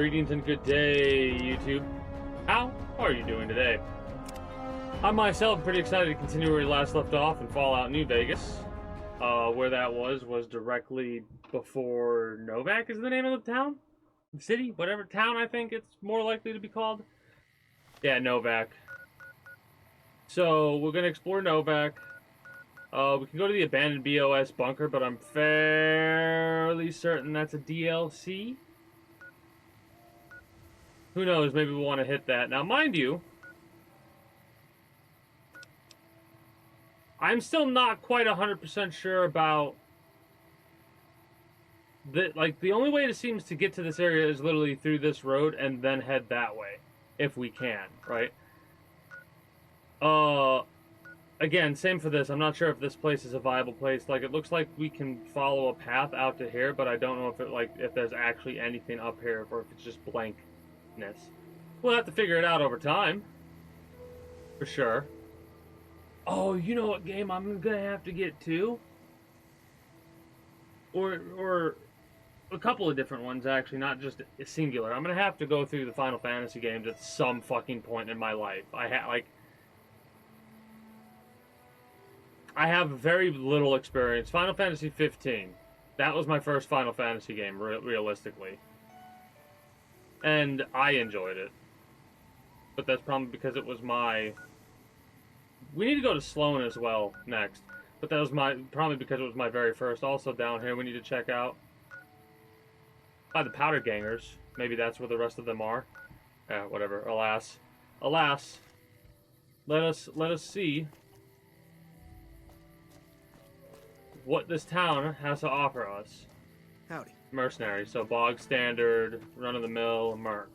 Greetings and good day, YouTube. How are you doing today? I myself am pretty excited to continue where we last left off in Fallout New Vegas. Where that was directly before Novak is the name of the town? The city? Whatever town I think it's more likely to be called. Yeah, Novak. So, we're going to explore Novak. We can go to the abandoned BOS bunker, but I'm fairly certain that's a DLC. Who knows, maybe we'll want to hit that. Now, mind you, I'm still not quite 100% sure about the only way it seems to get to this area is literally through this road and then head that way, if we can, right? Again, same for this. I'm not sure if this place is a viable place. Like, it looks like we can follow a path out to here, but I don't know if there's actually anything up here or if it's just blankness. We'll have to figure it out over time, for sure. Oh, you know what game I'm gonna have to get to? Or a couple of different ones, actually, not just a singular. I'm gonna have to go through the Final Fantasy games at some fucking point in my life. I have very little experience. Final Fantasy 15. That was my first Final Fantasy game, realistically. And I enjoyed it. But that's probably because it was my... We need to go to Sloan as well next. But that was probably because it was my very first. Also down here we need to check out the Powder Gangers. Maybe that's where the rest of them are. Whatever. Alas. Alas. Let us see what this town has to offer us. Howdy. Mercenary, so bog standard, run-of-the-mill, merc.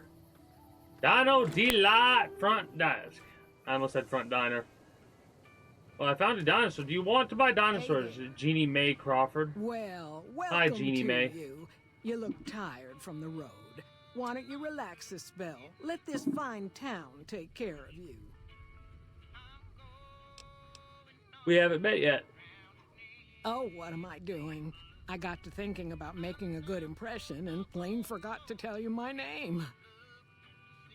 Dino Delight front desk. I almost said front diner. Well, I found a dinosaur. Do you want to buy dinosaurs, hey, Jeannie Mae Crawford? Well, welcome hi, Jeannie to Mae. you. You look tired from the road. Why don't you relax a spell? Let this fine town take care of you. We haven't met yet. Oh, what am I doing? I got to thinking about making a good impression and plain forgot to tell you my name.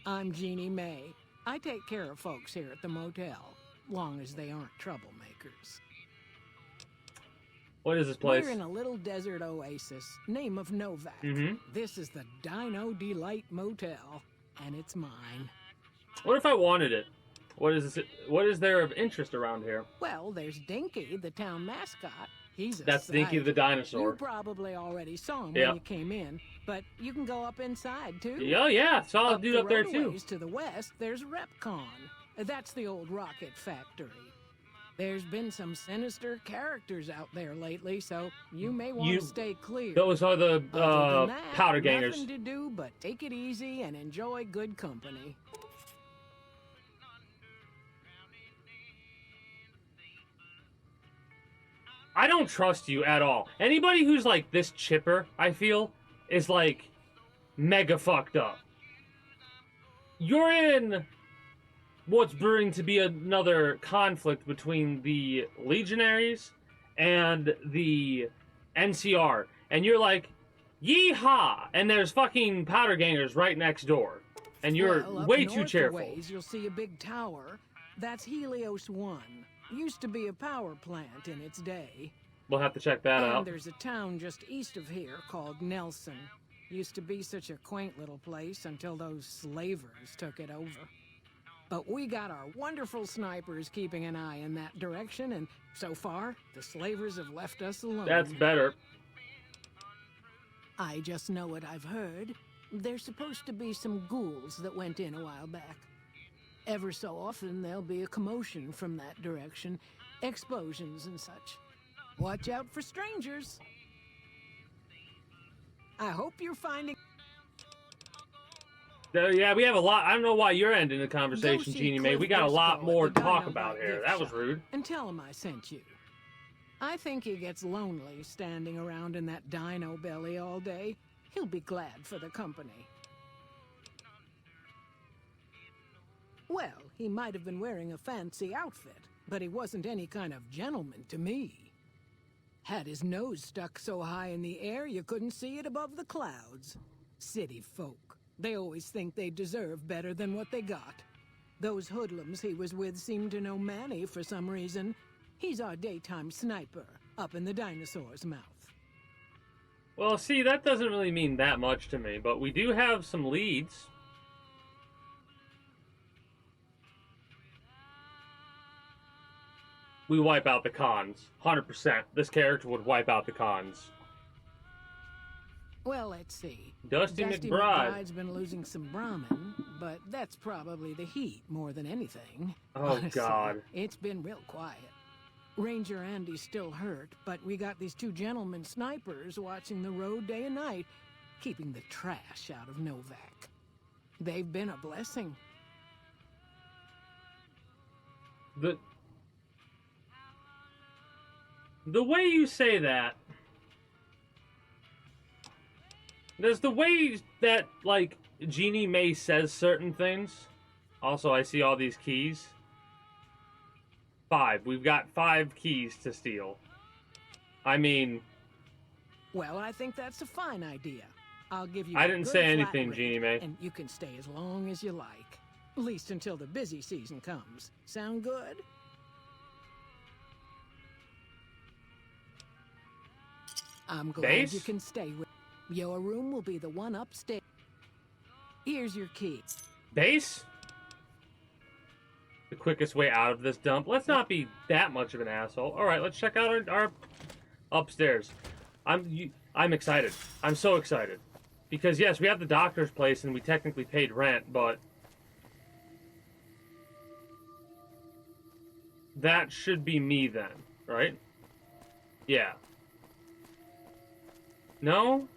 I'm Jeannie Mae. I take care of folks here at the motel, long as they aren't troublemakers. What is this place? We're in a little desert oasis, name of Novak. This is the Dino Delight Motel, and it's mine. What if I wanted it? What is there of interest around here? Well, there's Dinky, the town mascot. That's Dinky the dinosaur. You probably already saw him when you came in, but you can go up inside too. Oh yeah, saw a dude up there too. To the west, there's Repcon. That's the old rocket factory. There's been some sinister characters out there lately, so you may want to stay clear. Those are the Powder Gangers. Nothing to do but take it easy and enjoy good company. I don't trust you at all. Anybody who's like this chipper, I feel, is like mega fucked up. You're in what's brewing to be another conflict between the Legionaries and the NCR. And you're like, yeehaw! And there's fucking Powder Gangers right next door. And you're way too cheerful. Ways, you'll see a big tower. That's Helios 1. Used to be a power plant in its day. We'll have to check that out. And there's a town just east of here called Nelson. Used to be such a quaint little place until those slavers took it over. But we got our wonderful snipers keeping an eye in that direction, and so far, the slavers have left us alone. That's better. I just know what I've heard. There's supposed to be some ghouls that went in a while back. Ever so often, there'll be a commotion from that direction. Explosions and such. Watch out for strangers. I hope you're finding... Yeah, we have a lot. I don't know why you're ending the conversation, Jeannie Mae. We got a lot more to talk about here. That was rude. And tell him I sent you. I think he gets lonely standing around in that dino belly all day. He'll be glad for the company. Well, he might have been wearing a fancy outfit, but he wasn't any kind of gentleman to me. Had his nose stuck so high in the air you couldn't see it above the clouds. City folk. They always think they deserve better than what they got. Those hoodlums he was with seem to know Manny for some reason. He's our daytime sniper, up in the dinosaur's mouth. Well, see, that doesn't really mean that much to me, but we do have some leads. We wipe out the cons. 100%. This character would wipe out the cons. Well, let's see. Dusty McBride. McBride's been losing some Brahmin, but that's probably the heat more than anything. Oh, Honestly, God. It's been real quiet. Ranger Andy's still hurt, but we got these two gentlemen snipers watching the road day and night, keeping the trash out of Novak. They've been a blessing. The way you say that, there's the way that, like, Jeannie May says certain things. Also, I see all these keys. 5. We've got 5 keys to steal. I mean... Well, I think that's a fine idea. I'll give you I didn't say anything, Jeannie May. And you can stay as long as you like. At least until the busy season comes. Sound good? I'm glad Base? you can stay with... Your room will be the one upstairs. Here's your key. Base? The quickest way out of this dump. Let's not be that much of an asshole. Alright, let's check out our upstairs. I'm excited. I'm so excited. Because, yes, we have the doctor's place and we technically paid rent, but... that should be me then, right? Yeah. No?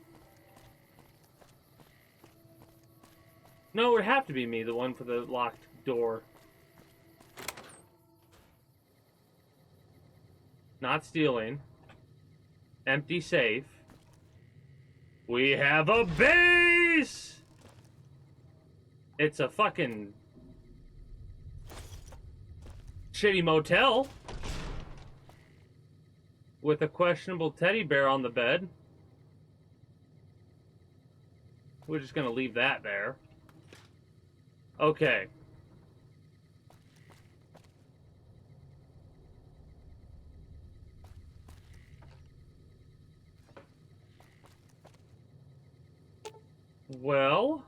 No, it would have to be me, the one for the locked door. Not stealing. Empty safe. We have a base! It's a fucking shitty motel with a questionable teddy bear on the bed. We're just gonna leave that there. Okay. Well...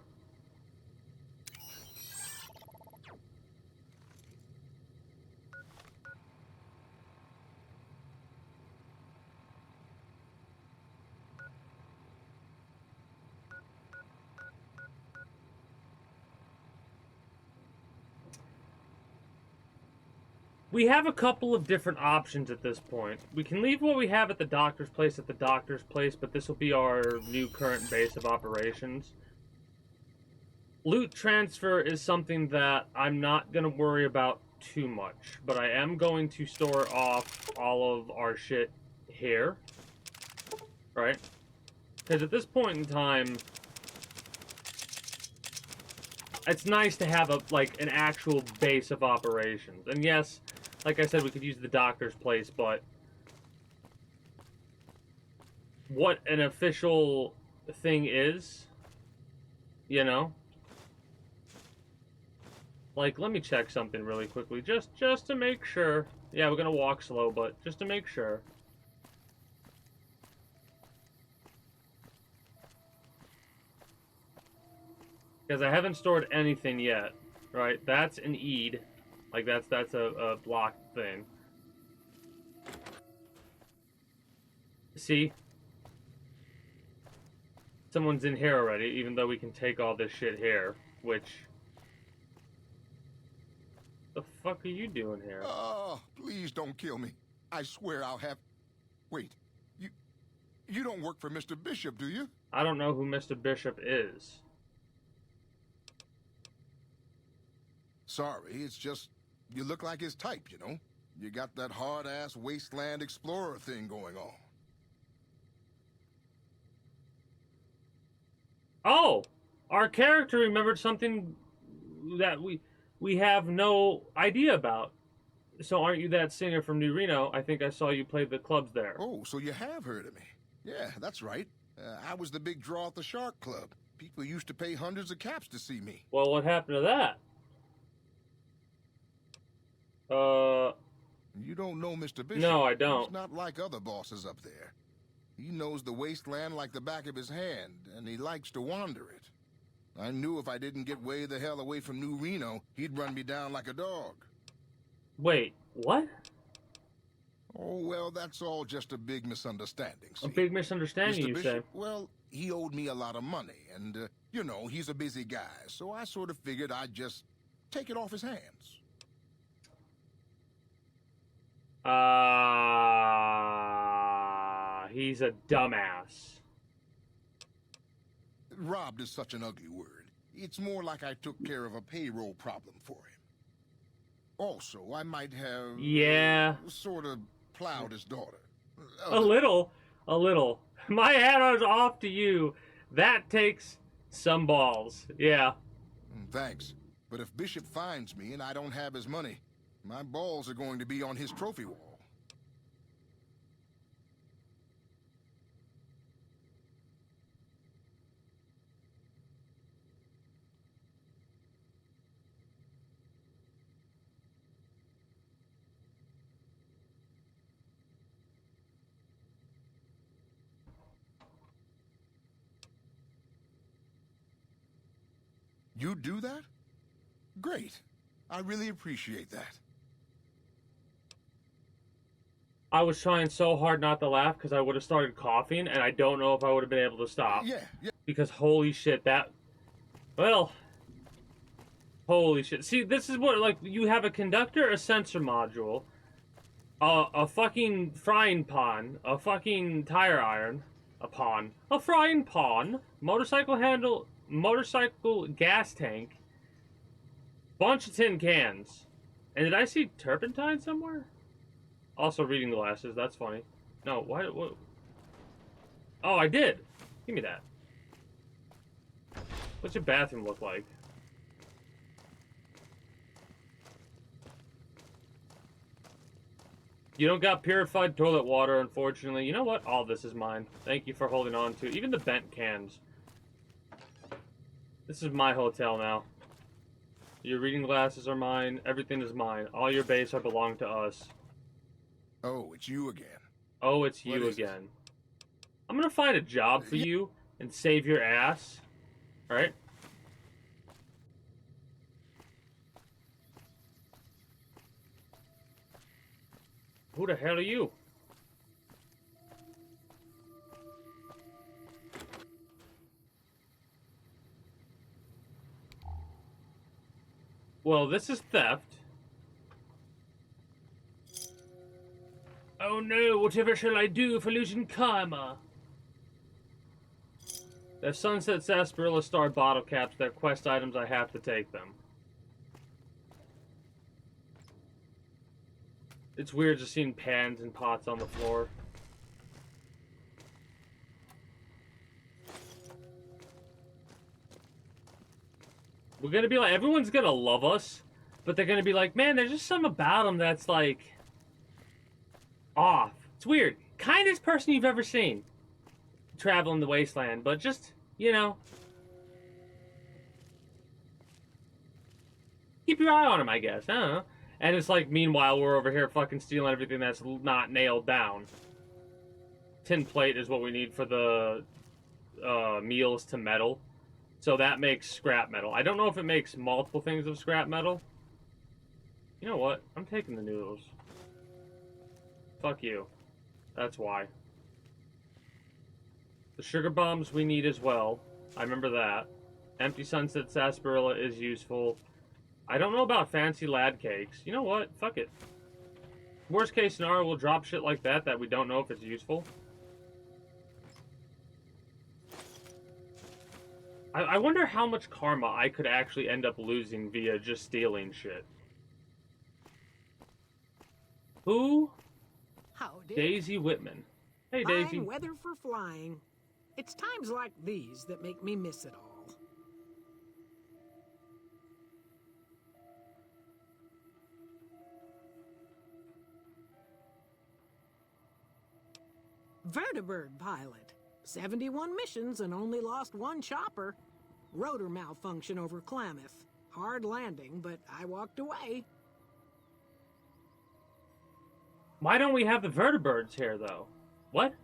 we have a couple of different options at this point. We can leave what we have at the doctor's place, but this will be our new current base of operations. Loot transfer is something that I'm not going to worry about too much, but I am going to store off all of our shit here, right? Because at this point in time, it's nice to have an actual base of operations. And yes, like I said, we could use the doctor's place, but what an official thing is, you know? Like, let me check something really quickly, just to make sure. Yeah, we're gonna walk slow, but just to make sure. Because I haven't stored anything yet, right? That's an EAD. Like, that's a blocked thing. See? Someone's in here already, even though we can take all this shit here, which... the fuck are you doing here? Oh, please don't kill me. I swear I'll have... Wait, you don't work for Mr. Bishop, do you? I don't know who Mr. Bishop is. Sorry, it's just... you look like his type, you know? You got that hard-ass wasteland explorer thing going on. Oh! Our character remembered something that we have no idea about. So aren't you that singer from New Reno? I think I saw you play the clubs there. Oh, so you have heard of me. Yeah, that's right. I was the big draw at the Shark Club. People used to pay hundreds of caps to see me. Well, what happened to that? You don't know Mr. Bishop. No, I don't. He's not like other bosses up there. He knows the wasteland like the back of his hand, and he likes to wander it. I knew if I didn't get way the hell away from New Reno, he'd run me down like a dog. Wait, what? Oh, well, that's all just a big misunderstanding. See? A big misunderstanding, Mr. you Bishop, say? well, he owed me a lot of money, and, you know, he's a busy guy, so I sort of figured I'd just take it off his hands. He's a dumbass. Robbed is such an ugly word. It's more like I took care of a payroll problem for him. Also, I might have... Yeah. Sort of plowed his daughter. A little. My hat is off to you. That takes some balls. Yeah. Thanks. But if Bishop finds me and I don't have his money, my balls are going to be on his trophy wall. You do that? Great. I really appreciate that. I was trying so hard not to laugh because I would have started coughing, and I don't know if I would have been able to stop. Yeah. Because holy shit, that... Well... Holy shit. See, this is what, like, you have a conductor, a sensor module, a fucking frying pan, a fucking tire iron, a frying pan, motorcycle handle... motorcycle gas tank, bunch of tin cans, and did I see turpentine somewhere? Also reading glasses, that's funny. No, what? Oh, I did. Give me that. What's your bathroom look like? You don't got purified toilet water, unfortunately. You know what? All this is mine. Thank you for holding on to even the bent cans. This is my hotel now. Your reading glasses are mine. Everything is mine. All your base are belong to us. Oh, it's you again. Oh, it's you again. I'm gonna find a job for you and save your ass. Alright? Who the hell are you? Well, this is theft. Oh no, whatever shall I do for losing karma? If Sunset Sarsaparilla Star bottle caps, they're quest items, I have to take them. It's weird just seeing pans and pots on the floor. We're gonna be like, everyone's gonna love us, but they're gonna be like, man, there's just something about them that's like off. It's weird. Kindest person you've ever seen traveling the wasteland, but just, you know, keep your eye on him, I guess. I don't know. And it's like, meanwhile, we're over here fucking stealing everything that's not nailed down. Tin plate is what we need for the meals to metal. So that makes scrap metal. I don't know if it makes multiple things of scrap metal. You know what? I'm taking the noodles. Fuck you. That's why. The sugar bombs we need as well. I remember that. Empty Sunset Sarsaparilla is useful. I don't know about fancy lad cakes. You know what? Fuck it. Worst case scenario, we'll drop shit like that we don't know if it's useful. I wonder how much karma I could actually end up losing via just stealing shit. Who? Howdy. Daisy Whitman. Hey, Fine Daisy. weather for flying. It's times like these that make me miss it all. Vertibird pilot. 71 missions and only lost one chopper. Rotor malfunction over Klamath. Hard landing, but I walked away. Why don't we have the vertibirds here, though? What?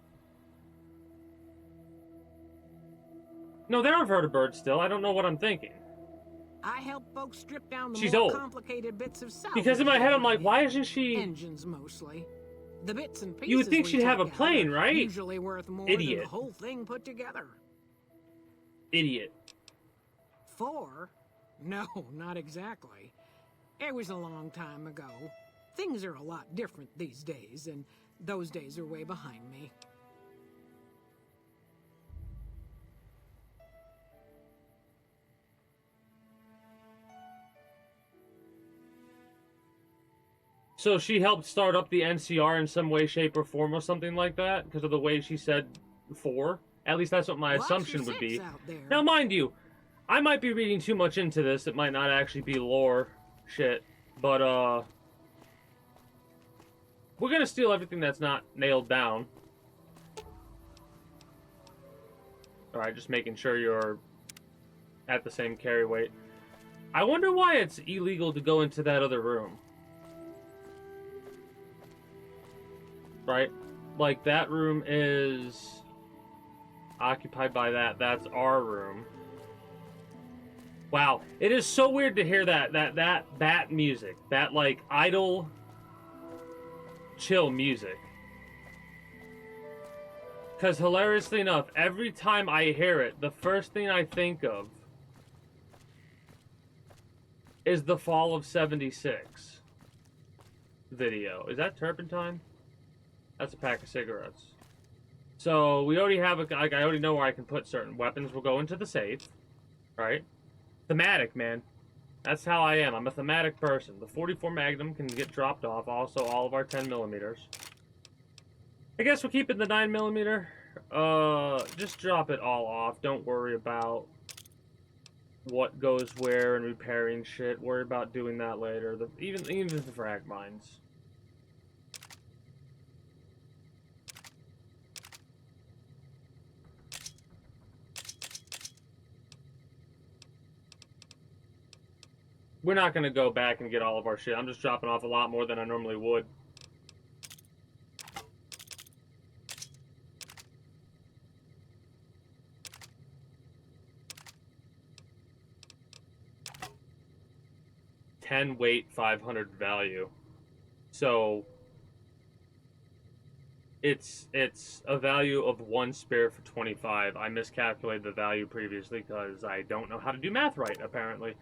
No, there are vertibirds still. I don't know what I'm thinking. I help folks strip down the She's more old. complicated bits of salvage. Because in my head, I'm like, why isn't she... Engines, mostly. The bits and pieces You would think we she'd took have a out plane, are right? Usually worth more Idiot. than the whole thing put together. Idiot. 4? No, not exactly. It was a long time ago. Things are a lot different these days, and those days are way behind me. So she helped start up the NCR in some way, shape, or form or something like that? Because of the way she said 4? At least that's what my assumption would be. Now, mind you, I might be reading too much into this. It might not actually be lore shit. But, we're gonna steal everything that's not nailed down. Alright, just making sure you're at the same carry weight. I wonder why it's illegal to go into that other room. Right? Like, that room is occupied by that. That's our room. Wow. It is so weird to hear that music. That, like, idle, chill music. Because, hilariously enough, every time I hear it, the first thing I think of is the Fall of 76 video. Is that turpentine? That's a pack of cigarettes. So, we already have a... Like, I already know where I can put certain weapons. Will go into the safe. Right? Thematic, man. That's how I am. I'm a thematic person. The 44 Magnum can get dropped off. Also, all of our 10 millimeters. I guess we're keeping the 9 millimeter. Just drop it all off. Don't worry about what goes where and repairing shit. Worry about doing that later. Even the frag mines. We're not going to go back and get all of our shit. I'm just dropping off a lot more than I normally would. $10 weight, 500 value. So it's a value of 1 spare for 25. I miscalculated the value previously because I don't know how to do math right, apparently.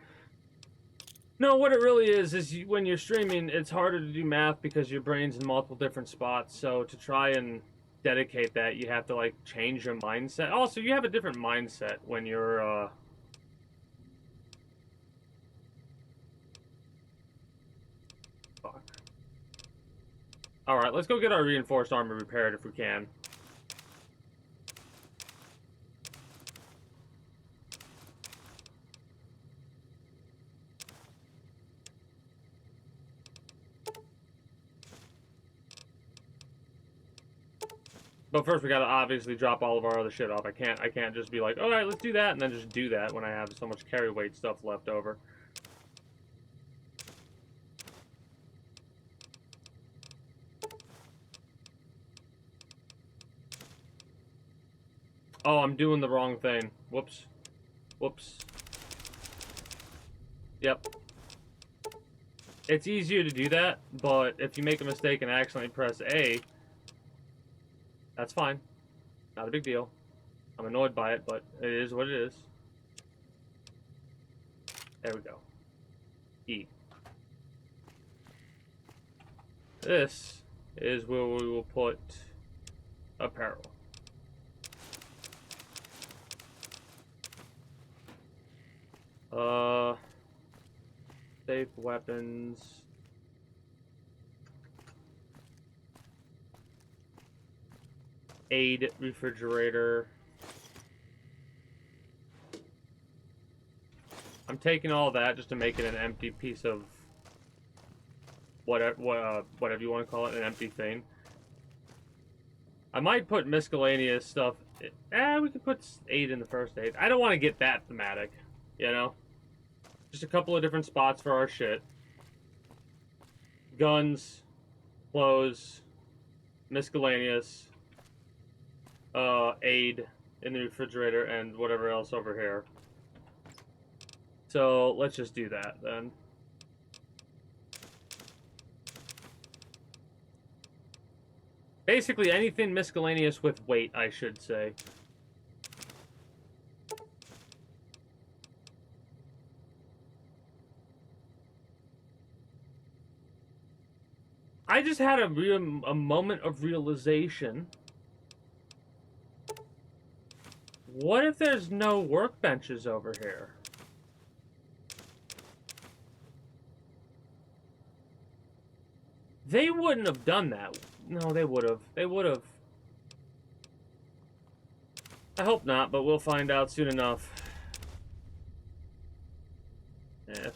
No, what it really is when you're streaming, it's harder to do math because your brain's in multiple different spots. So to try and dedicate that, you have to, like, change your mindset. Also, you have a different mindset when you're, Fuck. Alright, let's go get our reinforced armor repaired if we can. But first we gotta obviously drop all of our other shit off. I can't just be like, alright, let's do that, and then just do that when I have so much carry weight stuff left over. Oh, I'm doing the wrong thing. Whoops. Whoops. Yep. It's easier to do that, but if you make a mistake and accidentally press A, that's fine. Not a big deal. I'm annoyed by it, but it is what it is. There we go. E. This is where we will put apparel. Safe weapons. Aid refrigerator. I'm taking all that just to make it an empty piece of whatever you want to call it, an empty thing. I might put miscellaneous stuff We could put 8 in the first aid. I don't want to get that thematic, you know? Just a couple of different spots for our shit. Guns, clothes, miscellaneous, aid in the refrigerator, and whatever else over here. So let's just do that then. Basically anything miscellaneous with weight, I should say. I just had a moment of realization. What if there's no workbenches over here? They wouldn't have done that. No, they would have. They would have. I hope not, but we'll find out soon enough.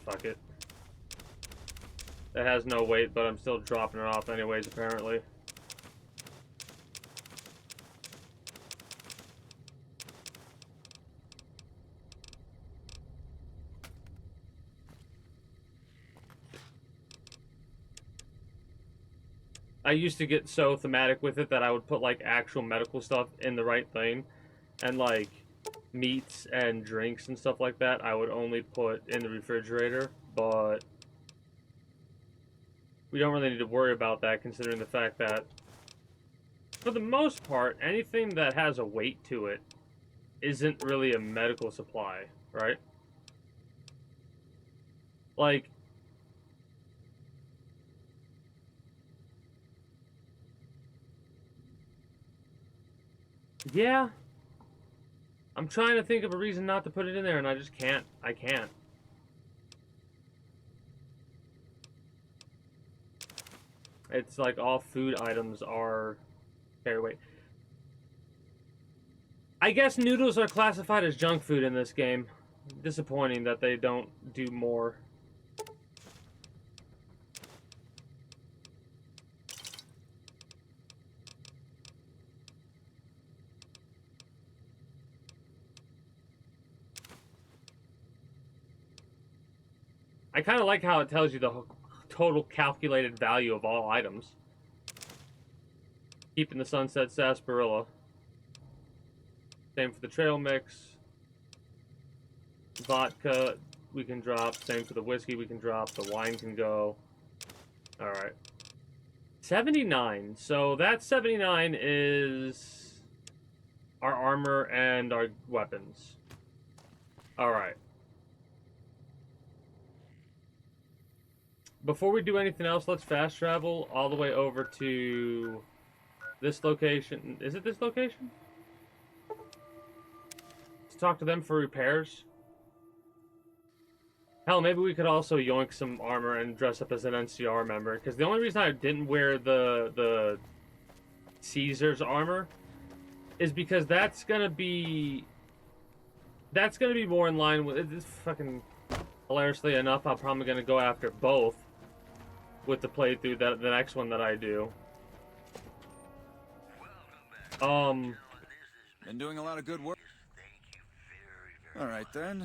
Fuck it. That has no weight, but I'm still dropping it off anyways, apparently. I used to get so thematic with it that I would put, like, actual medical stuff in the right thing. And, like, meats and drinks and stuff like that, I would only put in the refrigerator, but we don't really need to worry about that, considering the fact that, for the most part, anything that has a weight to it isn't really a medical supply, right? Like, yeah. I'm trying to think of a reason not to put it in there, and I just can't. I can't. It's like all food items are... Okay, wait. I guess noodles are classified as junk food in this game. Disappointing that they don't do more. I kind of like how it tells you the total calculated value of all items. Keeping the Sunset Sarsaparilla. Same for the trail mix. Vodka, we can drop. Same for the whiskey, we can drop. The wine can go. Alright. 79. So that 79 is our armor and our weapons. Alright. Before we do anything else, let's fast travel all the way over to this location. Is it this location? Let's talk to them for repairs. Hell, maybe we could also yoink some armor and dress up as an NCR member. Because the only reason I didn't wear the Caesar's armor is because that's gonna be more in line with it's fucking hilariously enough. I'm probably gonna go after both with the playthrough that the next one that I do. Been doing a lot of good work. All right then.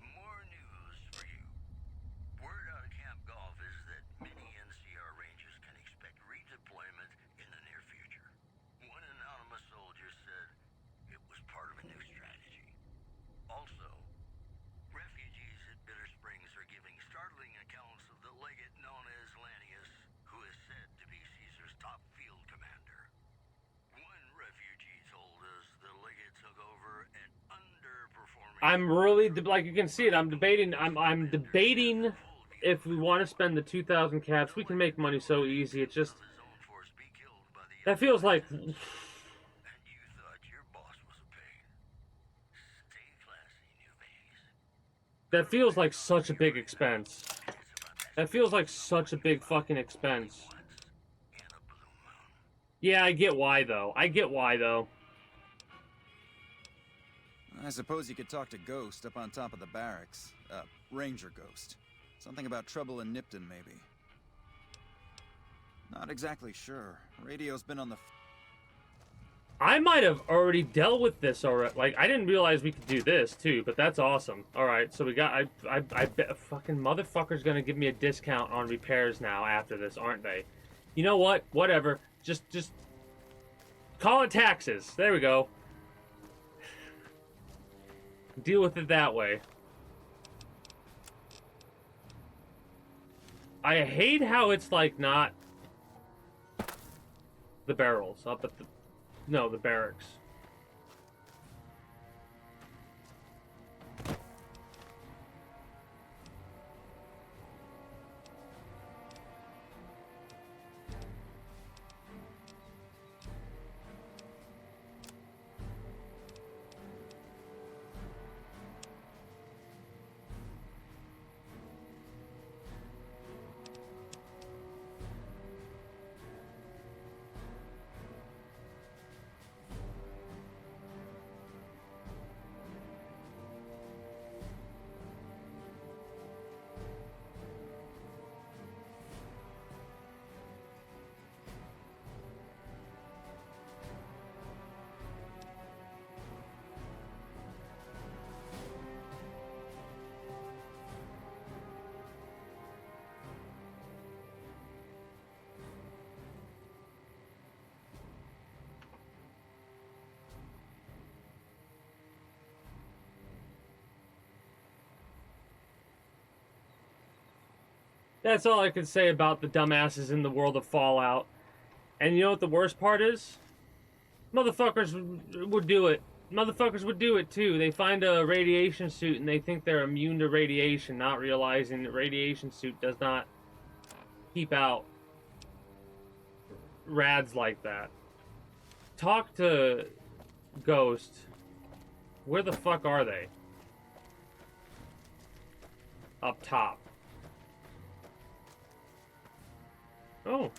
More news for you. Word out of Camp Golf is that many NCR Rangers can expect redeployment in the near future. One anonymous soldier said it was part of a new strategy. Also, refugees at Bitter Springs are giving startling accounts of the legate known as Lanius, who is said to be Caesar's top field commander. One refugee told us the legate took over an underperforming... I'm really, like you can see it, I'm debating if we want to spend the 2,000 caps. We can make money so easy. It's just, that feels like... And you thought your boss was a pain. Stay classy, new babies. That feels like such a big expense. That feels like such a big fucking expense. Yeah, I get why, though. I get why, though. I suppose you could talk to Ghost up on top of the barracks. Ranger Ghost. Something about trouble in Nipton, maybe. Not exactly sure. Radio's been on the... I might have already dealt with this already. Like, I didn't realize we could do this, too, but that's awesome. Alright, so we got... I bet a fucking motherfucker's gonna give me a discount on repairs now after this, aren't they? You know what? Whatever. Just... Call it taxes. There we go. Deal with it that way. I hate how it's, like, not... The barrels up at the... No, the barracks. That's all I can say about the dumbasses in the world of Fallout. And you know what the worst part is? Motherfuckers would do it. Motherfuckers would do it too. They find a radiation suit and they think they're immune to radiation, not realizing that radiation suit does not keep out rads like that. Talk to Ghost. Where the fuck are they? Up top. Oh.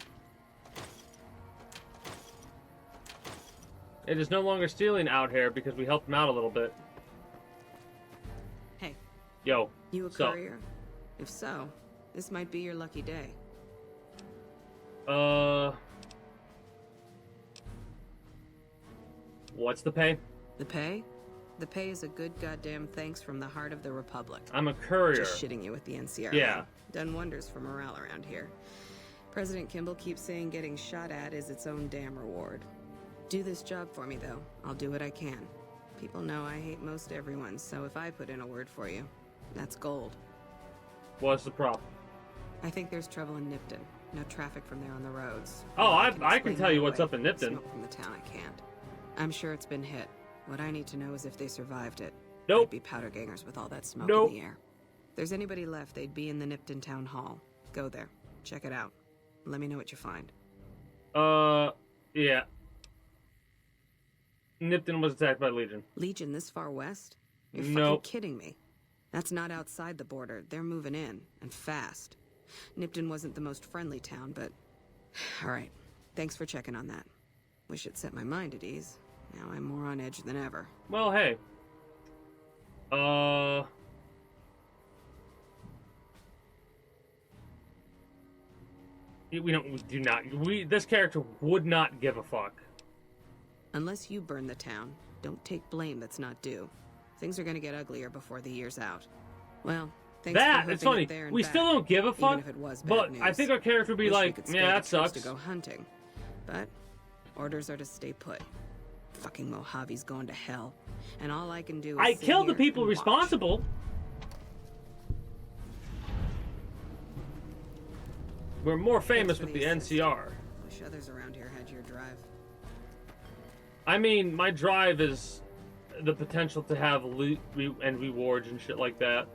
It is no longer stealing out here because we helped him out a little bit. Hey. Yo. You a So. courier? If so, this might be your lucky day. What's the pay? The pay? The pay is a good goddamn thanks from the heart of the Republic. I'm a courier. Just shitting you with the NCR. Yeah. Done wonders for morale around here. President Kimball keeps saying getting shot at is its own damn reward. Do this job for me, though. I'll do what I can. People know I hate most everyone, so if I put in a word for you, that's gold. What's the problem? I think there's trouble in Nipton. No traffic from there on the roads. Oh, I explain can tell that you what's away. up in Nipton. Smoke from the town, I can't. I'm sure it's been hit. What I need to know is if they survived it. Nope. They'd be powder gangers with all that smoke Nope. in the air. If there's anybody left, they'd be in the Nipton Town Hall. Go there. Check it out. Let me know what you find. Yeah. Nipton was attacked by Legion. Legion this far west? You're Nope. fucking kidding me. That's not outside the border. They're moving in, and fast. Nipton wasn't the most friendly town, but... Alright. Thanks for checking on that. Wish it set my mind at ease. Now I'm more on edge than ever. Well, hey. This character would not give a fuck. Unless you burn the town, don't take blame that's not due. Things are gonna get uglier before the year's out. Well, thanks for It's hoofing funny. it there and We back, still don't give a fuck, even if it was bad but news. I think our character would be Wish we like, could spare yeah, the that trips sucks. to go hunting. But orders are to stay put. Fucking Mojave's going to hell. And all I can do is I sit killed the here people and watch. responsible. We're more famous for with the the assist. NCR. Wish others around here had your drive. I mean, my drive is the potential to have loot and rewards and shit like that.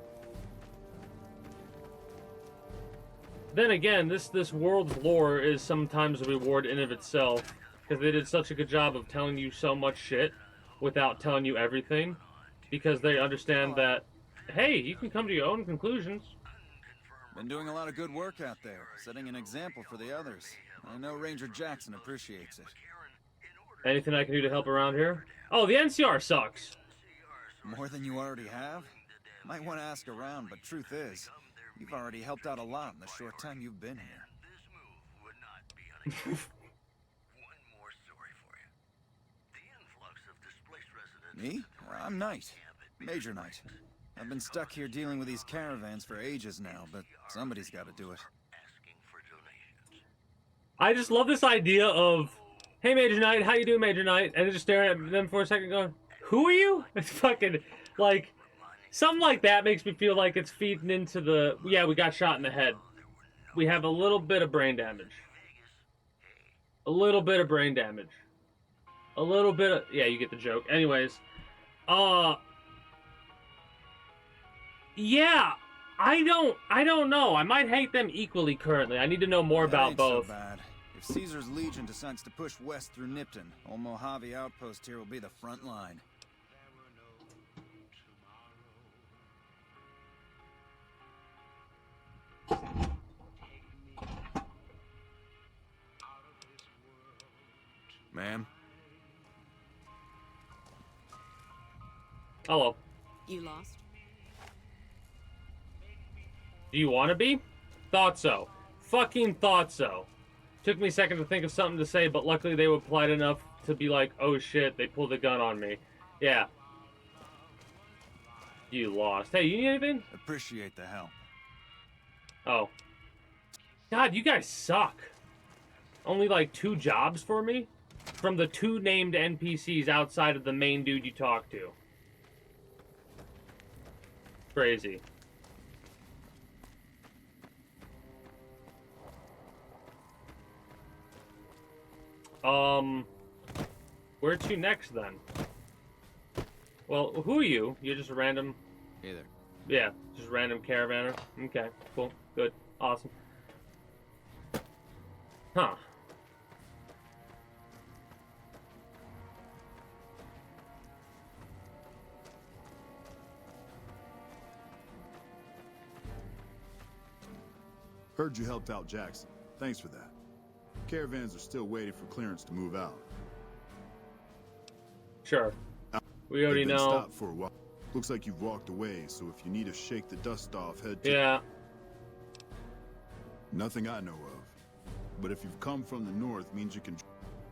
Then again, this world's lore is sometimes a reward in of itself, because they did such a good job of telling you so much shit without telling you everything, because they understand that, hey, you can come to your own conclusions. Been doing a lot of good work out there, setting an example for the others. I know Ranger Jackson appreciates it. Anything I can do to help around here? Oh, the NCR sucks. More than you already have? Might want to ask around, but truth is, you've already helped out a lot in the short time you've been here. This move would not be unexpected. One more story for you. The Me? I'm Knight. Major Knight. I've been stuck here dealing with these caravans for ages now, but somebody's got to do it. I just love this idea of, hey, Major Knight, how you doing, Major Knight? And then just staring at them for a second going, who are you? It's fucking, like, something like that makes me feel like it's feeding into the, yeah, we got shot in the head. We have a little bit of brain damage. A little bit of brain damage. A little bit of, yeah, you get the joke. Anyways, yeah, I don't know. I might hate them equally currently. I need to know more about ain't both. So bad. If Caesar's Legion decides to push west through Nipton, old Mojave Outpost here will be the front line. Ma'am? Hello. You lost? Do you want to be? Thought so. Fucking thought so. Took me a second to think of something to say, but luckily they were polite enough to be like, oh shit, they pulled a gun on me. Yeah. You lost. Hey, you need anything? Appreciate the help. Oh. God, you guys suck. Only like 2 jobs for me? From the 2 named NPCs outside of the main dude you talk to. Crazy. Where to next then? Well, who are you? You're just a random... Hey there. Yeah, just a random caravaner. Okay, cool, good, awesome. Huh. Heard you helped out Jackson. Thanks for that. Caravans are still waiting for clearance to move out. Sure. We already They've been know. stopped for a while. Looks like you've walked away, so if you need to shake the dust off, head to... Yeah. Nothing I know of. But if you've come from the north, means you can...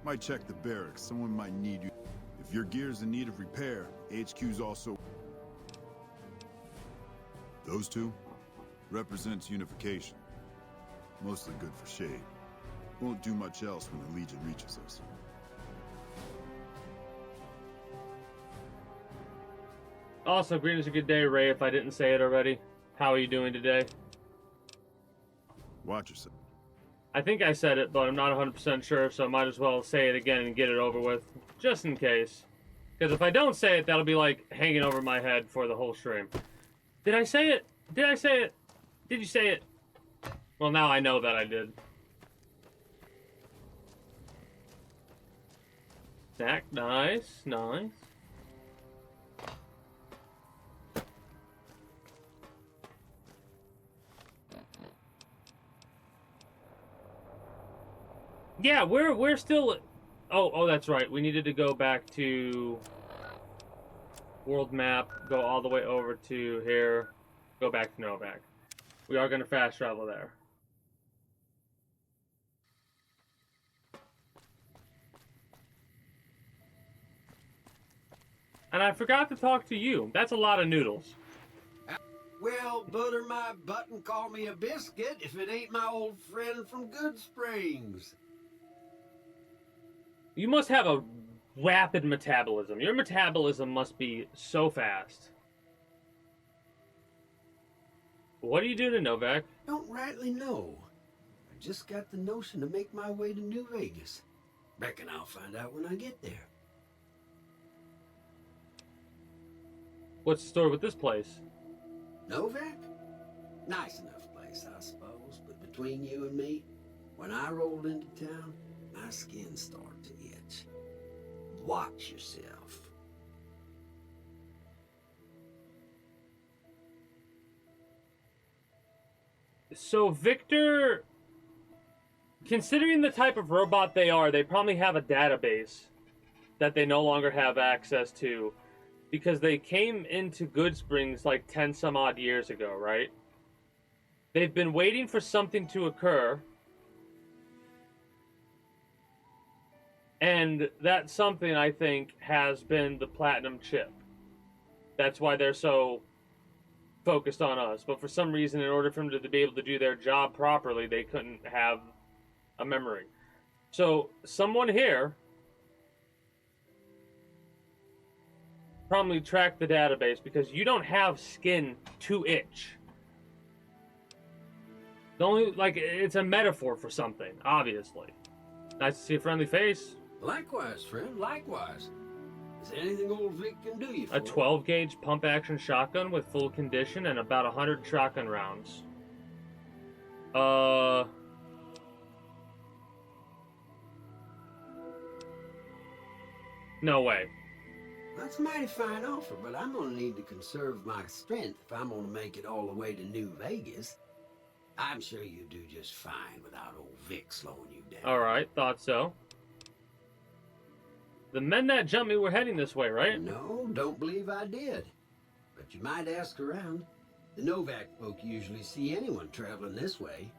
Might check the barracks. Someone might need you. If your gear's in need of repair, HQ's also... Those 2 represents unification. Mostly good for shade. Won't do much else when the Legion reaches us. Also, greetings, a good day, Ray, if I didn't say it already. How are you doing today? Watch yourself. I think I said it, but I'm not 100% sure, so I might as well say it again and get it over with, just in case. Because if I don't say it, that'll be like hanging over my head for the whole stream. Did I say it? Did I say it? Did you say it? Well, now I know that I did. Snack, nice, nice. Yeah, we're still... Oh, that's right. We needed to go back to world map, go all the way over to here, go back to Novak. We are going to fast travel there. And I forgot to talk to you. That's a lot of noodles. Well, butter my butt and call me a biscuit if it ain't my old friend from Good Springs. You must have a rapid metabolism. Your metabolism must be so fast. What are you doing in Novak? Don't rightly know. I just got the notion to make my way to New Vegas. Reckon I'll find out when I get there. What's the story with this place? Novak? Nice enough place, I suppose, but between you and me, when I rolled into town, my skin started to itch. Watch yourself. So Victor, considering the type of robot they are, they probably have a database that they no longer have access to because they came into Good Springs like 10 some odd years ago, right? They've been waiting for something to occur, And that's something I think has been the platinum chip. That's why they're so focused on us. But for some reason, in order for them to be able to do their job properly, they couldn't have a memory. So someone here probably tracked the database because you don't have skin to itch. The only, like, it's a metaphor for something, obviously. Nice to see a friendly face. Likewise, friend, likewise. Is there anything old Vic can do you for? A 12 gauge pump action shotgun with full condition and about 100 shotgun rounds. No way. That's a mighty fine offer, but I'm gonna need to conserve my strength if I'm gonna make it all the way to New Vegas. I'm sure you do just fine without old Vic slowing you down. Alright, thought so. The men that jumped me were heading this way, right? No, don't believe I did. But you might ask around. The Novak folk usually see anyone traveling this way.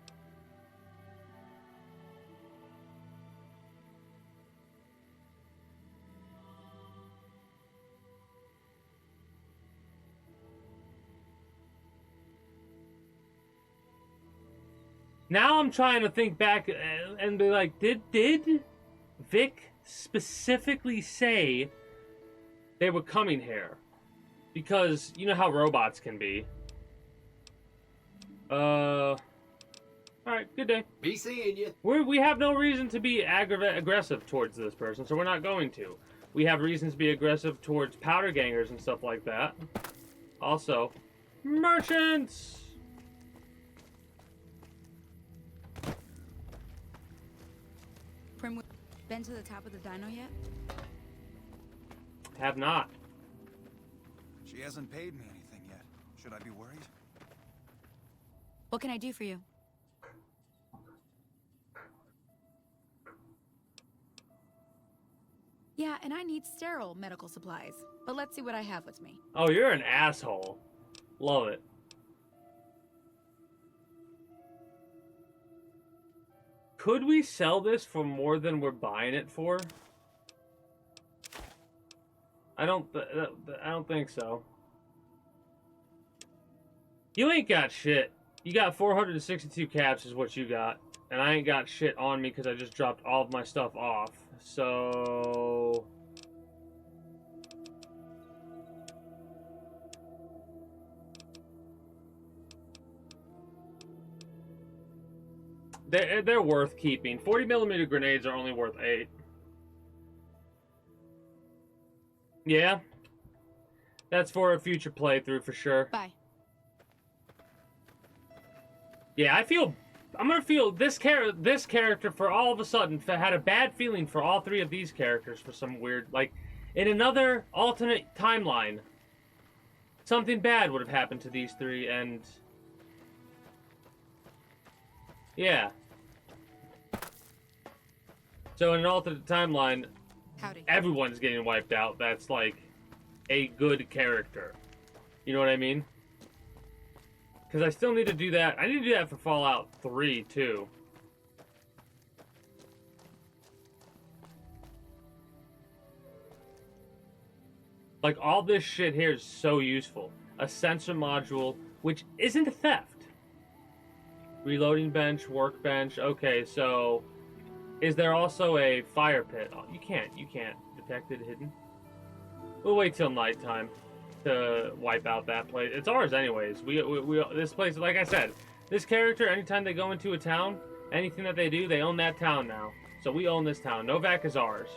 Now I'm trying to think back and be like, did Vic specifically say they were coming here? Because you know how robots can be. Alright, good day. Be seeing you. We have no reason to be aggressive towards this person, so we're not going to. We have reasons to be aggressive towards powder gangers and stuff like that. Also, merchants! Prim, been to the top of the dino yet? Have not. She hasn't paid me anything yet. Should I be worried? What can I do for you? Yeah, and I need sterile medical supplies. But let's see what I have with me. Oh, you're an asshole. Love it. Could we sell this for more than we're buying it for? I don't think so. You ain't got shit. You got 462 caps is what you got. And I ain't got shit on me because I just dropped all of my stuff off. So... They're worth keeping. 40mm grenades are only worth 8. Yeah. That's for a future playthrough for sure. Bye. Yeah, I'm gonna feel this character for all of a sudden had a bad feeling for all 3 of these characters for some weird, like, in another alternate timeline, something bad would have happened to these 3, and yeah. So in an alternate timeline, Howdy. everyone's getting wiped out. That's like a good character. You know what I mean? Because I still need to do that. I need to do that for Fallout 3, too. Like, all this shit here is so useful. A sensor module, which isn't a theft. Reloading bench, workbench. Okay, so... is there also a fire pit? Oh, you can't detect it hidden. We'll wait till nighttime to wipe out that place. It's ours anyways. We this place, like I said, this character, anytime they go into a town, anything that they do, they own that town now. So we own this town. Novak is ours.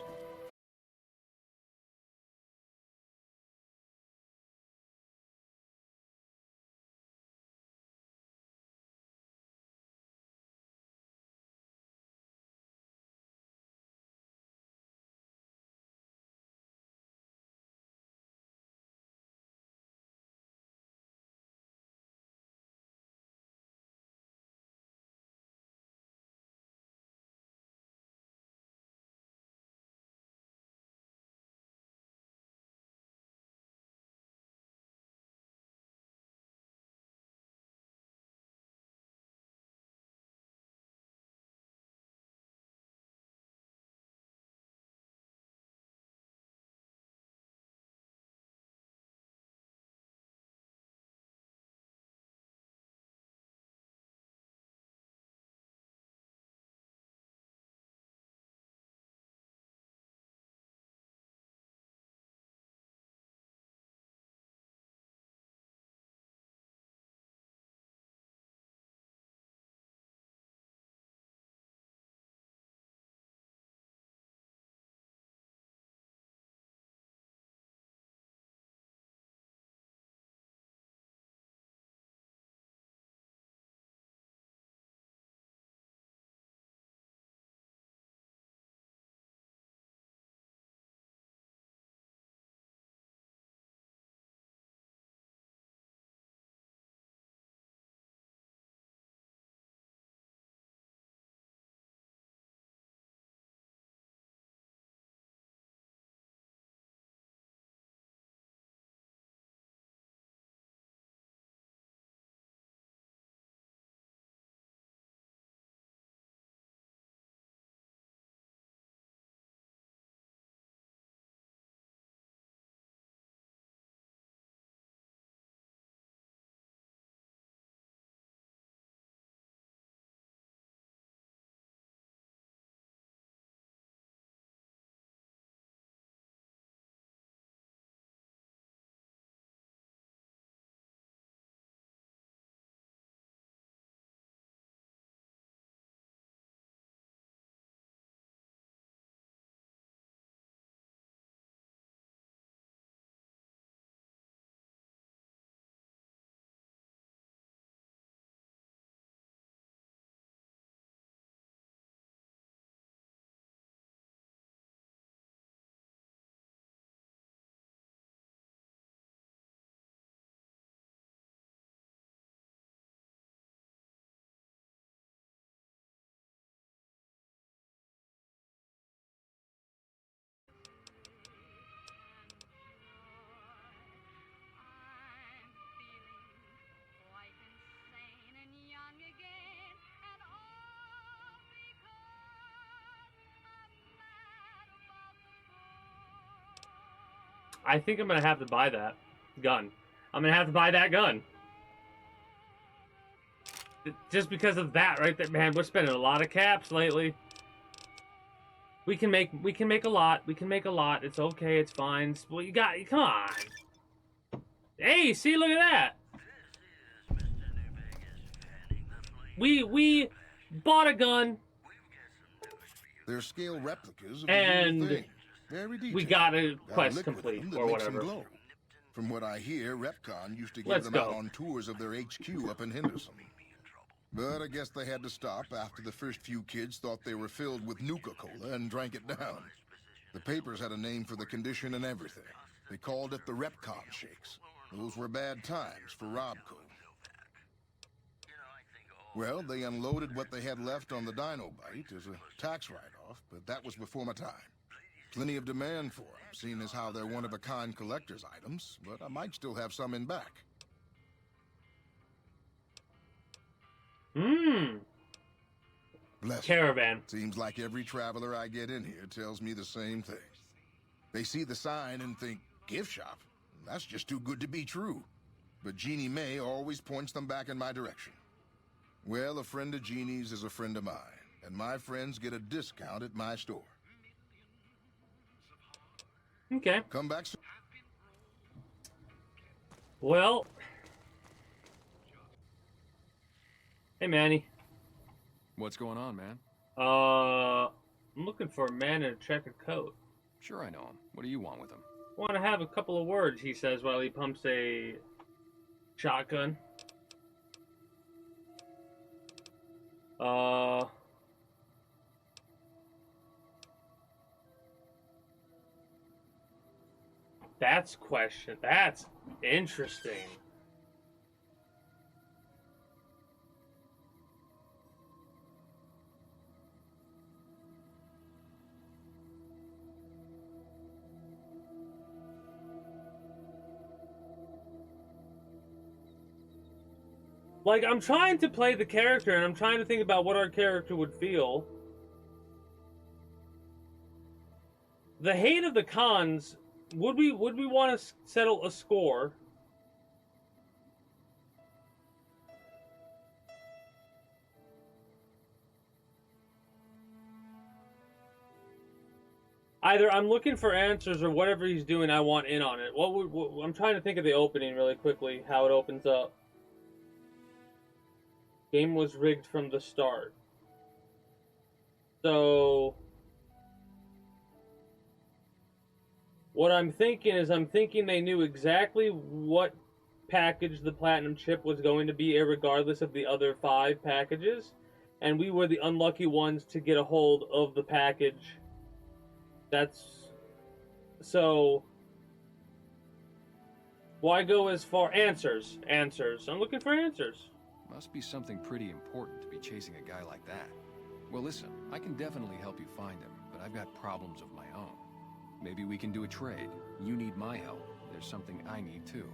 I think I'm gonna have to buy that gun. I'm gonna have to buy that gun. Just because of that, right there, man. We're spending a lot of caps lately. We can make a lot. We can make a lot. It's okay. It's fine. Well, you got. Come on. Hey, see, look at that. We bought a gun. They're scale replicas of And the real thing. Very detailed. we got a Got quest liquid in complete them that or makes them whatever. glow. From what I hear, Repcon used to give Let's them go. out on tours of their HQ up in Henderson. But I guess they had to stop after the first few kids thought they were filled with Nuka-Cola and drank it down. The papers had a name for the condition and everything. They called it the Repcon shakes. Those were bad times for Robco. Well, they unloaded what they had left on the Dino Bite as a tax write-off, but that was before my time. Plenty of demand for them, seeing as how they're one-of-a-kind collector's items, but I might still have some in back. Bless you. Caravan. Seems like every traveler I get in here tells me the same thing. They see the sign and think, gift shop? That's just too good to be true. But Jeannie May always points them back in my direction. Well, a friend of Jeannie's is a friend of mine, and my friends get a discount at my store. Okay. Come back soon. Well. Hey, Manny. What's going on, man? I'm looking for a man in a checkered coat. Sure, I know him. What do you want with him? Want to have a couple of words, he says while he pumps a shotgun. That's interesting. Like, I'm trying to play the character, and I'm trying to think about what our character would feel. The hate of the cons, would we want to settle a score? Either I'm looking for answers, or whatever he's doing, I want in on it. I'm trying to think of the opening really quickly, how it opens up. Game was rigged from the start. So what I'm thinking is they knew exactly what package the platinum chip was going to be, irregardless of the other 5 packages, and we were the unlucky ones to get a hold of the package. That's so. Why go as far? Answers. I'm looking for answers. Must be something pretty important to be chasing a guy like that. Well, listen, I can definitely help you find him, but I've got problems of my own. Maybe we can do a trade. You need my help. There's something I need too.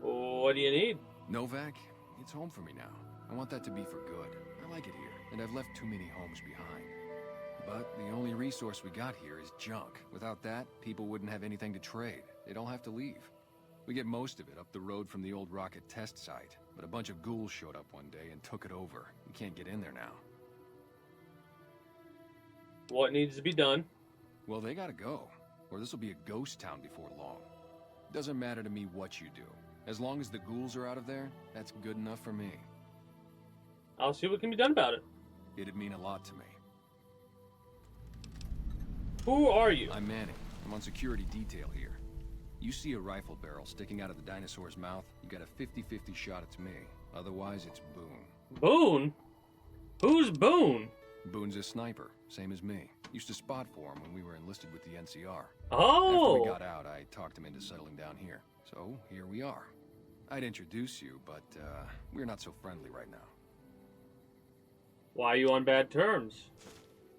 What do you need? Novak, it's home for me now. I want that to be for good. I like it here, and I've left too many homes behind. But the only resource we got here is junk. Without that, people wouldn't have anything to trade. They'd all have to leave. We get most of it up the road from the old rocket test site, but a bunch of ghouls showed up one day and took it over. We can't get in there now. What needs to be done? Well, they gotta go, or this'll be a ghost town before long. Doesn't matter to me what you do. As long as the ghouls are out of there, that's good enough for me. I'll see what can be done about it. It'd mean a lot to me. Who are you? I'm Manny. I'm on security detail here. You see a rifle barrel sticking out of the dinosaur's mouth, you got a 50-50 shot it's me. Otherwise, it's Boone. Boone? Who's Boone? Boone's a sniper, same as me. Used to spot for him when we were enlisted with the NCR. Oh! After we got out, I talked him into settling down here. So, here we are. I'd introduce you, but, we're not so friendly right now. Why are you on bad terms?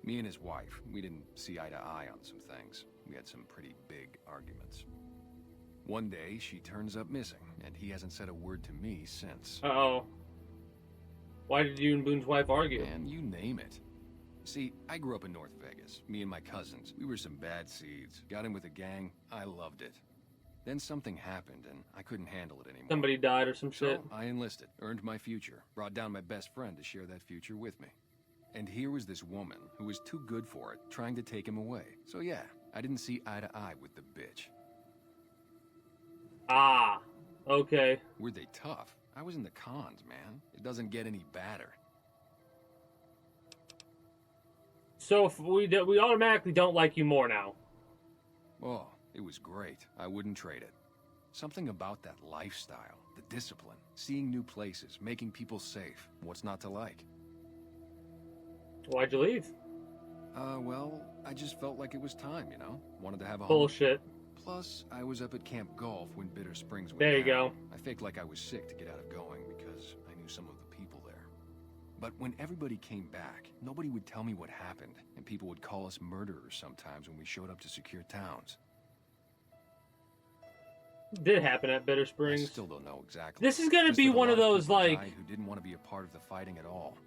Me and his wife, we didn't see eye to eye on some things. We had some pretty big arguments. One day, she turns up missing, and he hasn't said a word to me since. Uh-oh. Why did you and Boone's wife argue? And you name it. See, I grew up in North Vegas. Me and my cousins. We were some bad seeds. Got in with a gang. I loved it. Then something happened, and I couldn't handle it anymore. Somebody died or some shit. So I enlisted, earned my future, brought down my best friend to share that future with me. And here was this woman who was too good for it, trying to take him away. So yeah, I didn't see eye to eye with the bitch. Ah, okay. Were they tough? I was in the cons, man. It doesn't get any badder. So if we automatically don't like you more now. Oh, it was great. I wouldn't trade it. Something about that lifestyle, the discipline, seeing new places, making people safe. What's not to like? Why'd you leave? Well, I just felt like it was time, you know? Wanted to have a Bullshit. home. Plus, I was up at Camp Golf when Bitter Springs went There you down. go. I faked like I was sick to get out of going because I knew some of the people there. But when everybody came back, nobody would tell me what happened, and people would call us murderers sometimes when we showed up to secure towns. Did happen at Bitter I Springs. still don't know exactly. This is gonna Just be that a one lot of those, people like... died who didn't want to be a part of the fighting at all.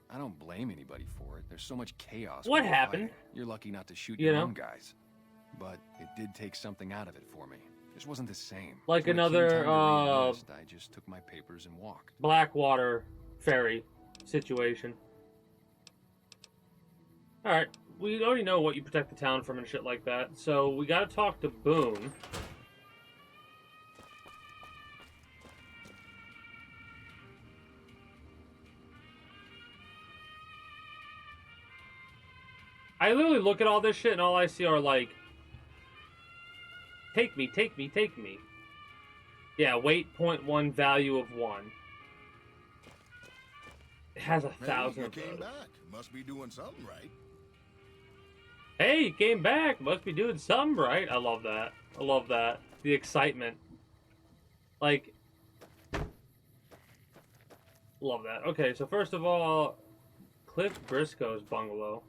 I don't blame anybody for it. There's so much chaos. What when you're happened? fighting. You're lucky not to shoot You your know? own guys. But it did take something out of it for me. Just wasn't the same. Like So when it came another, time to re-enlist, I just took my papers and walked. Blackwater ferry situation. Alright, we already know what you protect the town from and shit like that, so we gotta talk to Boone. I literally look at all this shit and all I see are like, take me, take me, take me. Yeah, weight 0.1, value of 1. It has 1,000 Hey, you of came those. back. Must be doing something right. Hey, he came back. Must be doing something right. I love that. I love that. The excitement. Like, love that. Okay, so first of all, Cliff Briscoe's bungalow.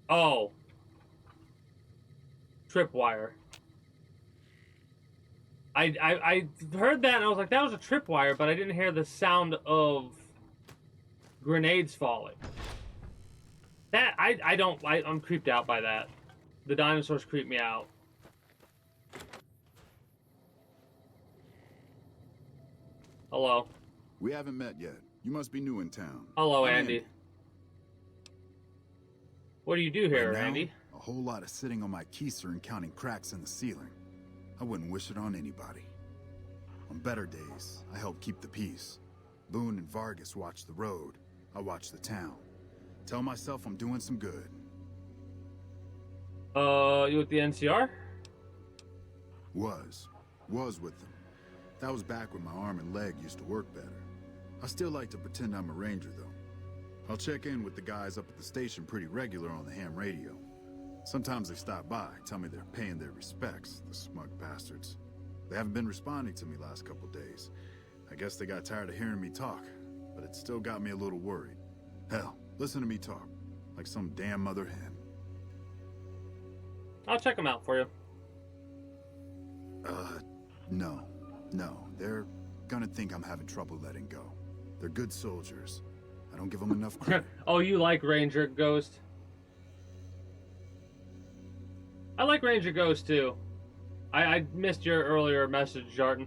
Oh. Tripwire. I heard that and I was like, that was a tripwire, but I didn't hear the sound of grenades falling. That, I'm creeped out by that. The dinosaurs creep me out. Hello. We haven't met yet. You must be new in town. Hello, I'm Andy. What do you do here, Right now, Andy? a whole lot of sitting on my keister and counting cracks in the ceiling. I wouldn't wish it on anybody. On better days, I help keep the peace. Boone and Vargas watch the road. I watch the town. Tell myself I'm doing some good. You with the NCR? Was with them. That was back when my arm and leg used to work better. I still like to pretend I'm a ranger, though. I'll check in with the guys up at the station pretty regular on the ham radio. Sometimes they stop by, tell me they're paying their respects, the smug bastards. They haven't been responding to me last couple days. I guess they got tired of hearing me talk, but it still got me a little worried. Hell, listen to me talk, like some damn mother hen. I'll check them out for you. No. They're gonna think I'm having trouble letting go. They're good soldiers. I don't give them enough credit. Oh, you like Ranger Ghost? I like Ranger Ghost too. I missed your earlier message, Jarton.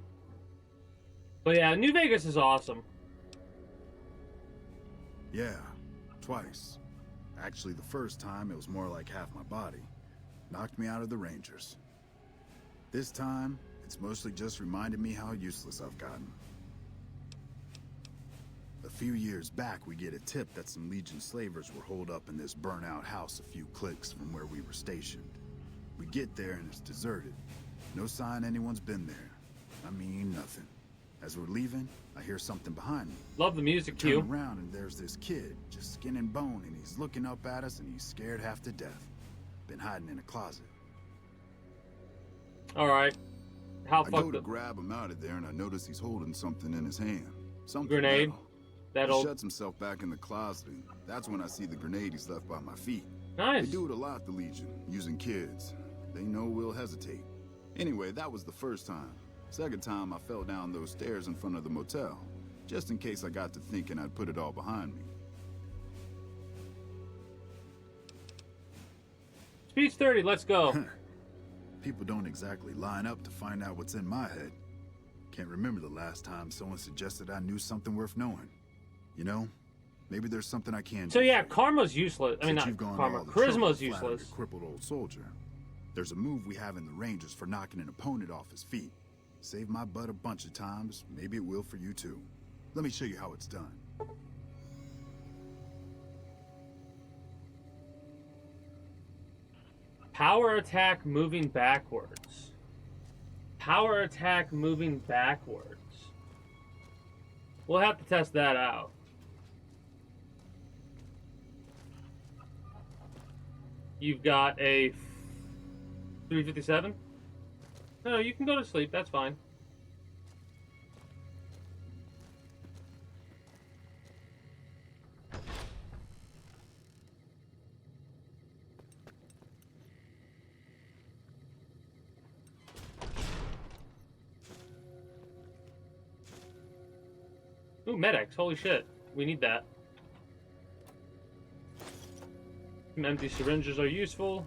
But yeah, New Vegas is awesome. Yeah, twice. Actually, the first time, it was more like half my body. Knocked me out of the Rangers. This time, it's mostly just reminded me how useless I've gotten. A few years back, we get a tip that some Legion slavers were holed up in this burnt-out house a few clicks from where we were stationed. We get there and it's deserted. No sign anyone's been there. I mean, nothing. As we're leaving, I hear something behind me. Love the music I turn cue. around and there's this kid, just skin and bone, and he's looking up at us and he's scared half to death. Been hiding in a closet. Alright. How I go fucked to up? grab him out of there and I notice he's holding something in his hand. Something Grenade. metal. That He old. shuts himself back in the closet, and that's when I see the grenade he's left by my feet. Nice. They do it a lot, the Legion, using kids. They know we'll hesitate. Anyway, that was the first time. Second time, I fell down those stairs in front of the motel, just in case I got to thinking I'd put it all behind me. Speech 30, let's go. People don't exactly line up to find out what's in my head. Can't remember the last time someone suggested I knew something worth knowing. You know, maybe there's something I can do. So yeah, karma's useless. I mean, Since not you've gone to karma. all the trouble Charisma's to flatter useless. a crippled old soldier. There's a move we have in the Rangers for knocking an opponent off his feet. Saved my butt a bunch of times. Maybe it will for you too. Let me show you how it's done. Power attack moving backwards. Power attack moving backwards. We'll have to test that out. You've got a 357? No, you can go to sleep. That's fine. Ooh, medics. Holy shit. We need that. Some empty syringes are useful.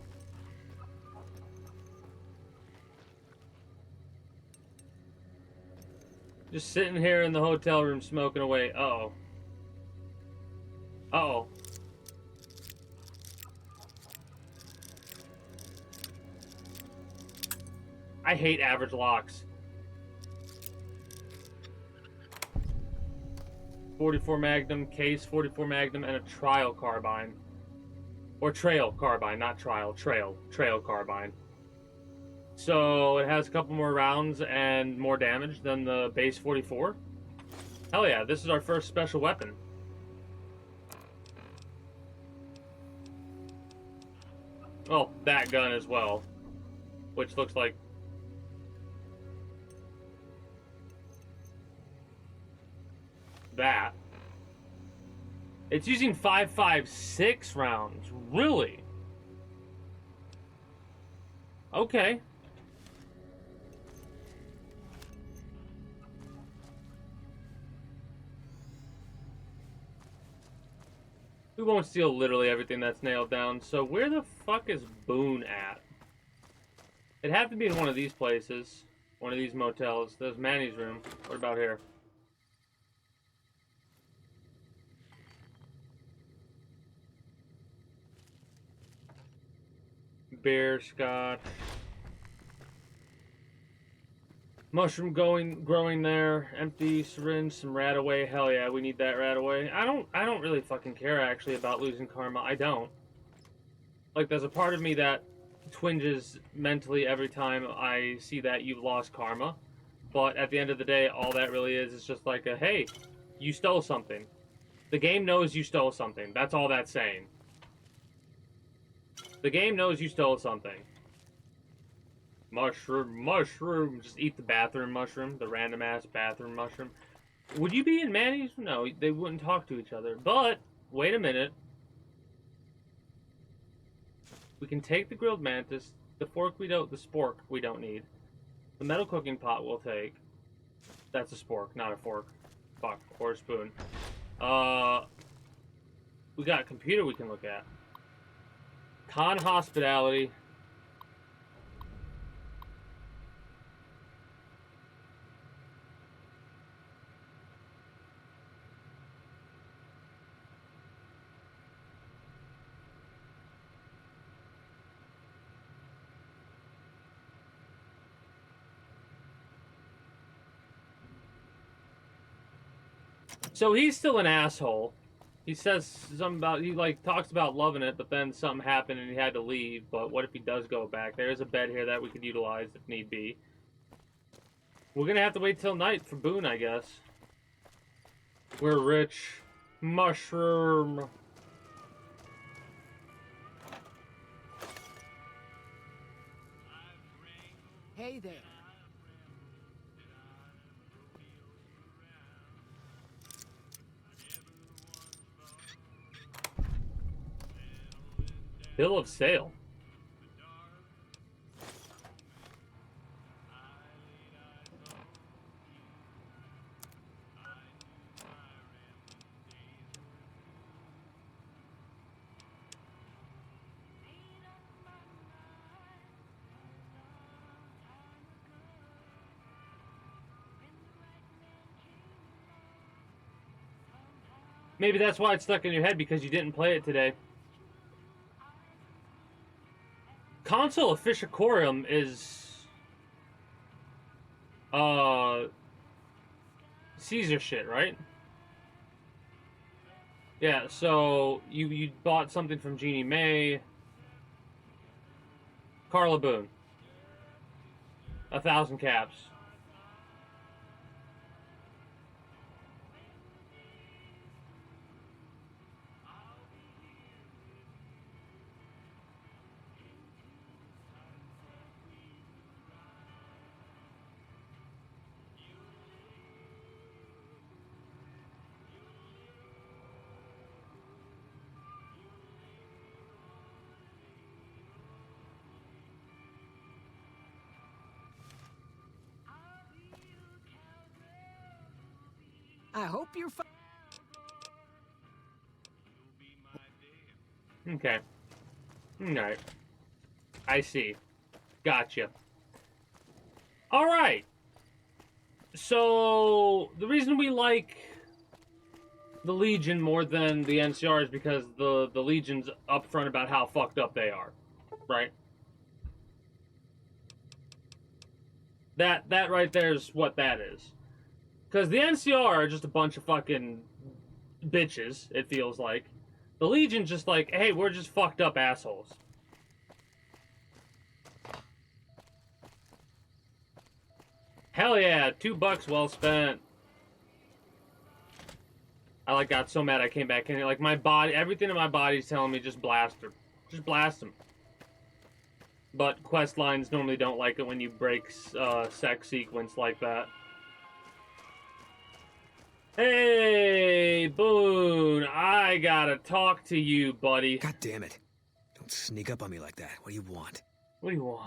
Just sitting here in the hotel room smoking away. Uh-oh. Uh-oh. I hate average locks. 44 Magnum, case 44 Magnum, and a trial carbine. Or trail carbine, not trial, trail carbine. So it has a couple more rounds and more damage than the base 44. Hell yeah, this is our first special weapon. Oh, that gun as well. Which looks like... that. It's using 5.56 rounds. Really? Okay. We won't steal literally everything that's nailed down. So where the fuck is Boone at? It'd have to be in one of these places. One of these motels. There's Manny's room. What about here? Beer, scotch. Mushroom growing there. Empty syringe, some rat away. Hell yeah, we need that rat away. I don't really fucking care actually about losing karma. I don't. Like, there's a part of me that twinges mentally every time I see that you've lost karma. But at the end of the day, all that really is just like a, hey, you stole something. The game knows you stole something. That's all that's saying. The game knows you stole something. Mushroom. Just eat the bathroom mushroom. The random ass bathroom mushroom. Would you be in Manny's? No, they wouldn't talk to each other. But, wait a minute. We can take the grilled mantis. The fork we don't, the spork we don't need. The metal cooking pot we'll take. That's a spork, not a fork. Fuck, or a spoon. We got a computer we can look at. Con hospitality. So he's still an asshole. He says something about, he like talks about loving it, but then something happened and he had to leave. But what if he does go back? There is a bed here that we could utilize if need be. We're gonna have to wait till night for Boone, I guess. We're rich. Mushroom. Hey there. Bill of sale. Maybe that's why it's stuck in your head, because you didn't play it today. Console Officiorum is Caesar shit, right? Yeah, so you bought something from Jeannie Mae. Carla Boone. 1,000 caps. I hope you're fine. Okay. Alright. I see. Gotcha. Alright. So, the reason we like the Legion more than the NCR is because the Legion's upfront about how fucked up they are. Right? That right there is what that is. Because the NCR are just a bunch of fucking bitches, it feels like. The Legion's just like, hey, we're just fucked up assholes. Hell yeah, $2 well spent. I like got so mad I came back in. Like my body, everything in my body's telling me just blast her. Just blast him. But quest lines normally don't like it when you break sex sequence like that. Hey, Boone, I gotta talk to you, buddy. God damn it. Don't sneak up on me like that. What do you want? What do you want?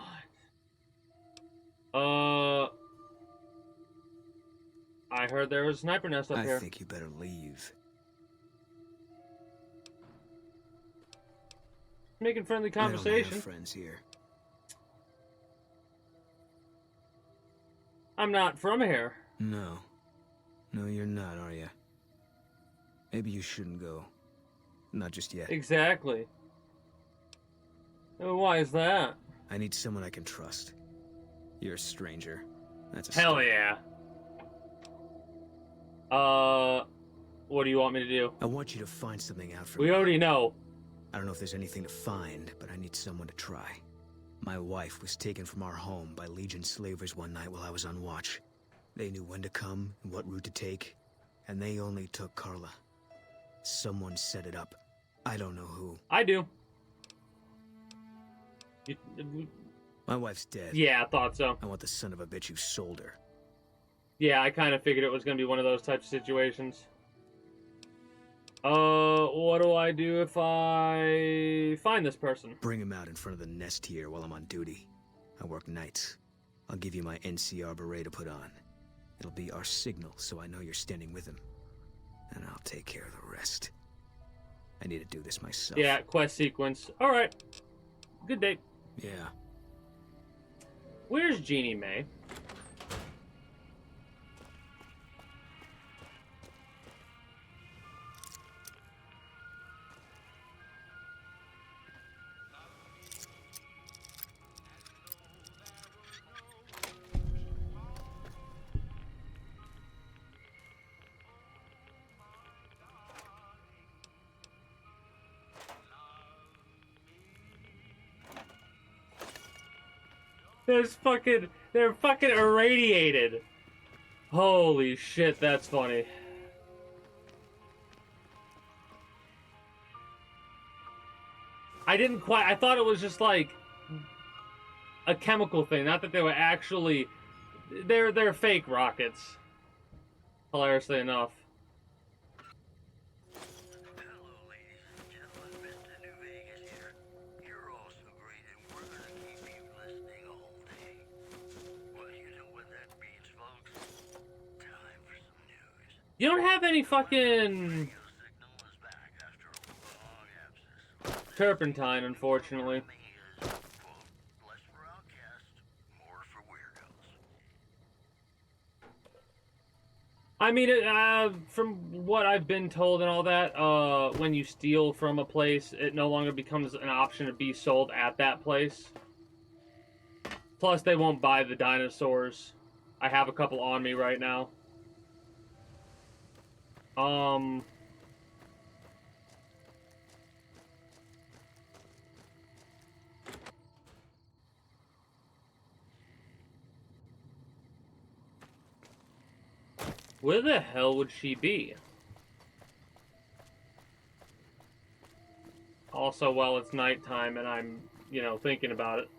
I heard there was a sniper nest up here. I think you better leave. Making friendly I don't conversation. have friends here. I'm not from here. No. No, you're not, are you? Maybe you shouldn't go. Not just yet. Exactly. Why is that? I need someone I can trust. You're a stranger. That's a Hell start. yeah. What do you want me to do? I want you to find something out for We me. already know. I don't know if there's anything to find, but I need someone to try. My wife was taken from our home by Legion slavers one night while I was on watch. They knew when to come and what route to take, and they only took Carla. Someone set it up. I don't know who. I do. My wife's dead. Yeah, I thought so. I want the son of a bitch who sold her. Yeah, I kind of figured it was going to be one of those types of situations. What do I do if I find this person? Bring him out in front of the nest here while I'm on duty. I work nights. I'll give you my NCR beret to put on. It'll be our signal, so I know you're standing with him. And I'll take care of the rest. I need to do this myself. Yeah, quest sequence. Alright. Good date. Yeah. Where's Jeannie Mae? They're fucking irradiated. Holy shit, that's funny. I thought it was just like a chemical thing, not that they were actually, they're fake rockets. Hilariously enough. Hello, ladies and gentlemen. Mr. New Vegas here. Your You don't have any fucking turpentine, unfortunately. I mean, from what I've been told and all that, when you steal from a place, it no longer becomes an option to be sold at that place. Plus, they won't buy the dinosaurs. I have a couple on me right now. Where the hell would she be? Also, while it's nighttime and I'm, you know, thinking about it.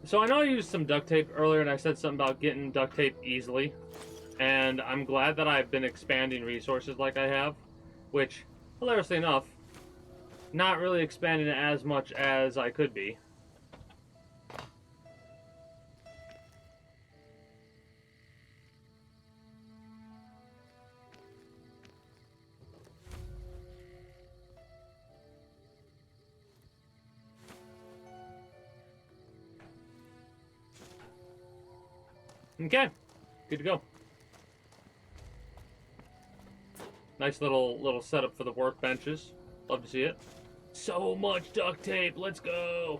So I know I used some duct tape earlier and I said something about getting duct tape easily. And I'm glad that I've been expanding resources like I have. Which, hilariously enough, not really expanding it as much as I could be. Okay, good to go. Nice little setup for the workbenches. Love to see it. So much duct tape. Let's go.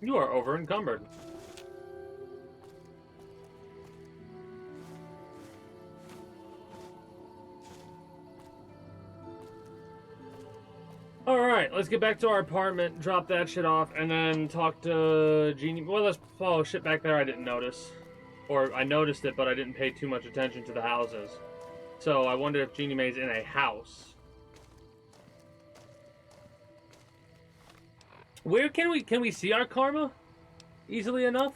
You are over encumbered. Alright, let's get back to our apartment, drop that shit off, and then talk to Jeannie. Well, let's follow shit back there I didn't notice. Or I noticed it, but I didn't pay too much attention to the houses. So I wonder if Jeannie Mae's in a house. Where can we see our karma? Easily enough?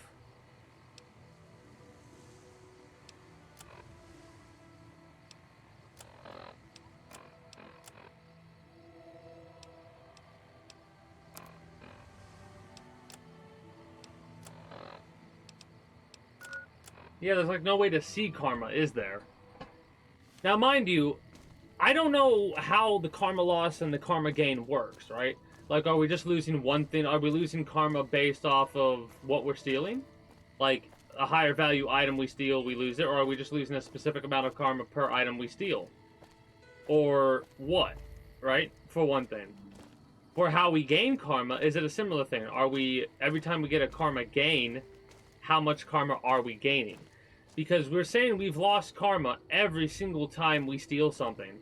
Yeah, there's like no way to see karma, is there? Now, mind you, I don't know how the karma loss and the karma gain works, right? Like, are we just losing one thing? Are we losing karma based off of what we're stealing? Like, a higher value item we steal, we lose it? Or are we just losing a specific amount of karma per item we steal? Or what, right? For one thing. For how we gain karma, is it a similar thing? Are we, every time we get a karma gain, how much karma are we gaining? Because we're saying we've lost karma every single time we steal something.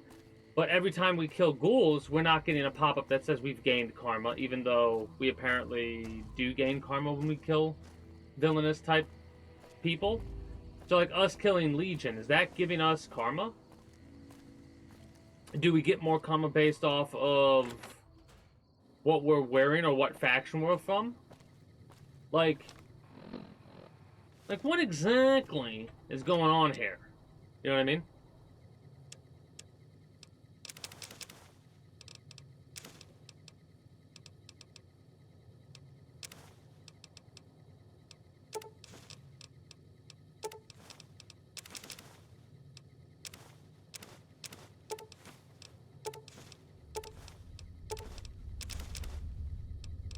But every time we kill ghouls, we're not getting a pop-up that says we've gained karma, even though we apparently do gain karma when we kill villainous type people. So like us killing Legion, is that giving us karma? Do we get more karma based off of what we're wearing or what faction we're from? Like what exactly is going on here? You know what I mean?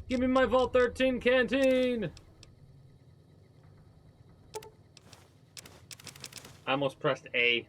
Give me my Vault 13 canteen! I almost pressed A.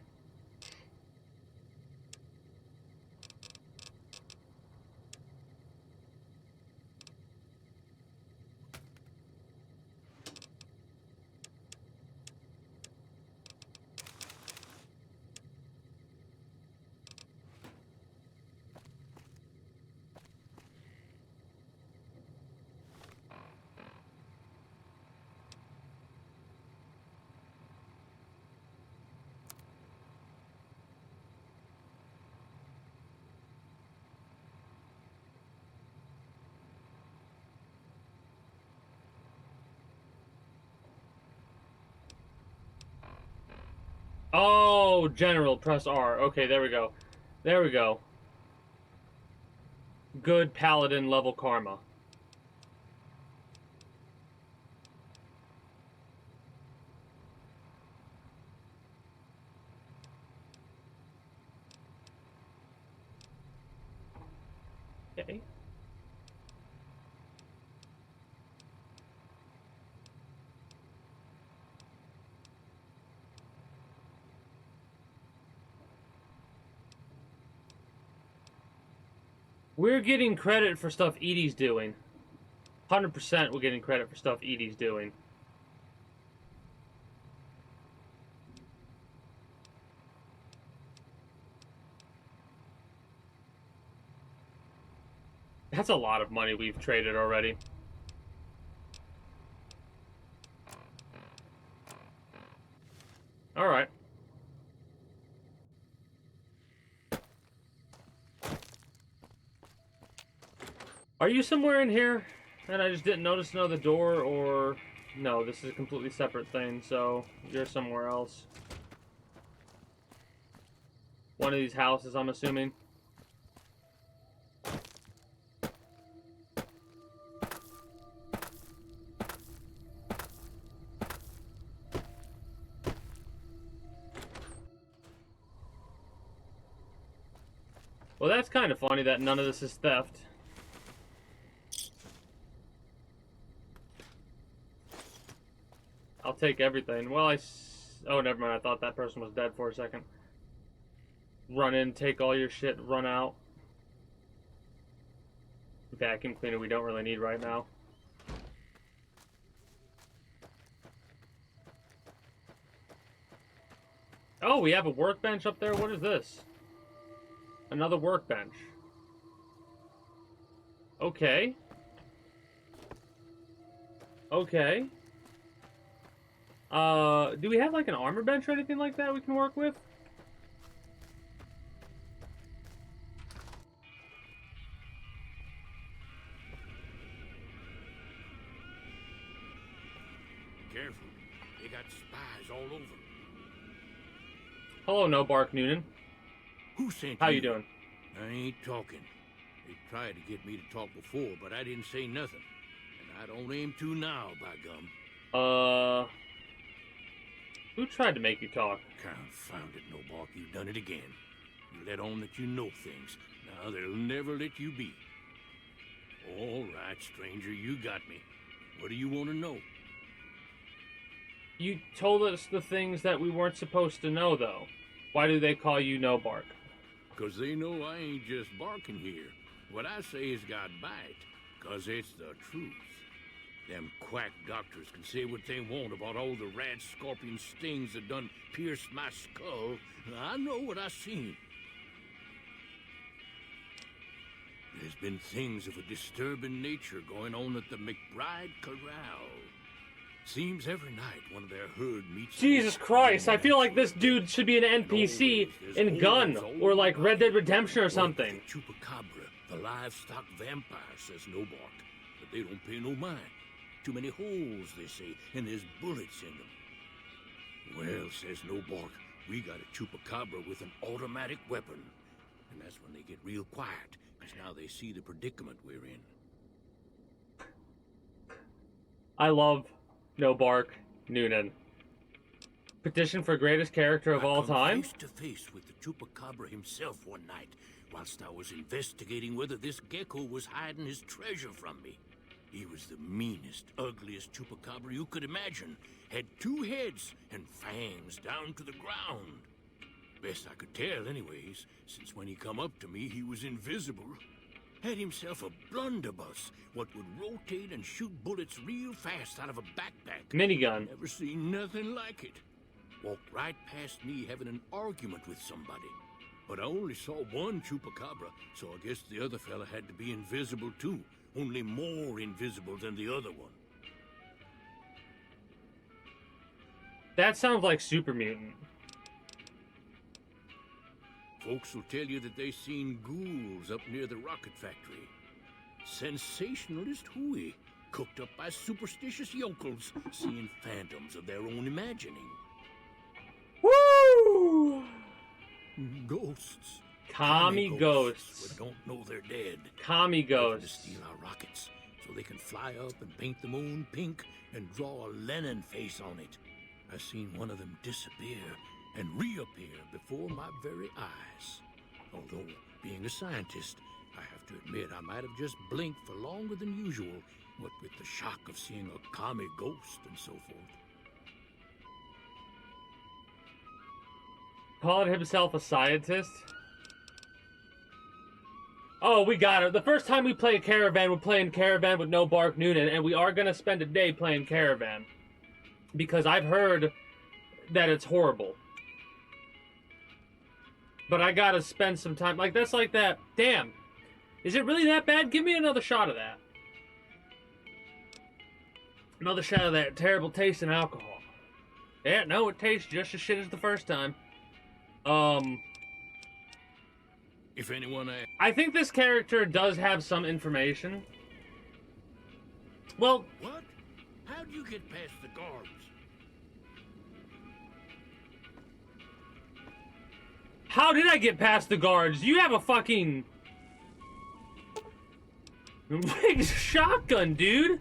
Oh, general, press R. Okay, there we go. There we go. Good paladin level karma. Okay. We're getting credit for stuff Edie's doing. 100% we're getting credit for stuff Edie's doing. That's a lot of money we've traded already. Alright. Are you somewhere in here and I just didn't notice another door, or... No, this is a completely separate thing, so you're somewhere else. One of these houses, I'm assuming. Well, that's kind of funny that none of this is theft. I'll take everything. Well, oh, never mind. I thought that person was dead for a second. Run in, take all your shit, run out. Vacuum cleaner we don't really need right now. Oh, we have a workbench up there? What is this? Another workbench. Okay. Okay. Do we have like an armor bench or anything like that we can work with? Careful. They got spies all over. Hello, No Bark Noonan. Who sent How you doing? I ain't talking. They tried to get me to talk before, but I didn't say nothing. And I don't aim to now, by gum. Who tried to make you talk? Confound it, No Bark. You've done it again. You let on that you know things. Now they'll never let you be. All right, stranger, you got me. What do you want to know? You told us the things that we weren't supposed to know, though. Why do they call you No Bark? 'Cause they know I ain't just barking here. What I say has got bite, 'cause it's the truth. Them quack doctors can say what they want about all the rat scorpion stings that done pierced my skull. I know what I seen. There's been things of a disturbing nature going on at the McBride Corral. Seems every night one of their herd meets... Jesus Christ, I feel like this dude should be an NPC in Gun, or like Red Dead Redemption or something. Chupacabra, the livestock vampire, says No Bark. But they don't pay no mind. Too many holes, they say, and there's bullets in them. Well, says No Bark, we got a Chupacabra with an automatic weapon. And that's when they get real quiet, because now they see the predicament we're in. I love No Bark Noonan. Petition for greatest character of all time? Face to face with the Chupacabra himself one night, whilst I was investigating whether this gecko was hiding his treasure from me. He was the meanest, ugliest Chupacabra you could imagine. Had 2 heads and fangs down to the ground. Best I could tell anyways, since when he come up to me, he was invisible. Had himself a blunderbuss, what would rotate and shoot bullets real fast out of a backpack. Minigun. Never seen nothing like it. Walked right past me having an argument with somebody. But I only saw one Chupacabra, so I guess the other fella had to be invisible too. Only more invisible than the other one. That sounds like Super Mutant. Folks will tell you that they seen ghouls up near the rocket factory. Sensationalist hooey, cooked up by superstitious yokels, seeing phantoms of their own imagining. Woo! Ghosts. Commie ghosts. Who don't know they're dead. Commie Hoping to ghosts. steal our rockets so they can fly up and paint the moon pink and draw a Lenin face on it. I seen one of them disappear and reappear before my very eyes. Although, being a scientist, I have to admit I might have just blinked for longer than usual, what with the shock of seeing a commie ghost and so forth. Calling himself a scientist? Oh, we got it. The first time we play Caravan, we're playing Caravan with no Bark Noonan, and we are going to spend a day playing Caravan. Because I've heard that it's horrible. But I gotta spend some time. Like, that's like that. Damn. Is it really that bad? Give me another shot of that. Another shot of that terrible taste in alcohol. Yeah, no, it tastes just as shit as the first time. If anyone I think this character does have some information. Well... What? How'd you get past the guards? How did I get past the guards? You have a fucking... big shotgun, dude.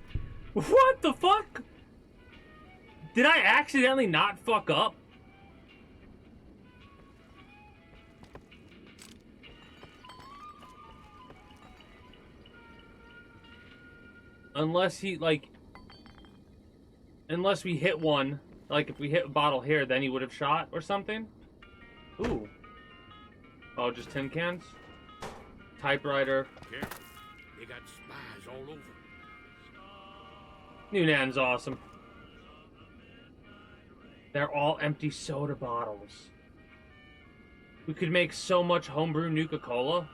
What the fuck? Did I accidentally not fuck up? Unless he, like... Unless we hit one. Like, if we hit a bottle here, then he would have shot or something. Ooh. Oh, just tin cans? Typewriter. Careful. They got spies all over. Noonan's awesome. They're all empty soda bottles. We could make so much homebrew Nuka-Cola.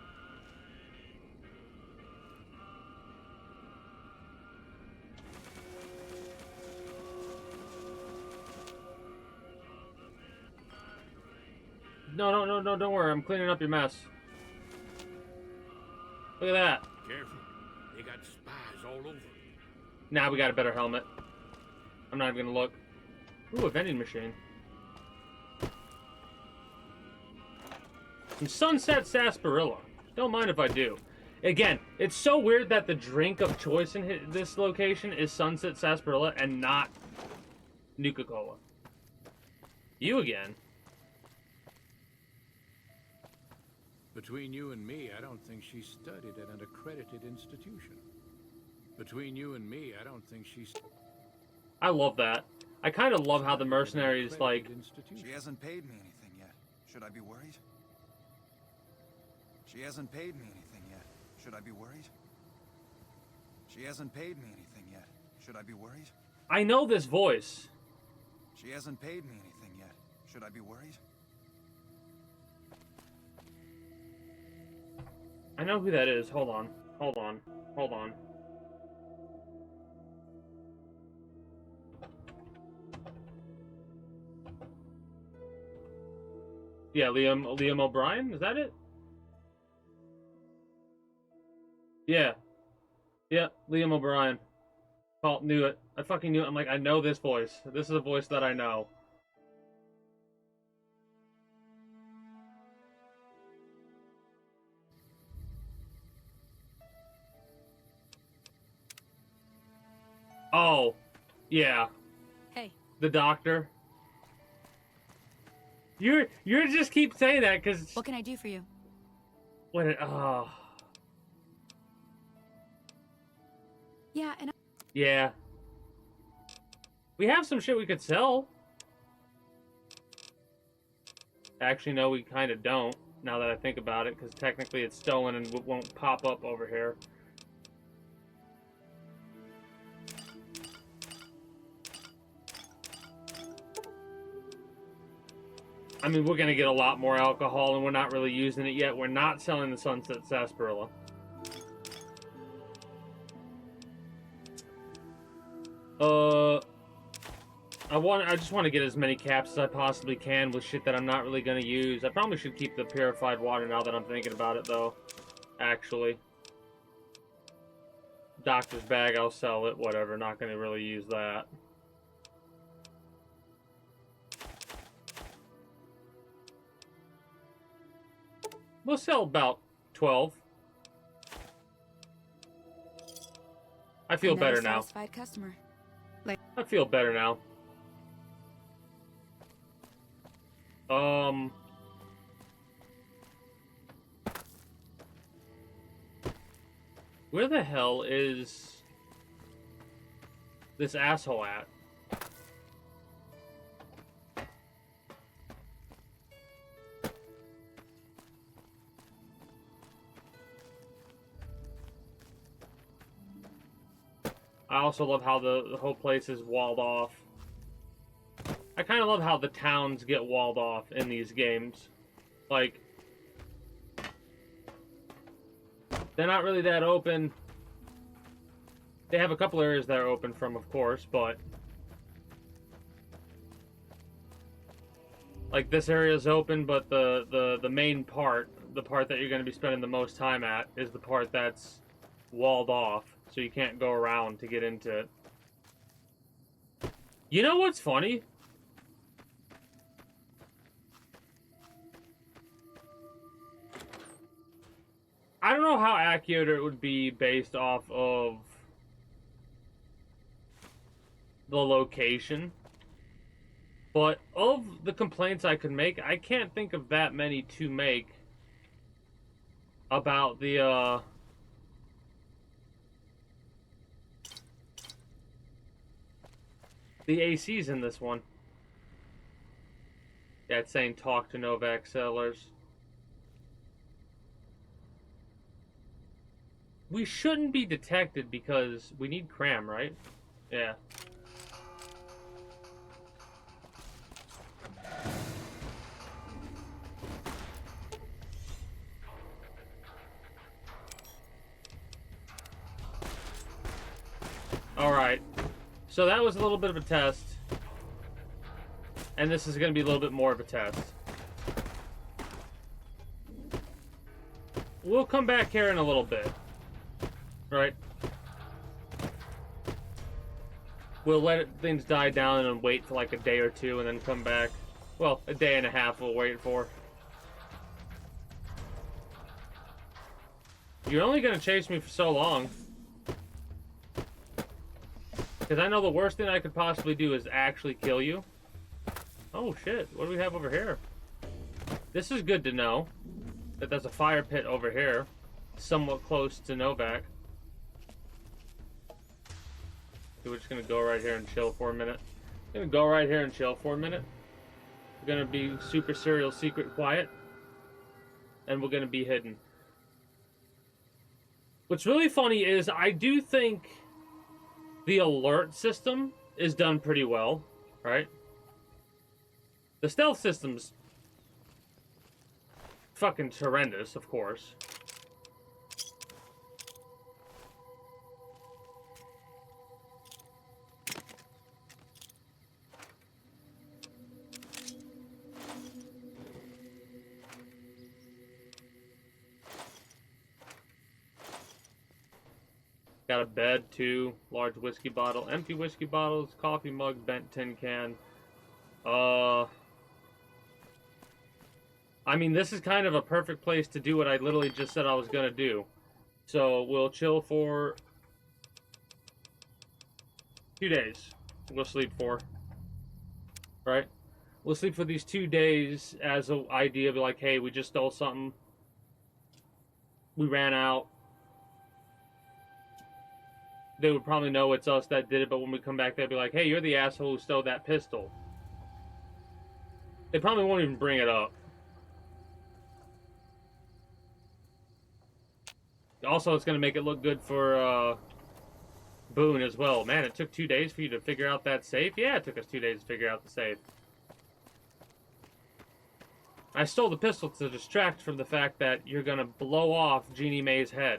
No, don't worry. I'm cleaning up your mess. Look at that. Careful. They got spies all over. Now we got a better helmet. I'm not even gonna look. Ooh, a vending machine. Some Sunset Sarsaparilla. Don't mind if I do. Again, it's so weird that the drink of choice in this location is Sunset Sarsaparilla and not Nuka-Cola. You again. Between you and me, I don't think she studied at an accredited institution. Between you and me, I don't think she's... I love that. I kind of love how the mercenaries, like... She hasn't paid me anything yet. Should I be worried? She hasn't paid me anything yet. Should I be worried? She hasn't paid me anything yet. Should I be worried? I know this voice. She hasn't paid me anything yet. Should I be worried? I know who that is. Hold on. Hold on. Hold on. Yeah, Liam O'Brien? Is that it? Yeah. Yeah, Liam O'Brien. Oh, knew it. I fucking knew it. I'm like, I know this voice. This is a voice that I know. Oh, yeah. Hey. The doctor. You're just keep saying that because... What can I do for you? What? Oh. Yeah, and Yeah. We have some shit we could sell. Actually, no, we kind of don't, now that I think about it, because technically it's stolen and won't pop up over here. I mean, we're going to get a lot more alcohol, and we're not really using it yet. We're not selling the Sunset Sarsaparilla. I just want to get as many caps as I possibly can with shit that I'm not really going to use. I probably should keep the purified water now that I'm thinking about it, though. Actually. Doctor's bag, I'll sell it. Whatever, not going to really use that. We'll sell about 12. I feel Another better now. satisfied customer. I feel better now. Where the hell is this asshole at? I also love how the whole place is walled off. I kind of love how the towns get walled off in these games. Like, they're not really that open. They have a couple areas that are open from, of course, but like this area is open, but the main part, the part that you're going to be spending the most time at, is the part that's walled off, so you can't go around to get into it. You know what's funny? I don't know how accurate it would be based off of the location, but of the complaints I could make, I can't think of that many to make about the ACs in this one. Yeah, it's saying talk to Novak sellers. We shouldn't be detected because we need cram, right? Yeah. Alright. So that was a little bit of a test. And this is going to be a little bit more of a test. We'll come back here in a little bit. Right? We'll let things die down and wait for like a day or two and then come back. Well, a day and a half we'll wait for. You're only going to chase me for so long. Because I know the worst thing I could possibly do is actually kill you. Oh shit, what do we have over here? This is good to know. That there's a fire pit over here. Somewhat close to Novak. So we're just gonna go right here and chill for a minute. We're gonna go right here and chill for a minute. We're gonna be super serial secret quiet. And we're gonna be hidden. What's really funny is I do think the alert system is done pretty well, right? The stealth system's fucking horrendous, of course. Got a bed, too. Large whiskey bottle. Empty whiskey bottles. Coffee mug. Bent tin can. I mean, this is kind of a perfect place to do what I literally just said I was going to do. So, we'll chill for 2 days. We'll sleep for. Right? We'll sleep for these 2 days as an idea. Be like, hey, we just stole something. We ran out. They would probably know it's us that did it, but when we come back, they'd be like, hey, you're the asshole who stole that pistol. They probably won't even bring it up. Also, it's going to make it look good for Boone as well. Man, it took 2 days for you to figure out that safe? Yeah, it took us 2 days to figure out the safe. I stole the pistol to distract from the fact that you're going to blow off Jeannie Mae's head.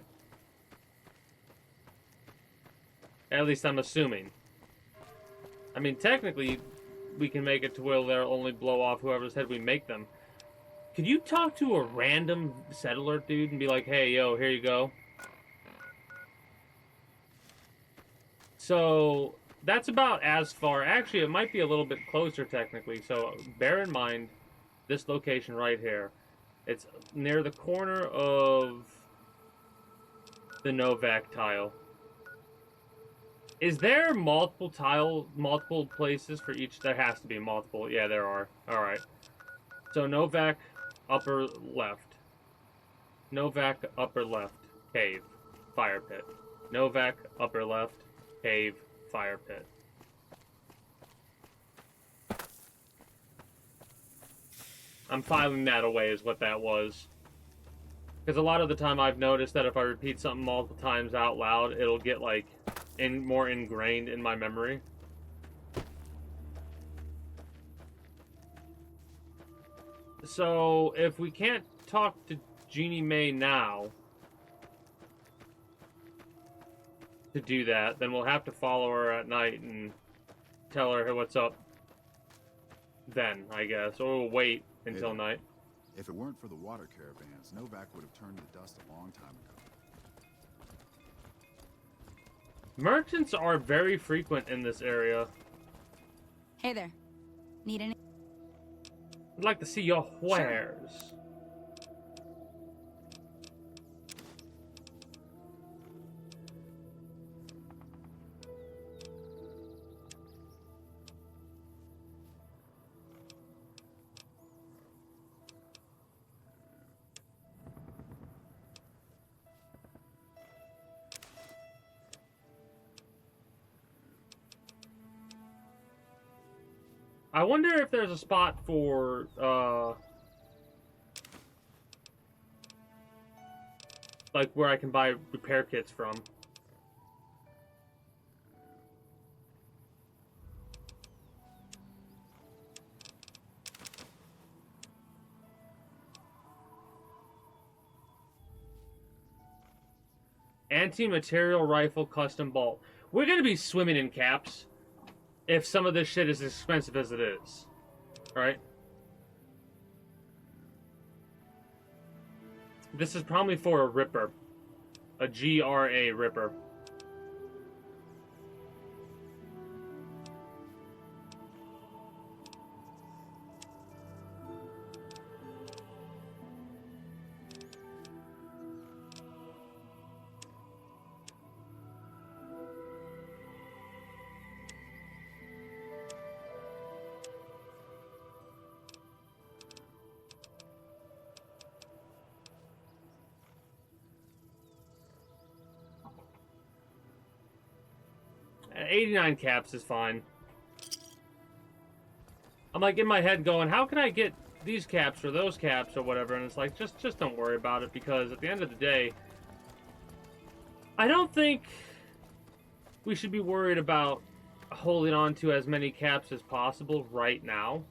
At least I'm assuming. I mean, technically, we can make it to where they'll only blow off whoever's head we make them. Could you talk to a random settler dude and be like, hey, yo, here you go? So, that's about as far. Actually, it might be a little bit closer, technically. So, bear in mind this location right here. It's near the corner of the Novak tile. Is there multiple places for each? There has to be multiple. Yeah, there are. Alright. So Novak, upper left. Novak, upper left. Cave. Fire pit. Novak, upper left. Cave. Fire pit. I'm filing that away is what that was. Because a lot of the time I've noticed that if I repeat something multiple times out loud, it'll get, like, more ingrained in my memory. So, if we can't talk to Jeannie Mae now to do that, then we'll have to follow her at night and tell her, hey, what's up then, I guess. Or we'll wait until night. If it weren't for the water caravans, Novak would have turned to dust a long time ago. Merchants are very frequent in this area. Hey there. Need any? I'd like to see your wares. I wonder if there's a spot for, like, where I can buy repair kits from. Anti-material rifle custom bolt. We're gonna be swimming in caps if some of this shit is as expensive as it is. Alright? This is probably for a Ripper. A GRA Ripper. At 89 caps is fine. I'm like in my head going, how can I get these caps or those caps or whatever? And it's like, just don't worry about it, because at the end of the day, I don't think we should be worried about holding on to as many caps as possible right now.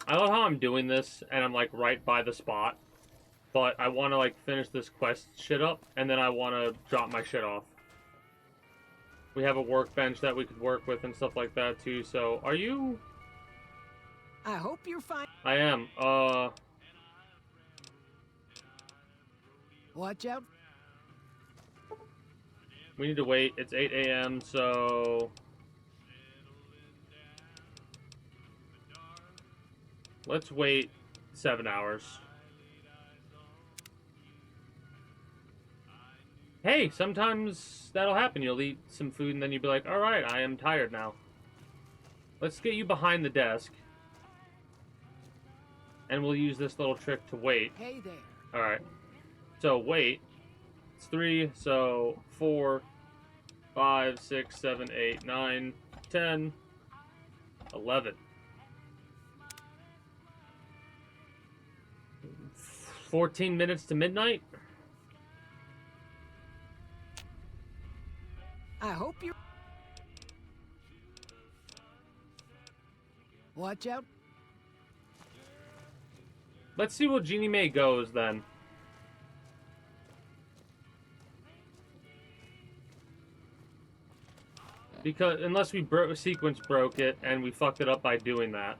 I love how I'm doing this, and I'm, like, right by the spot. But I want to, like, finish this quest shit up, and then I want to drop my shit off. We have a workbench that we could work with and stuff like that, too. So, are you... I hope you're fine. I am. Watch out. We need to wait. It's 8 a.m., so... let's wait 7 hours. Hey, sometimes that'll happen. You'll eat some food and then you'll be like, alright, I am tired now. Let's get you behind the desk. And we'll use this little trick to wait. Hey there. Alright. So, wait. It's 3, so 4, 5, 6, 7, 8, 9, 10, 11. 14 minutes to midnight? I hope you... Watch out. Let's see where Jeannie Mae goes, then. Because, unless we sequence broke it, and we fucked it up by doing that.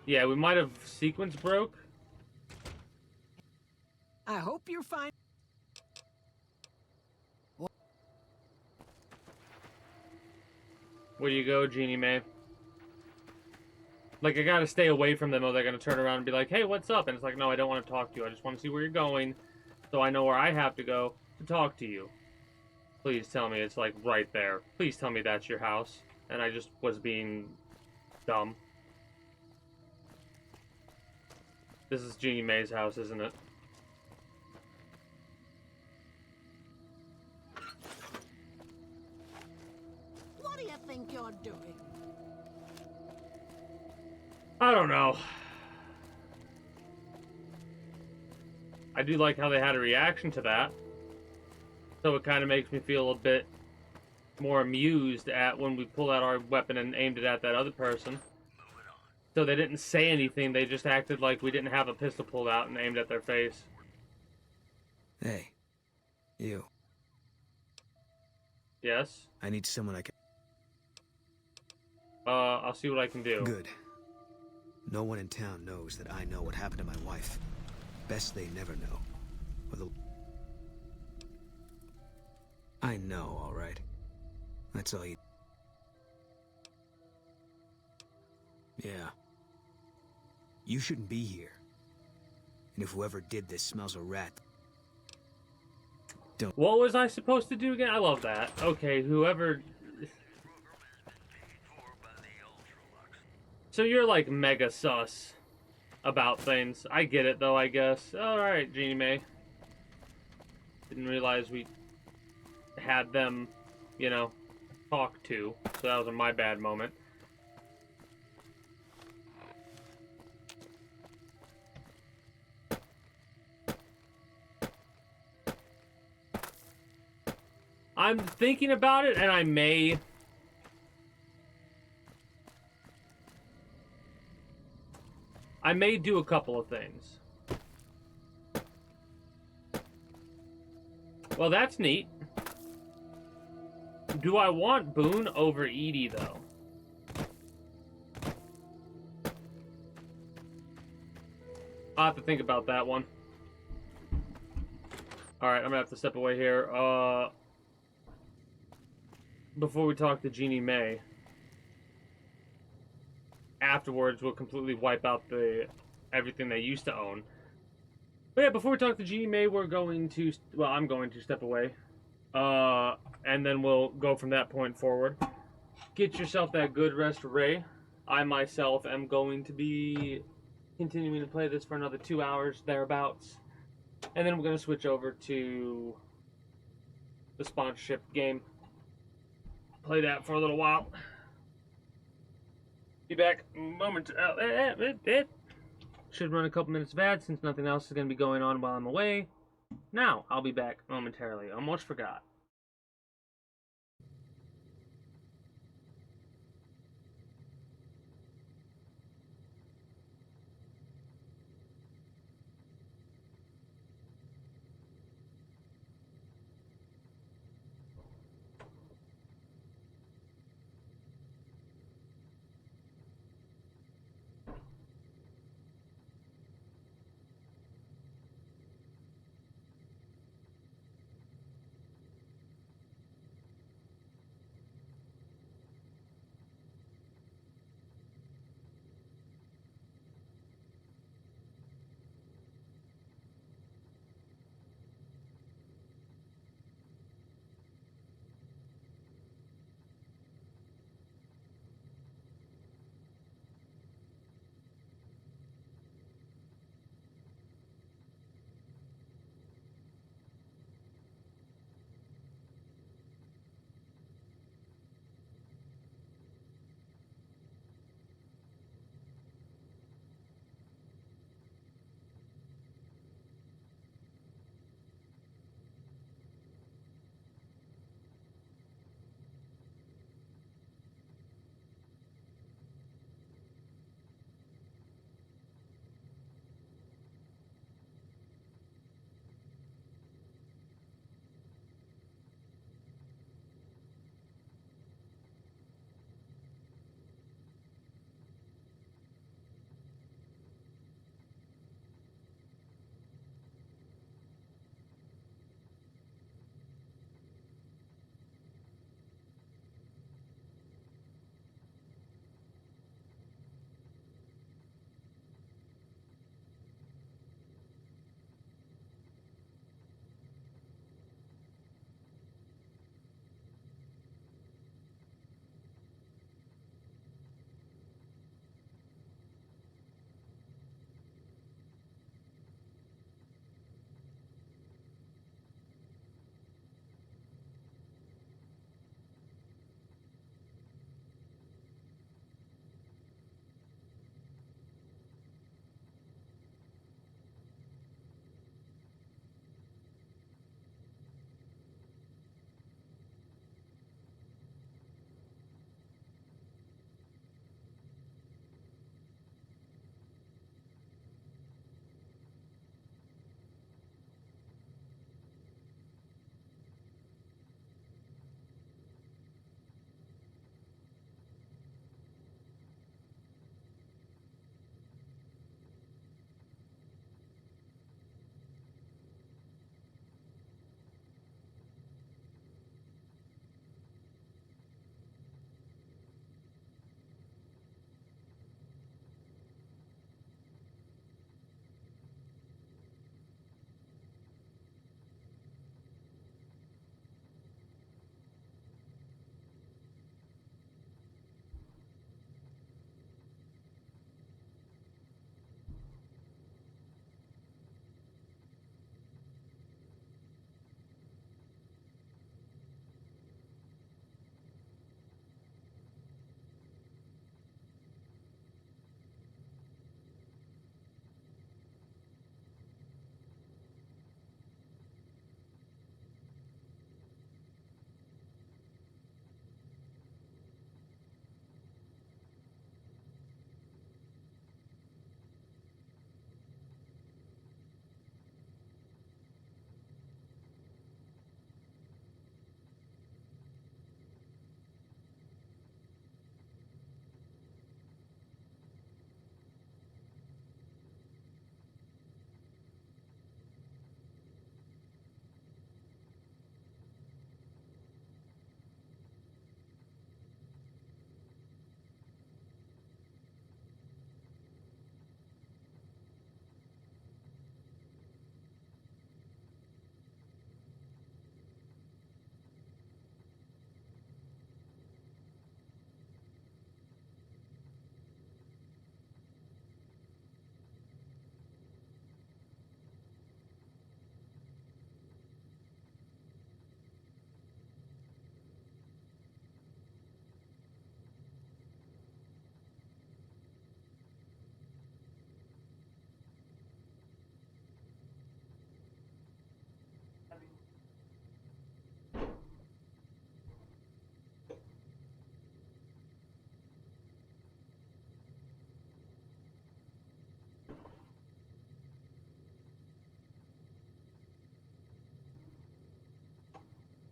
Yeah, we might have sequence broke. I hope you're fine. Where do you go, Jeannie Mae? Like, I gotta stay away from them or they're gonna turn around and be like, hey, what's up? And it's like, no, I don't want to talk to you. I just want to see where you're going so I know where I have to go to talk to you. Please tell me it's, like, right there. Please tell me that's your house. And I just was being dumb. This is Jeannie Mae's house, isn't it? What do you think you're doing? I don't know. I do like how they had a reaction to that. So it kind of makes me feel a bit more amused at when we pulled out our weapon and aimed it at that other person. So they didn't say anything, they just acted like we didn't have a pistol pulled out and aimed at their face. Hey. You. Yes? I need someone I can... I'll see what I can do. Good. No one in town knows that I know what happened to my wife. Best they never know. Or the... I know, all right. That's all you... Yeah. You shouldn't be here. And if whoever did this smells a rat... Don't... What was I supposed to do again? I love that. Okay, whoever... So you're like mega sus about things. I get it though, I guess. Alright, Jeannie Mae. Didn't realize we had them, you know, talk to. So that was my bad moment. I'm thinking about it and I may... do a couple of things. Well, that's neat. Do I want Boone over Edie, though? I'll have to think about that one. Alright, I'm gonna have to step away here. Before we talk to Jeannie Mae. Afterwards, we'll completely wipe out everything they used to own. But yeah, before we talk to Jeannie Mae, we're going to... Well, I'm going to step away. And then we'll go from that point forward. Get yourself that good rest, Ray. I myself am going to be continuing to play this for another 2 hours, thereabouts. And then we're going to switch over to the sponsorship game. Play that for a little while. Be back moment. It should run a couple minutes of ads since nothing else is going to be going on while I'm away. Now, I'll be back momentarily. Almost forgot.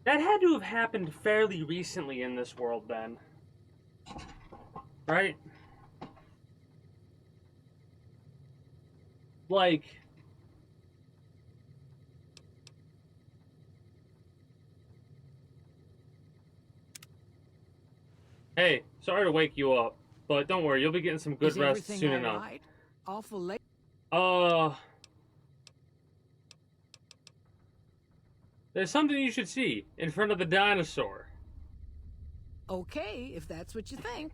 That had to have happened fairly recently in this world, then. Right? Like... Hey, sorry to wake you up, but don't worry, you'll be getting some good Is rest everything soon all enough. right? Awful late. There's something you should see in front of the dinosaur. Okay, if that's what you think.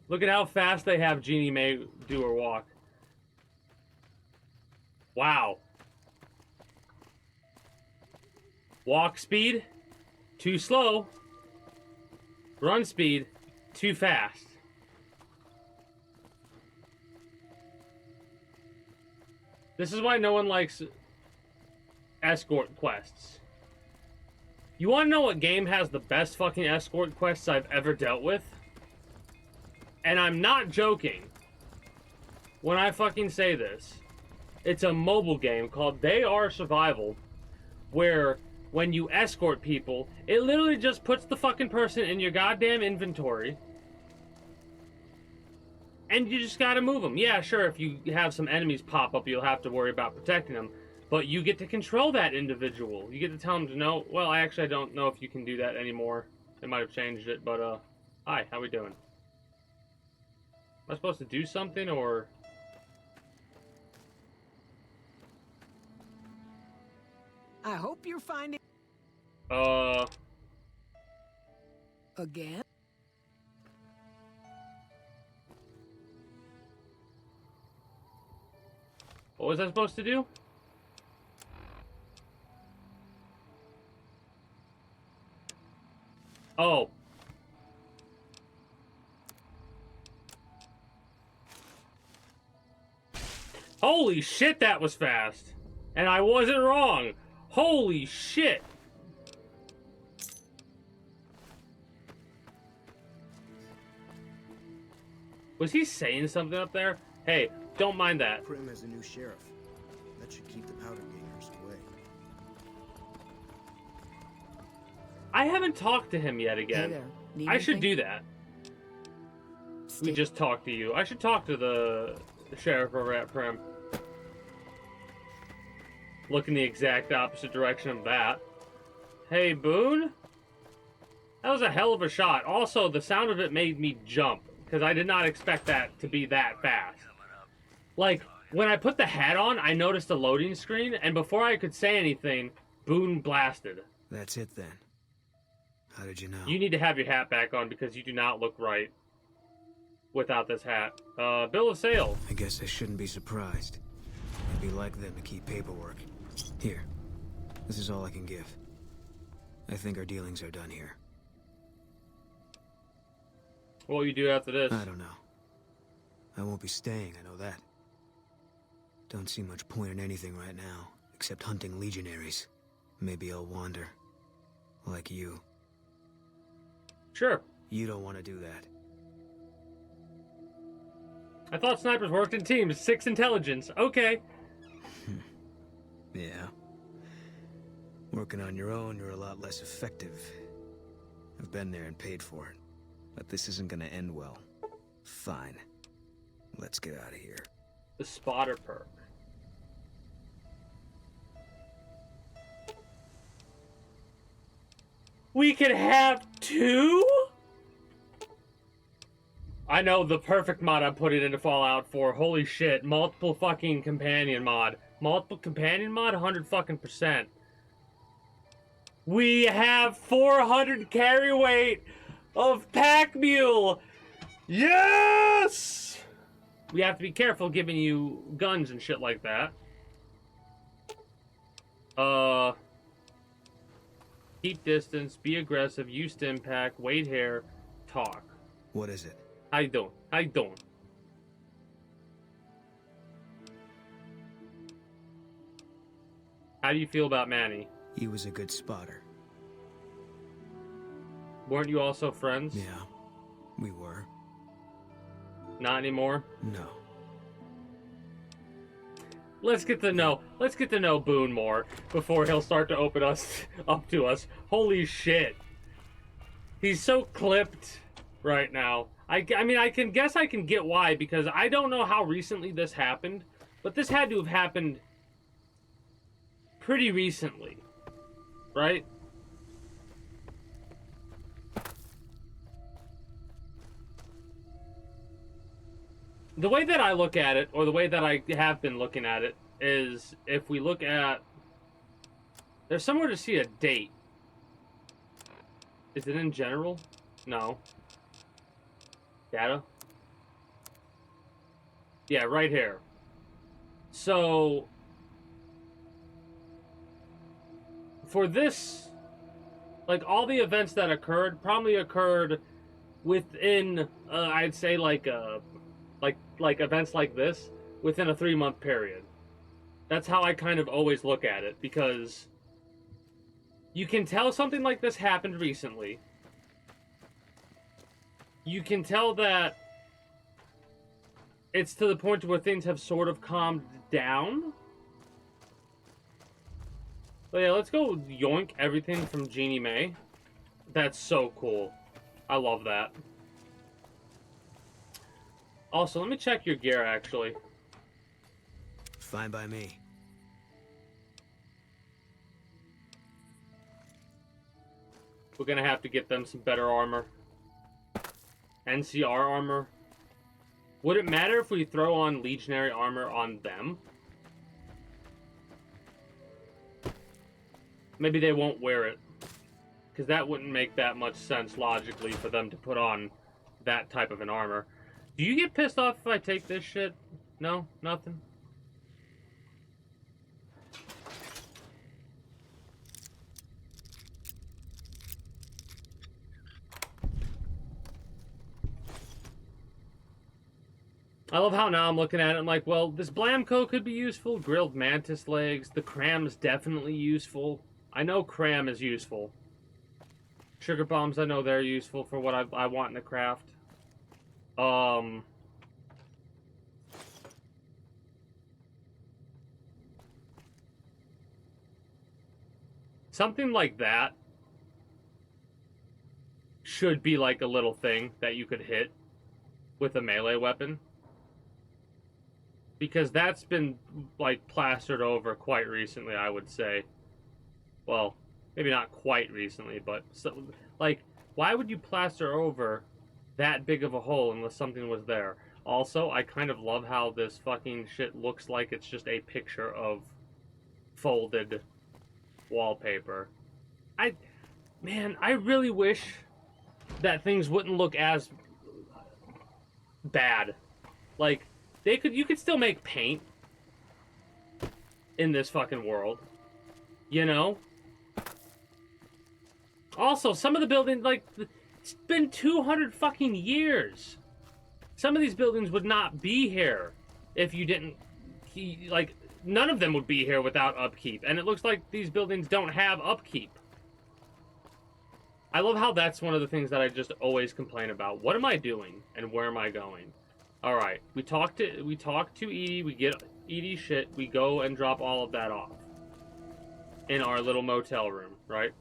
Look at how fast they have Jeannie May do her walk. Wow. Walk speed, too slow. Run speed, too fast. This is why no one likes escort quests. You want to know what game has the best fucking escort quests I've ever dealt with? And I'm not joking when I fucking say this. It's a mobile game called They Are Survival, where when you escort people, it literally just puts the fucking person in your goddamn inventory. And you just gotta move them. Yeah, sure, if you have some enemies pop up, you'll have to worry about protecting them. But you get to control that individual. You get to tell them to know. Well, I don't know if you can do that anymore. They might have changed it, but, hi, how we doing? Am I supposed to do something, or... I hope you're finding... Again? What was I supposed to do? Oh. Holy shit, that was fast. And I wasn't wrong. Holy shit. Was he saying something up there? Hey, don't mind that. Prim has a new sheriff. That should keep the powder gangers away. I haven't talked to him yet again. Hey there. Need I should anything? do that. We just talked to you. I should talk to the sheriff over at Prim. Look in the exact opposite direction of that. Hey, Boone? That was a hell of a shot. Also, the sound of it made me jump, because I did not expect that to be that fast. Like, when I put the hat on, I noticed a loading screen, and before I could say anything, Boone blasted. That's it then. How did you know? You need to have your hat back on, because you do not look right without this hat. Bill of sale. I guess I shouldn't be surprised. It'd be like them to keep paperwork. Here. This is all I can give. I think our dealings are done here. What will you do after this? I don't know. I won't be staying, I know that. Don't see much point in anything right now, except hunting legionaries. Maybe I'll wander. Like you. Sure. You don't want to do that. I thought snipers worked in teams. 6 intelligence. Okay. Yeah. Working on your own, you're a lot less effective. I've been there and paid for it. But this isn't gonna end well. Fine. Let's get out of here. The spotter perk. We can have 2? I know the perfect mod I'm putting into Fallout 4. Holy shit. Multiple fucking companion mod. Multiple companion mod? 100 fucking %. We have 400 carry weight of pack mule. Yes! We have to be careful giving you guns and shit like that. Keep distance, be aggressive, use stim-pack, wait here, talk. What is it? How you doing? How you doing? How do you feel about Manny? He was a good spotter. Weren't you also friends? Yeah, we were. Not anymore? No. let's get to know Boone more before he'll start to open us up to us. Holy shit. He's so clipped right now. I mean, I can get why, because I don't know how recently this happened, but this had to have happened pretty recently, right? The way that I look at it, or the way that I have been looking at it, is if we look at... There's somewhere to see a date. Is it in general? No. Data? Yeah, right here. So... For this... Like, all the events that occurred probably occurred within, I'd say, like events like this within a 3-month period. That's how I kind of always look at it, because you can tell something like this happened recently. You can tell that it's to the point where things have sort of calmed down. But yeah, let's go yoink everything from Jeannie Mae. That's so cool. I love that. Also, let me check your gear, actually. Fine by me. We're gonna have to get them some better armor. NCR armor. Would it matter if we throw on Legionary armor on them? Maybe they won't wear it. Because that wouldn't make that much sense logically for them to put on that type of an armor. Do you get pissed off if I take this shit? No? Nothing? I love how now I'm looking at it, I'm like, well, this Blamco could be useful. Grilled mantis legs. The cram's definitely useful. I know cram is useful. Sugar bombs, I know they're useful for what I want in the craft. Something like that should be like a little thing that you could hit with a melee weapon. Because that's been, like, plastered over quite recently, I would say. Well, maybe not quite recently, but, so, like, why would you plaster over that big of a hole unless something was there? Also, I kind of love how this fucking shit looks like it's just a picture of folded wallpaper. Man, I really wish that things wouldn't look as bad. Like, you could still make paint in this fucking world, you know? Also, some of the buildings, like, it's been 200 fucking years. Some of these buildings would not be here if you didn't, like, none of them would be here without upkeep. And it looks like these buildings don't have upkeep. I love how that's one of the things that I just always complain about. What am I doing and where am I going? Alright, we talk to Edie, we get Edie's shit, we go and drop all of that off in our little motel room, right?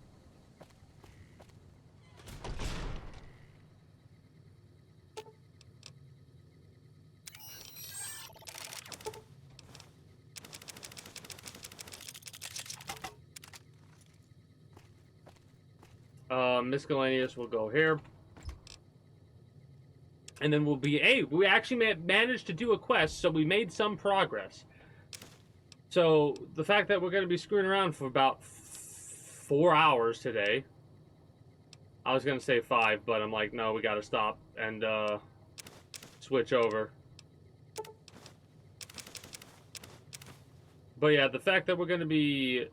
Miscellaneous will go here. And then we'll be, hey, we actually managed to do a quest, so we made some progress. So, the fact that we're going to be screwing around for about 4 hours today. I was going to say 5, but I'm like, no, we got to stop and switch over. But yeah, the fact that we're going to be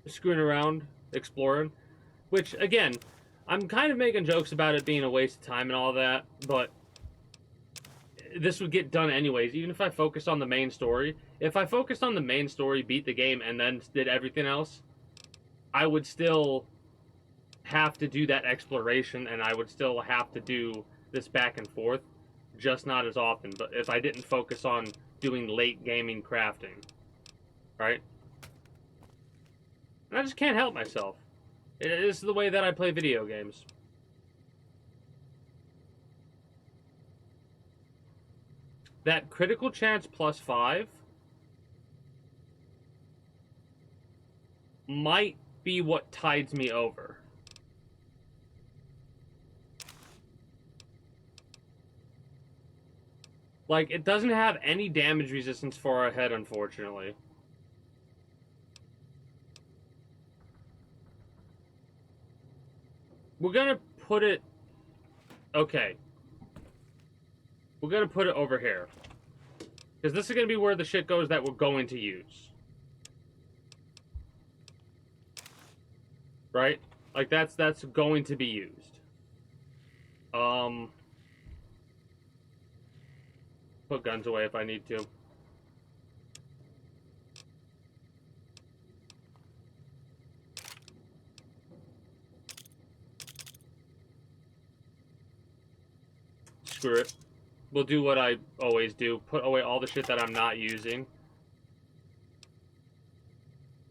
screwing around, exploring, which, again, I'm kind of making jokes about it being a waste of time and all that, but this would get done anyways, even if I focused on the main story. If I focused on the main story, beat the game, and then did everything else, I would still have to do that exploration, and I would still have to do this back and forth. just not as often. But if I didn't focus on doing late gaming crafting, right? And I just can't help myself. It is the way that I play video games. That critical chance +5 might be what tides me over. Like, it doesn't have any damage resistance for our head, unfortunately. We're gonna put it... Okay. We're gonna put it over here. Because this is gonna be where the shit goes that we're going to use. Right? Like, that's going to be used. Put guns away if I need to. Screw it. We'll do what I always do. Put away all the shit that I'm not using.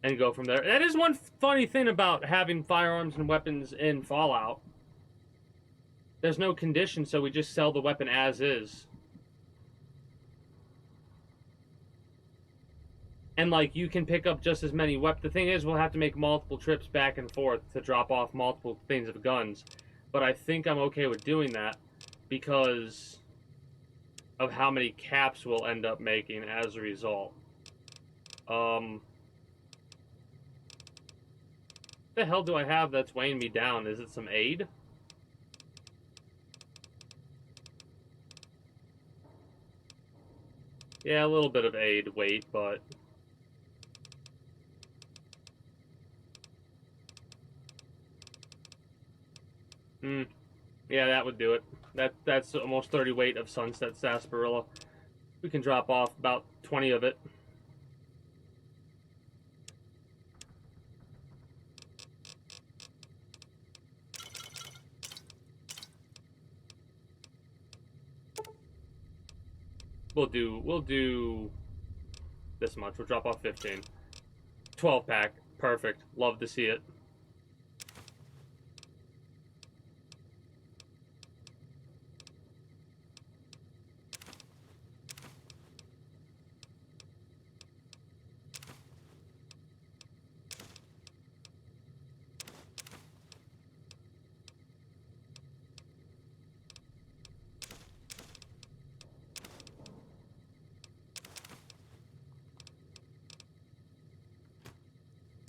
And go from there. That is one funny thing about having firearms and weapons in Fallout. There's no condition, so we just sell the weapon as is. And, like, you can pick up just as many weapons. The thing is, we'll have to make multiple trips back and forth to drop off multiple things of guns. But I think I'm okay with doing that because of how many caps we'll end up making as a result. The hell do I have that's weighing me down? Is it some aid? Yeah, a little bit of aid weight, but... Yeah, that would do it. That's almost 30 weight of Sunset Sarsaparilla. We can drop off about 20 of it. We'll do this much. We'll drop off 15. 12 pack. Perfect. Love to see it.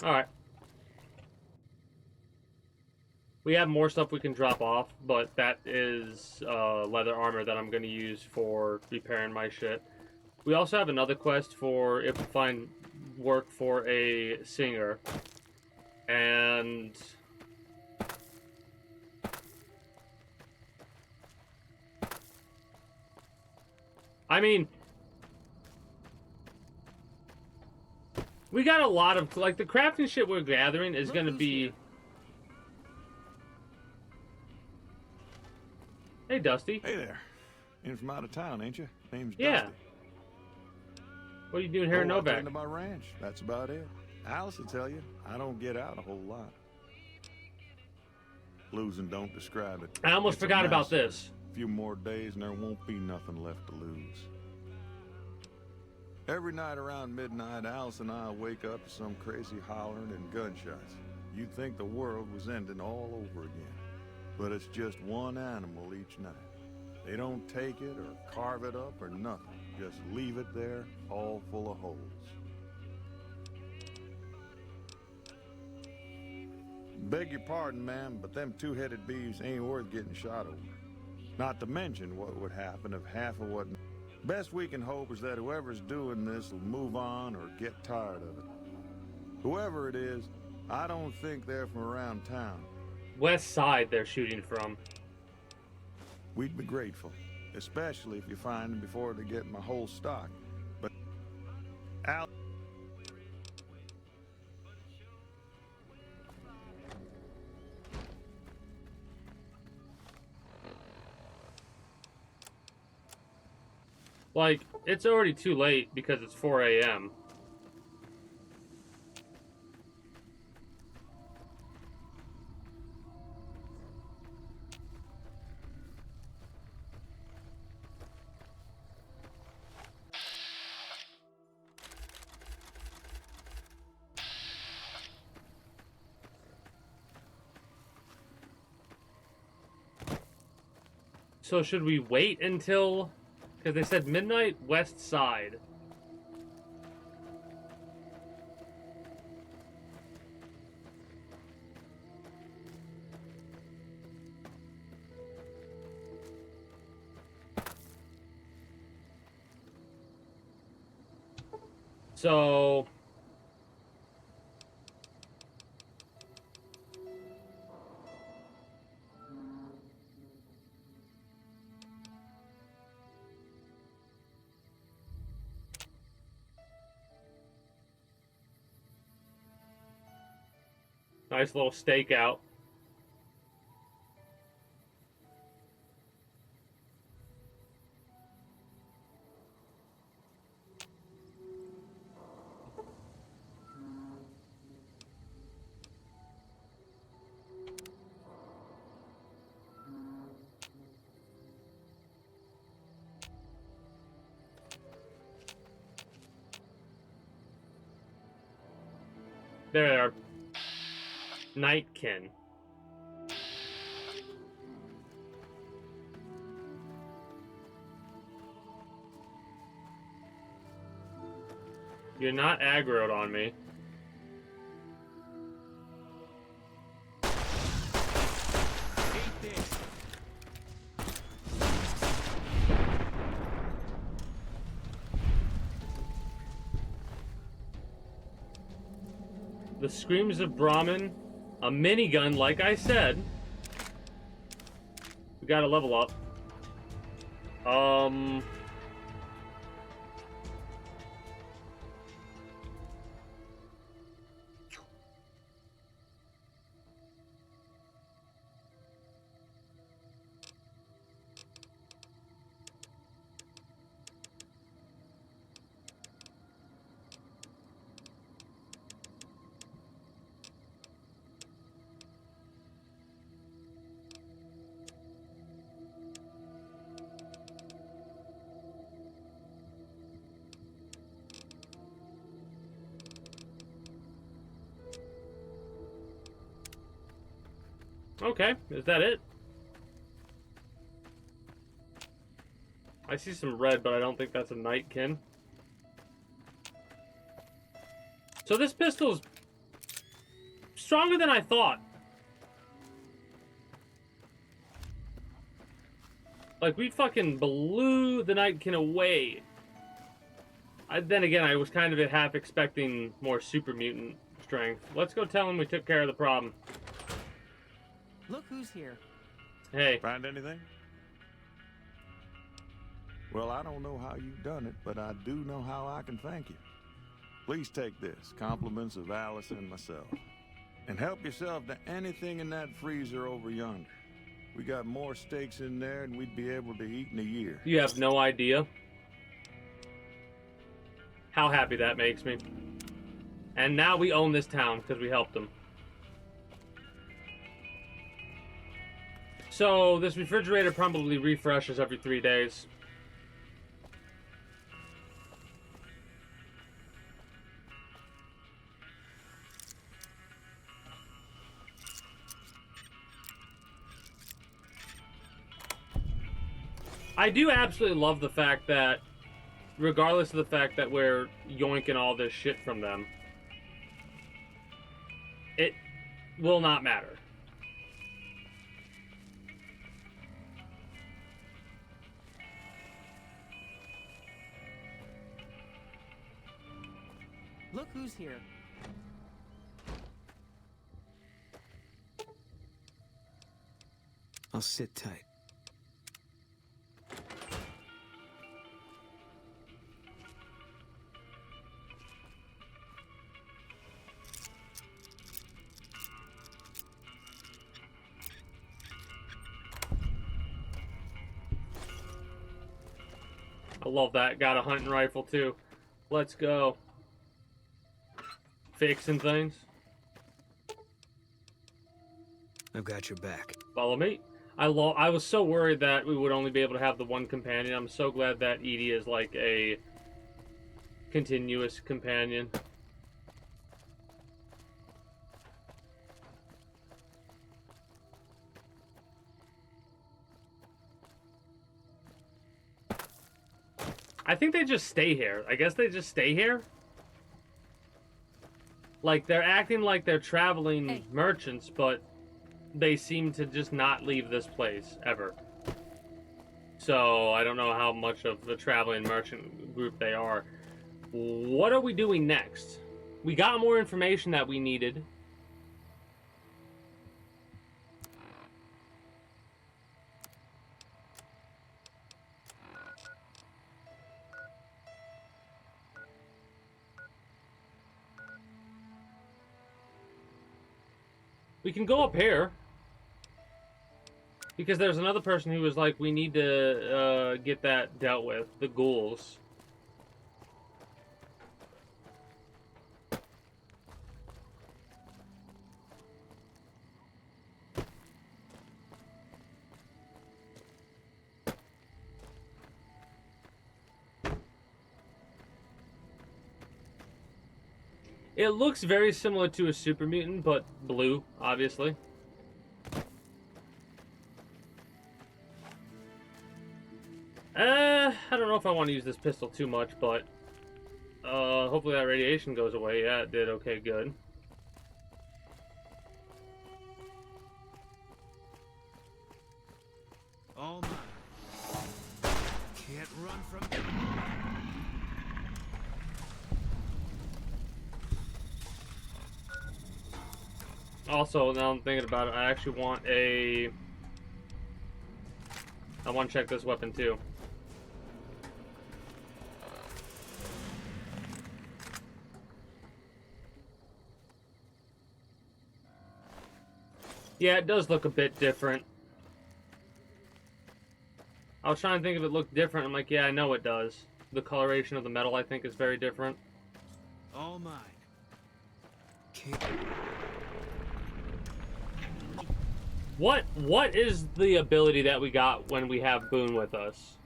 Alright. We have more stuff we can drop off, but that is leather armor that I'm going to use for repairing my shit. We also have another quest for if we find work for a singer. And... I mean... We got a lot of... Like, the crafting shit we're gathering is going to be... Hey, Dusty. Hey there. In from out of town, ain't you? Name's Yeah. Dusty. What are you doing here in I Novak? tend to my ranch. That's about it. Alice will tell you, I don't get out a whole lot. Losing don't describe it. I almost It's a forgot about mess. this. A few more days and there won't be nothing left to lose. Every night around midnight, Alice and I wake up to some crazy hollering and gunshots. You'd think the world was ending all over again. But it's just one animal each night. They don't take it or carve it up or nothing. Just leave it there, all full of holes. Beg your pardon, ma'am, but them two-headed beeves ain't worth getting shot over. Not to mention what would happen if half of what... Best we can hope is that whoever's doing this will move on or get tired of it. Whoever it is, I don't think they're from around town. West side they're shooting from. We'd be grateful, especially if you find them before they get my whole stock. But Al... Like, it's already too late because it's 4 a.m. So should we wait until... Because they said midnight west side. So... Nice little stakeout. There they are. Nightkin. You're not aggroed on me. The screams of Brahmin, a minigun, like I said. We gotta level up. Okay, is that it? I see some red, but I don't think that's a Nightkin. So this pistol's stronger than I thought. Like, we fucking blew the Nightkin away. Then again, I was kind of half expecting more super mutant strength. Let's go tell him we took care of the problem. Look who's here. Hey. Find anything? Well, I don't know how you've done it, but I do know how I can thank you. Please take this, compliments of Alice and myself. And help yourself to anything in that freezer over yonder. We got more steaks in there than we'd be able to eat in a year. You have no idea how happy that makes me. And now we own this town because we helped them. So this refrigerator probably refreshes every 3 days. I do absolutely love the fact that, regardless of the fact that we're yoinking all this shit from them, it will not matter. Look who's here. I'll sit tight. I love that. Got a hunting rifle, too. Let's go. Fixing things. I've got your back. Follow me. I was so worried that we would only be able to have the one companion. I'm so glad that Edie is like a continuous companion. I think they just stay here. I guess they just stay here. Like, they're acting like they're traveling merchants, but they seem to just not leave this place, ever. So, I don't know how much of the traveling merchant group they are. What are we doing next? We got more information that we needed. We can go up here. Because there's another person who was like, we need to get that dealt with. The ghouls. It looks very similar to a super mutant, but blue, obviously. I don't know if I want to use this pistol too much, but hopefully that radiation goes away. Yeah, it did. Okay, good. All mine. Can't run from it. Also, now I'm thinking about it, I actually want a... I want to check this weapon too. Yeah, it does look a bit different. I was trying to think if it looked different. I'm like, yeah, I know it does. The coloration of the metal, I think, is very different. All mine. What is the ability that we got when we have Boone with us?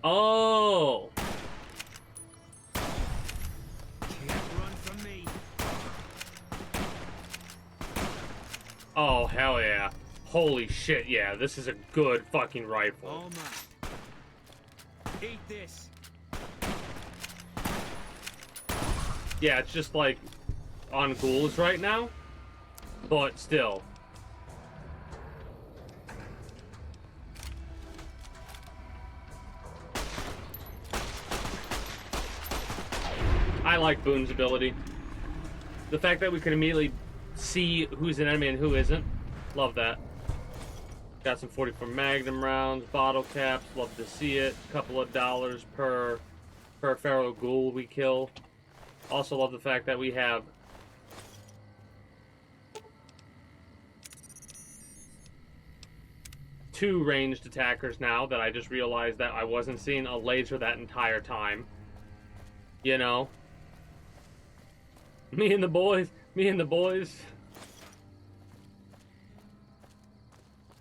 Oh. Can't run from me. Oh, hell yeah. Holy shit, yeah. This is a good fucking rifle. All mine. Eat this. Yeah, it's just like on ghouls right now, but still. I like Boone's ability. The fact that we can immediately see who's an enemy and who isn't. Love that. Got some 44 Magnum rounds, bottle caps, love to see it. Couple of dollars per feral ghoul we kill. Also love the fact that we have two ranged attackers now that I just realized that I wasn't seeing a laser that entire time. You know? Me and the boys.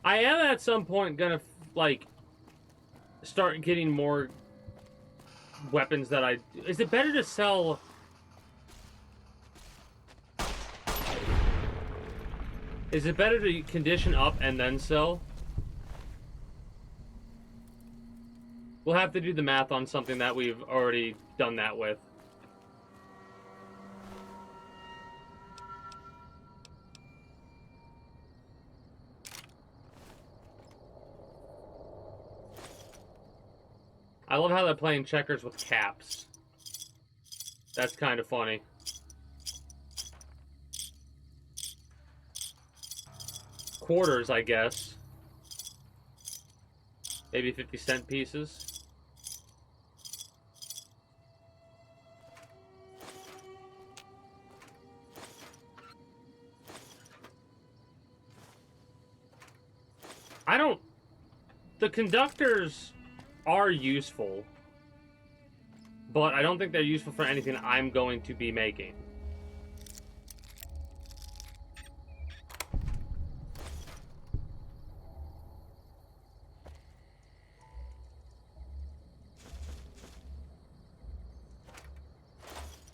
I am at some point gonna, like, start getting more weapons that I... Is it better to sell... Is it better to condition up and then sell? We'll have to do the math on something that we've already done that with. I love how they're playing checkers with caps. That's kind of funny. Quarters, I guess. Maybe 50-cent pieces. I don't... The conductors are useful, but I don't think they're useful for anything I'm going to be making.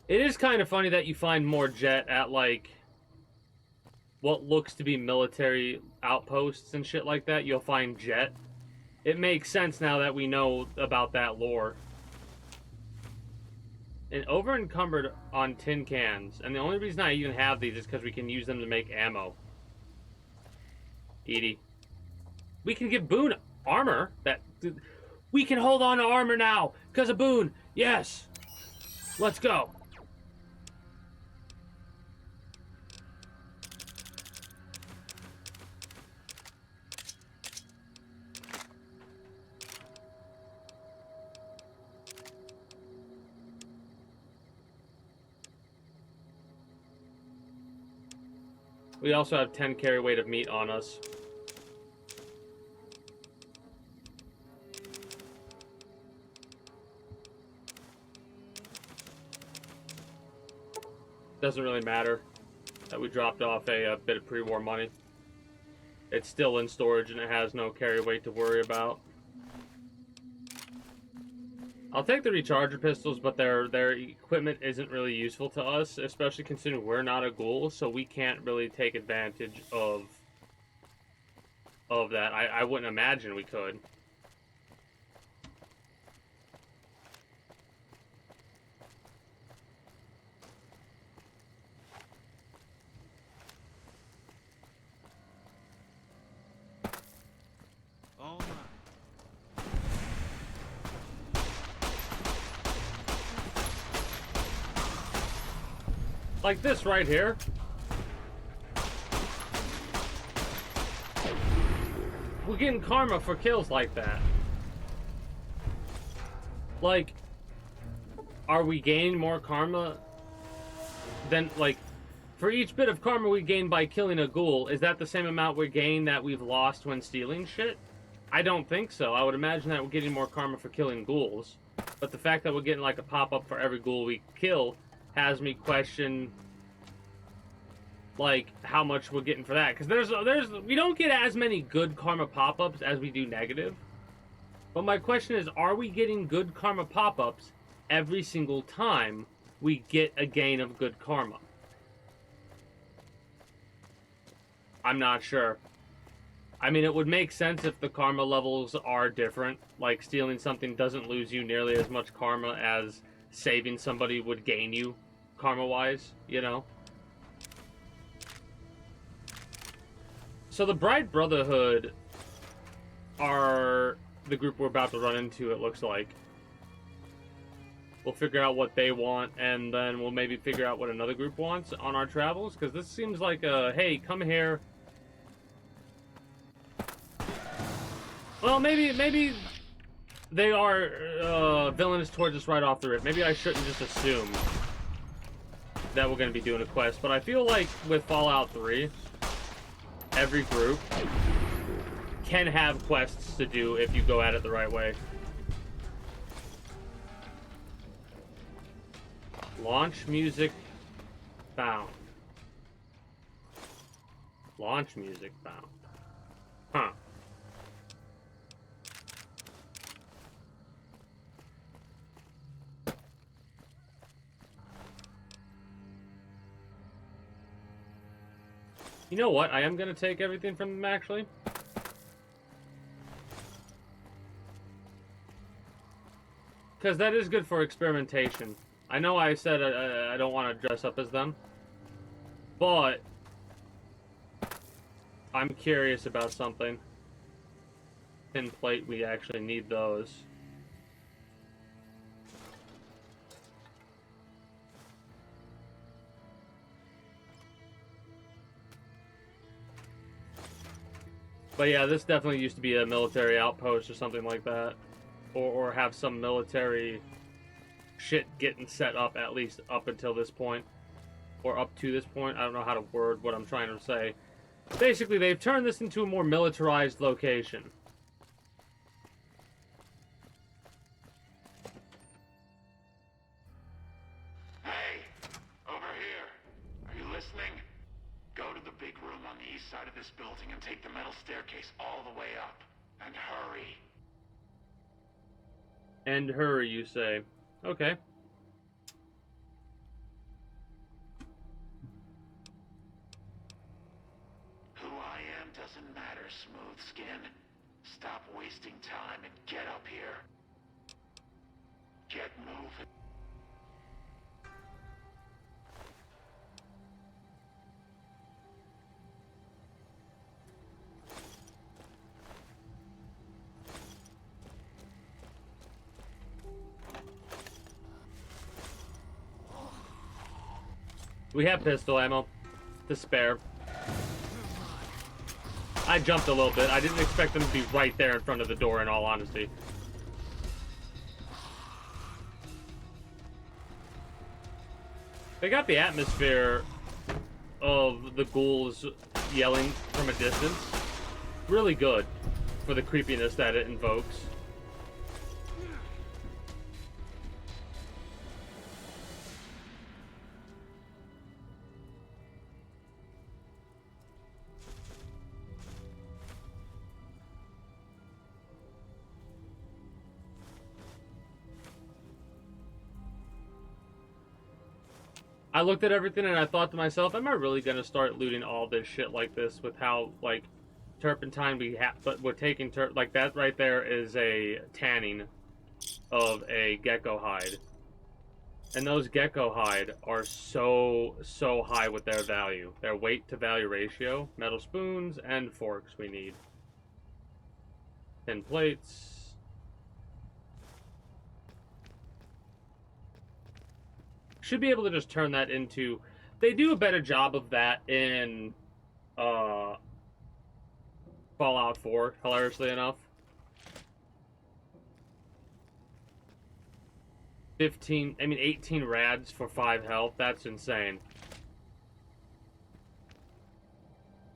It is kind of funny that you find more jet at, like, what looks to be military outposts and shit like that. You'll find jet. It makes sense now that we know about that lore. And over encumbered on tin cans. And the only reason I even have these is because we can use them to make ammo. Edie. We can give Boone armor. We can hold on to armor now because of Boone. Yes. Let's go. We also have 10 carry weight of meat on us. Doesn't really matter that we dropped off a bit of pre-war money. It's still in storage and it has no carry weight to worry about. I'll take the recharger pistols, but their equipment isn't really useful to us, especially considering we're not a ghoul, so we can't really take advantage of that. I wouldn't imagine we could. All right. Like this right here. We're getting karma for kills like that. Like, are we gaining more karma than, like, for each bit of karma we gain by killing a ghoul, is that the same amount we gain that we've lost when stealing shit? I don't think so. I would imagine that we're getting more karma for killing ghouls. But the fact that we're getting, like, a pop-up for every ghoul we kill has me question, like, how much we're getting for that. Because we don't get as many good karma pop-ups as we do negative. But my question is, are we getting good karma pop-ups every single time we get a gain of good karma? I'm not sure. I mean, it would make sense if the karma levels are different. Like, stealing something doesn't lose you nearly as much karma as saving somebody would gain you, karma-wise, you know? So the Bright Brotherhood are the group we're about to run into, it looks like. We'll figure out what they want, and then we'll maybe figure out what another group wants on our travels, because this seems like a, hey, come here. Well, maybe they are villainous towards us right off the rip. Maybe I shouldn't just assume that we're going to be doing a quest, but I feel like with Fallout 3, every group can have quests to do if you go at it the right way. Launch music found. Launch music found. Huh. You know what? I am going to take everything from them, actually. Because that is good for experimentation. I know I said I don't want to dress up as them. But I'm curious about something. Tin plate, we actually need those. But yeah, this definitely used to be a military outpost or something like that. Or have some military shit getting set up, at least up until this point. Or up to this point. I don't know how to word what I'm trying to say. Basically, they've turned this into a more militarized location. Hey! Over here! Are you listening? Go to the big room on the east side of this building and take the metal staircase all the way up. And hurry. And hurry, you say. Okay. Who I am doesn't matter, Smooth Skin. Stop wasting time and get up here. Get moving. We have pistol ammo to spare. I jumped a little bit. I didn't expect them to be right there in front of the door, in all honesty. They got the atmosphere of the ghouls yelling from a distance really good for the creepiness that it invokes. I looked at everything and I thought to myself, am I really going to start looting all this shit like this with how, like, turpentine we have, but we're taking, like, that right there is a tanning of a gecko hide. And those gecko hide are so high with their value. Their weight to value ratio. Metal spoons and forks we need. Tin plates. Should be able to just turn that into... They do a better job of that in Fallout 4, hilariously enough. 18 rads for 5 health, that's insane.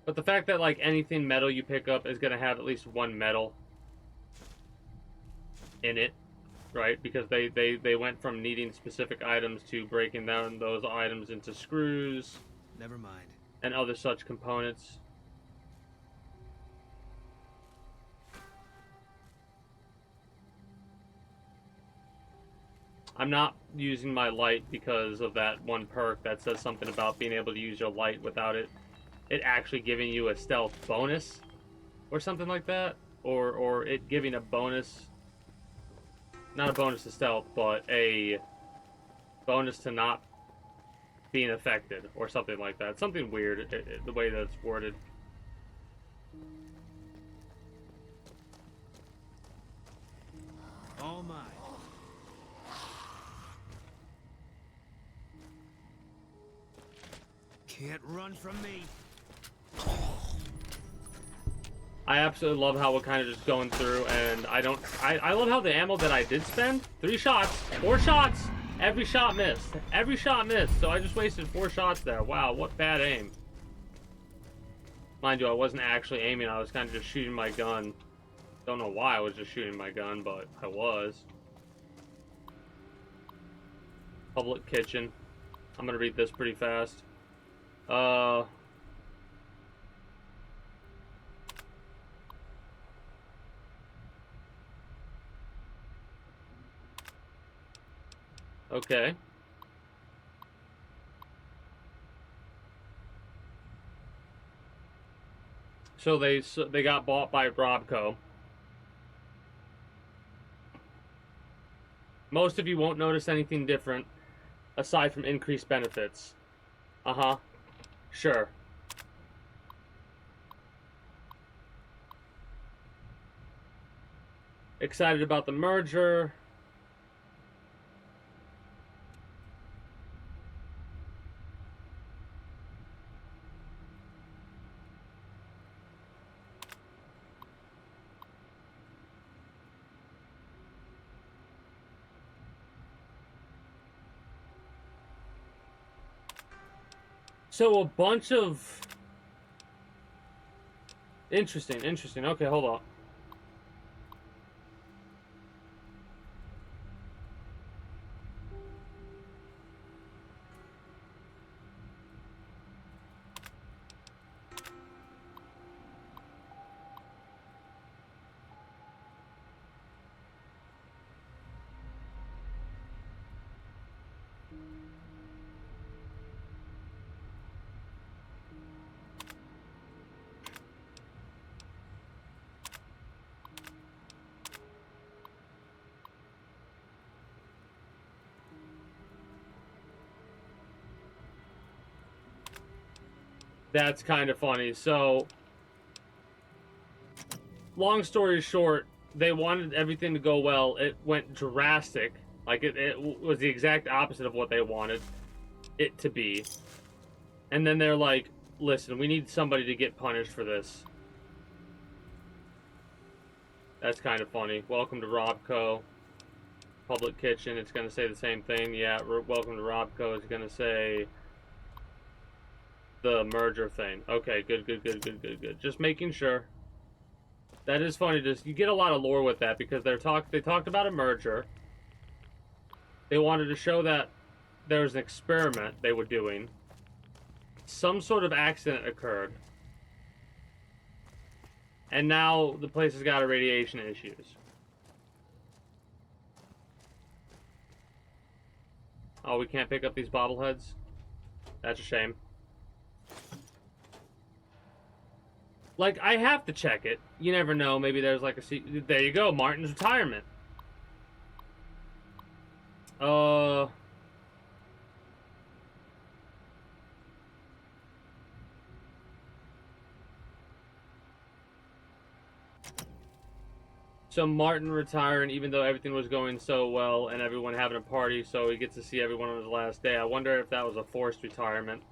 But the fact that, like, anything metal you pick up is going to have at least 1 metal in it. Right, because they went from needing specific items to breaking down those items into screws. Never mind. And other such components. I'm not using my light because of that one perk that says something about being able to use your light without it actually giving you a stealth bonus or something like that, or it giving a bonus. Not a bonus to stealth, but a bonus to not being affected, or something like that. Something weird, the way that it's worded. All mine. Can't run from me. I absolutely love how we're kind of just going through, and I love how the ammo that I did spend, 3 shots, 4 shots, every shot missed. Every shot missed, so I just wasted 4 shots there. Wow, what bad aim. Mind you, I wasn't actually aiming, I was kind of just shooting my gun. Don't know why I was just shooting my gun, but I was. Public kitchen. I'm gonna read this pretty fast. Okay. So they got bought by Robco. Most of you won't notice anything different aside from increased benefits. Uh-huh. Sure. Excited about the merger. So a bunch of... Interesting, interesting. Okay, hold on. That's kind of funny. So, long story short, they wanted everything to go well. It went drastic. Like, it was the exact opposite of what they wanted it to be. And then they're like, listen, we need somebody to get punished for this. That's kind of funny. Welcome to Robco. Public Kitchen, it's going to say the same thing. Yeah, welcome to Robco. It's going to say the merger thing. Okay, good. Just making sure. That is funny. You get a lot of lore with that because they talked about a merger. They wanted to show that there was an experiment they were doing. Some sort of accident occurred. And now the place has got radiation issues. Oh, we can't pick up these bobbleheads? That's a shame. Like, I have to check it. You never know. Maybe there's like a... There you go. Martin's retirement. So Martin retiring, even though everything was going so well and everyone having a party, so he gets to see everyone on his last day. I wonder if that was a forced retirement.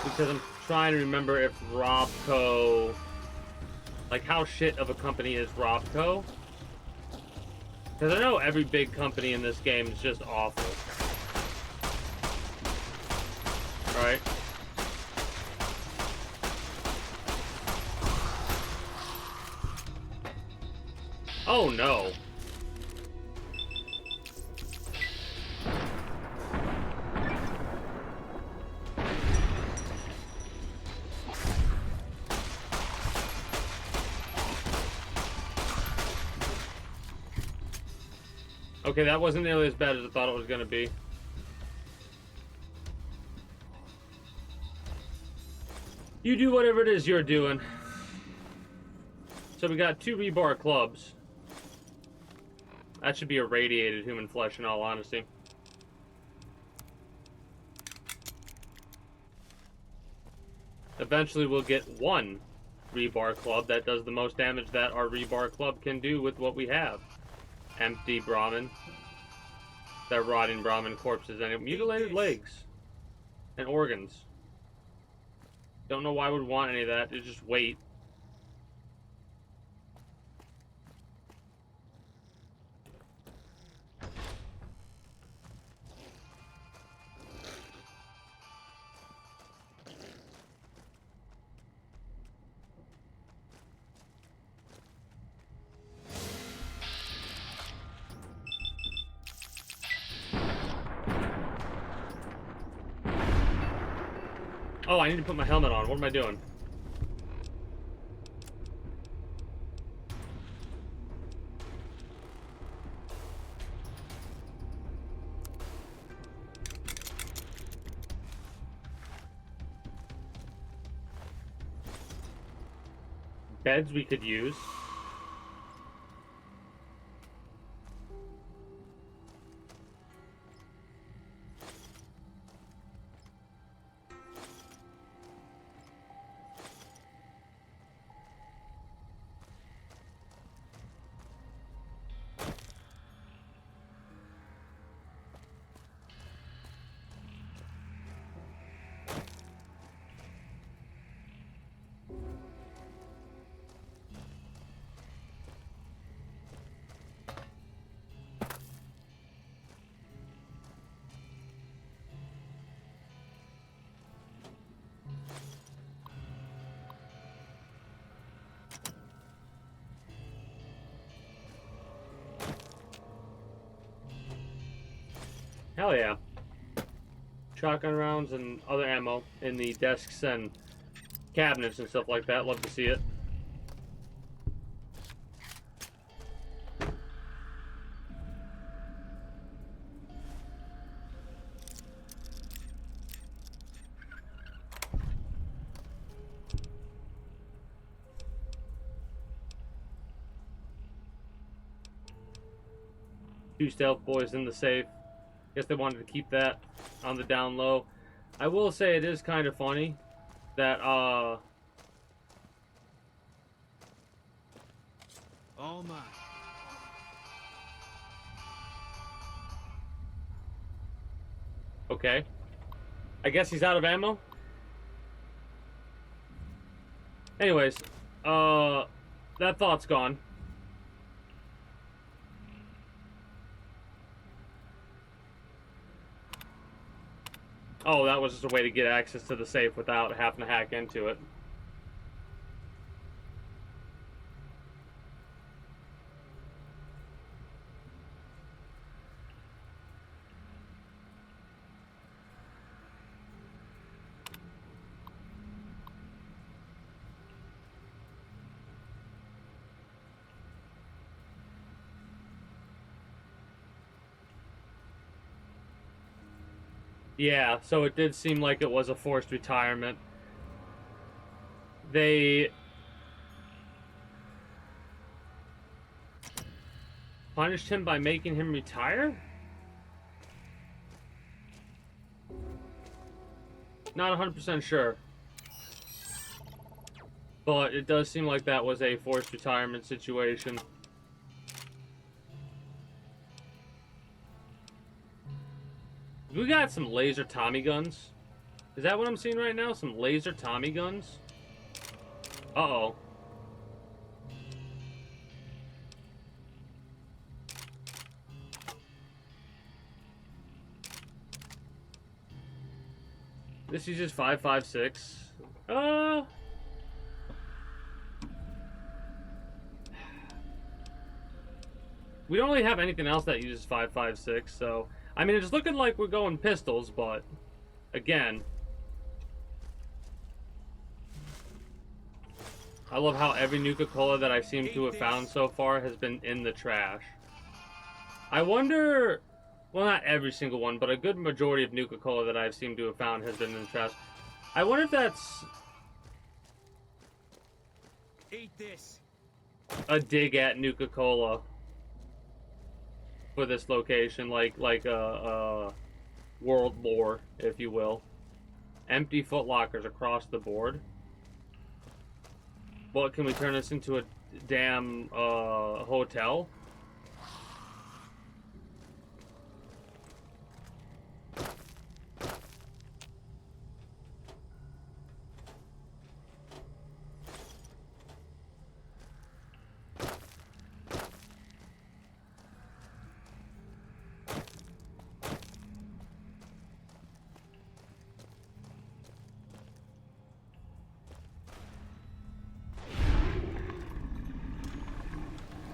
Because I'm trying to remember if Robco... Like, how shit of a company is Robco? Because I know every big company in this game is just awful. Right? Oh no. Okay, that wasn't nearly as bad as I thought it was going to be. You do whatever it is you're doing. So we got 2 rebar clubs. That should be irradiated human flesh in all honesty. Eventually we'll get 1 rebar club that does the most damage that our rebar club can do with what we have. Empty Brahmin. They're rotting Brahmin corpses and mutilated legs. And organs. Don't know why we'd want any of that. Just wait. Oh, I need to put my helmet on. What am I doing? Beds we could use. Hell yeah. Shotgun rounds and other ammo in the desks and cabinets and stuff like that. Love to see it. Two stealth boys in the safe. Guess they wanted to keep that on the down low. I will say it is kind of funny that All mine. okay. I guess he's out of ammo. Anyways, that thought's gone. Oh, that was just a way to get access to the safe without having to hack into it. Yeah, so it did seem like it was a forced retirement. They punished him by making him retire? Not 100% sure. But it does seem like that was a forced retirement situation. We got some laser Tommy guns. Is that what I'm seeing right now? Some laser Tommy guns? Uh-oh. This uses 5.56. We don't really have anything else that uses 5.56, so... I mean, it's looking like we're going pistols, but... Again... I love how every Nuka-Cola that I seem to have found so far has been in the trash. I wonder... Well, not every single one, but a good majority of Nuka-Cola that I've seemed to have found has been in the trash. I wonder if that's... Eat this. A dig at Nuka-Cola. For this location, like a world lore, if you will. Empty footlockers across the board. What, can we turn this into a damn hotel?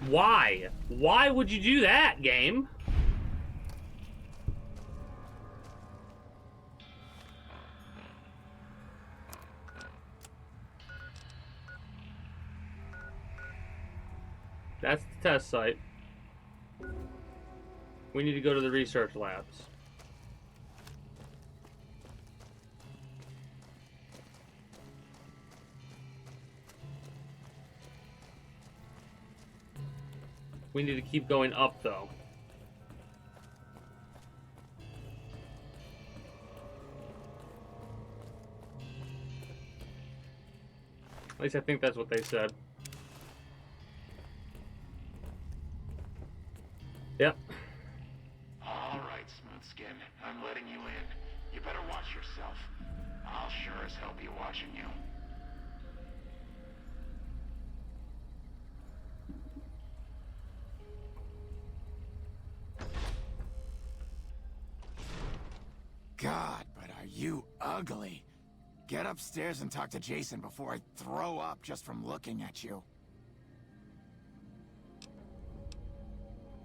Why? Why would you do that, game? That's the test site. We need to go to the research labs. We need to keep going up, though. At least I think that's what they said. Yep. All right, Smoothskin. I'm letting you in. You better watch yourself. I'll sure as hell be watching you. God, but are you ugly. Get upstairs and talk to Jason before I throw up just from looking at you.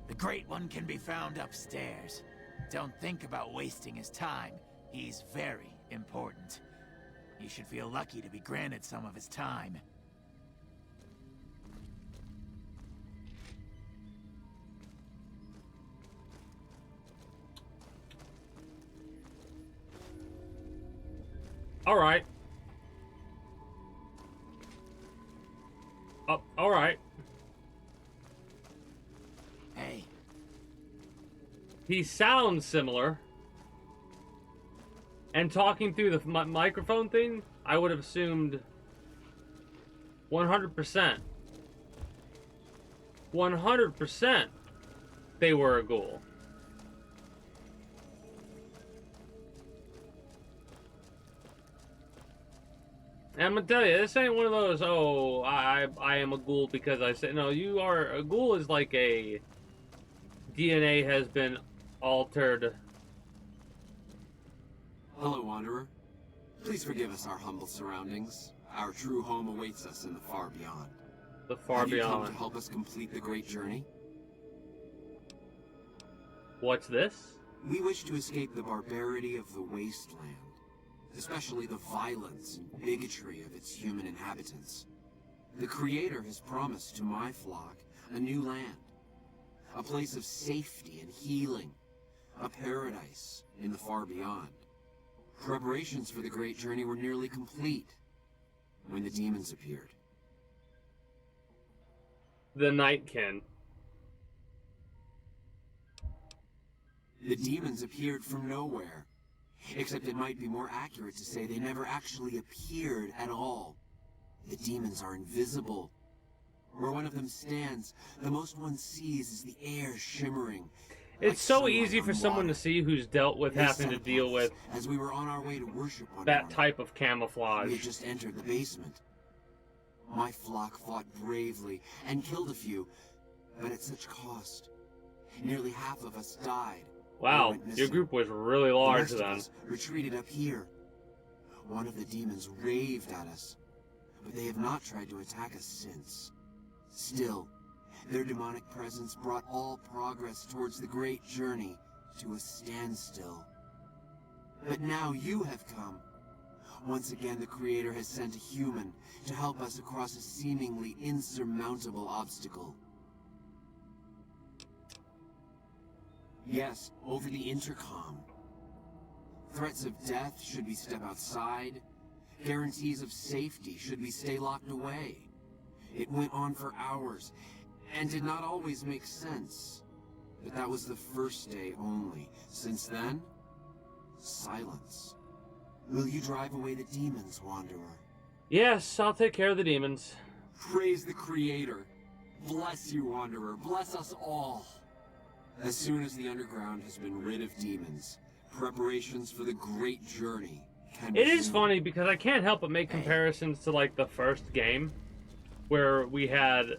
The Great One can be found upstairs. Don't think about wasting his time. He's very important. He should feel lucky to be granted some of his time. All right. Oh, all right. Hey. He sounds similar. And talking through the microphone thing, I would have assumed 100%. 100% they were a ghoul. And I'm gonna tell you, this ain't one of those, oh, I am a ghoul because I said, no, you are, a ghoul is like a DNA has been altered. Hello, Wanderer. Please forgive us our humble surroundings. Our true home awaits us in the far beyond. The far Have beyond. you come to help us complete the great journey? What's this? We wish to escape the barbarity of the wasteland, especially the violence and bigotry of its human inhabitants. The Creator has promised to my flock a new land, a place of safety and healing, a paradise in the far beyond. Preparations for the great journey were nearly complete when the demons appeared. The Nightkin. The demons appeared from nowhere. Except it might be more accurate to say they never actually appeared at all. The demons are invisible. Where one of them stands, the most one sees is the air shimmering. It's so easy for someone to see who's dealt with having to deal with as we were on our way to worship one that type of camouflage. We had just entered the basement. My flock fought bravely and killed a few, but at such cost. Nearly half of us died. Wow, your group was really large the rest then. of us retreated up here. One of the demons raved at us, but they have not tried to attack us since. Still, their demonic presence brought all progress towards the great journey to a standstill. But now you have come. Once again, the Creator has sent a human to help us across a seemingly insurmountable obstacle. Yes, over the intercom. Threats of death should we step outside. Guarantees of safety should we stay locked away. It went on for hours, and did not always make sense. But that was the first day only. Since then, silence. Will you drive away the demons, Wanderer? Yes, I'll take care of the demons. Praise the Creator. Bless you, Wanderer. Bless us all. As soon as the underground has been rid of demons, preparations for the great journey can It is resume. funny because I can't help but make comparisons to like the first game where we had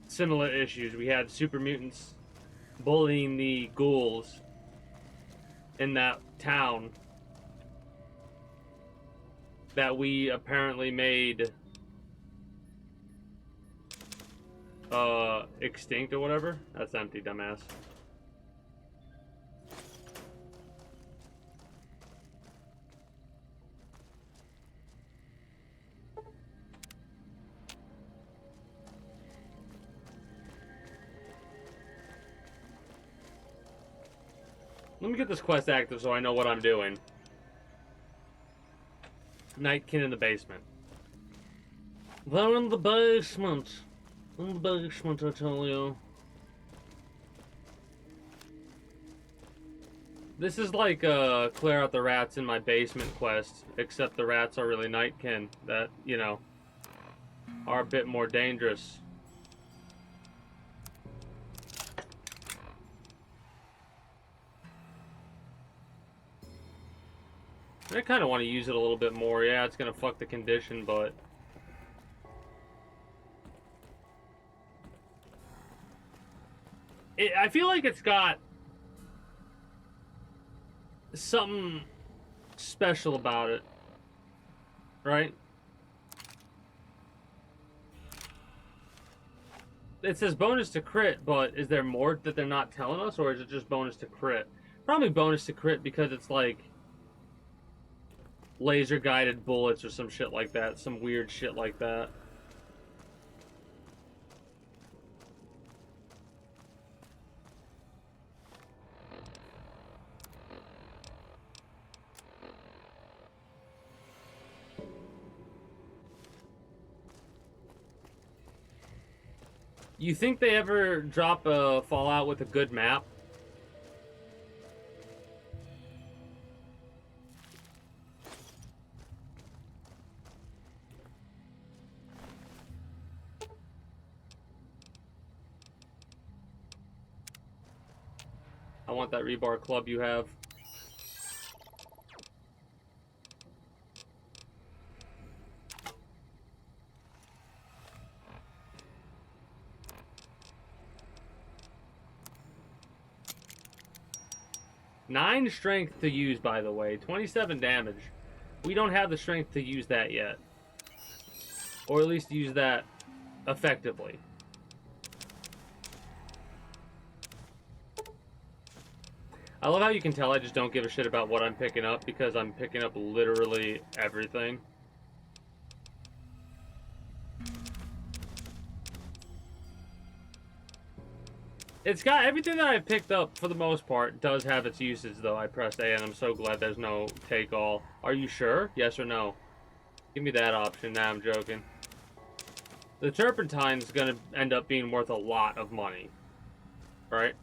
similar issues. We had super mutants bullying the ghouls in that town that we apparently made extinct or whatever. That's empty, dumbass. Let me get this quest active so I know what I'm doing. Nightkin in the basement. They're in the basement. In the basement, I tell you. This is like clear out the rats in my basement quest, except the rats are really Nightkin that, you know, are a bit more dangerous. I kind of want to use it a little bit more. Yeah, it's going to fuck the condition, but... I feel like it's got something special about it, right? it says bonus to crit, but is there more that they're not telling us, or is it just bonus to crit? Probably bonus to crit because it's like laser guided bullets or some shit like that, some weird shit like that. You think they ever drop a Fallout with a good map? I want that rebar club you have. Nine strength to use, by the way. 27 damage. We don't have the strength to use that yet. Or at least use that effectively. I love how you can tell I just don't give a shit about what I'm picking up because I'm picking up literally everything. It's got everything that I've picked up for the most part does have its uses though. I pressed A and I'm so glad there's no take all. Are you sure? Yes or no? Give me that option. Nah, I'm joking. The turpentine's gonna end up being worth a lot of money. Right?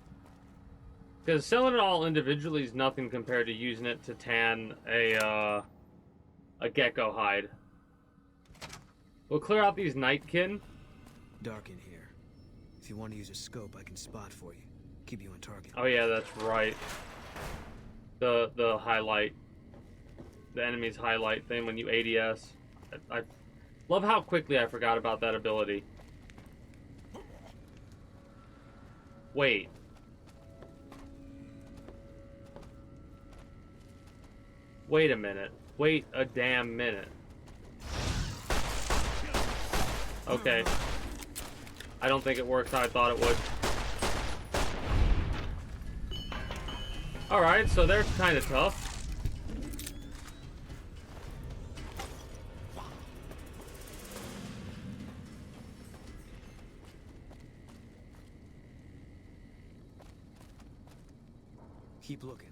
Because selling it all individually is nothing compared to using it to tan a gecko hide. We'll clear out these nightkin. Dark in here. If you want to use a scope, I can spot for you. Keep you on target. Oh yeah, that's right. The highlight. The enemy's highlight thing when you ADS. I love how quickly I forgot about that ability. Wait. Wait a minute. Wait a damn minute. Okay. I don't think it works how I thought it would. Alright, so they're kind of tough. Keep looking.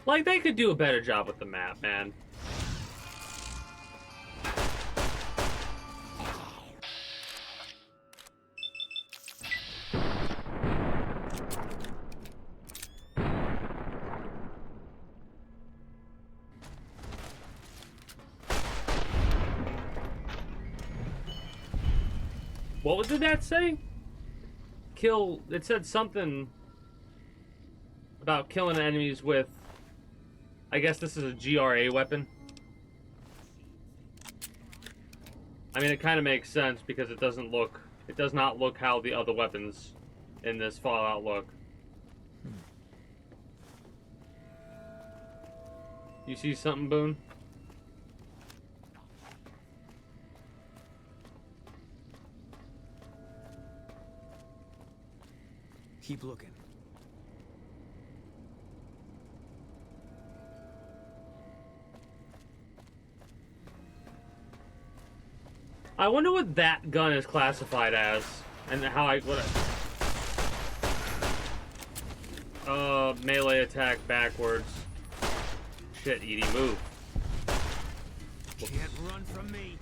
Like, they could do a better job with the map, man. What did that say? Kill... It said something about killing enemies with... I guess this is a GRA weapon. I mean, it kind of makes sense because it doesn't look... It does not look how the other weapons in this Fallout look. You see something, Boone? Keep looking. I wonder what that gun is classified as, and how I melee attack backwards. Shit, Edie, move. Can't run from me.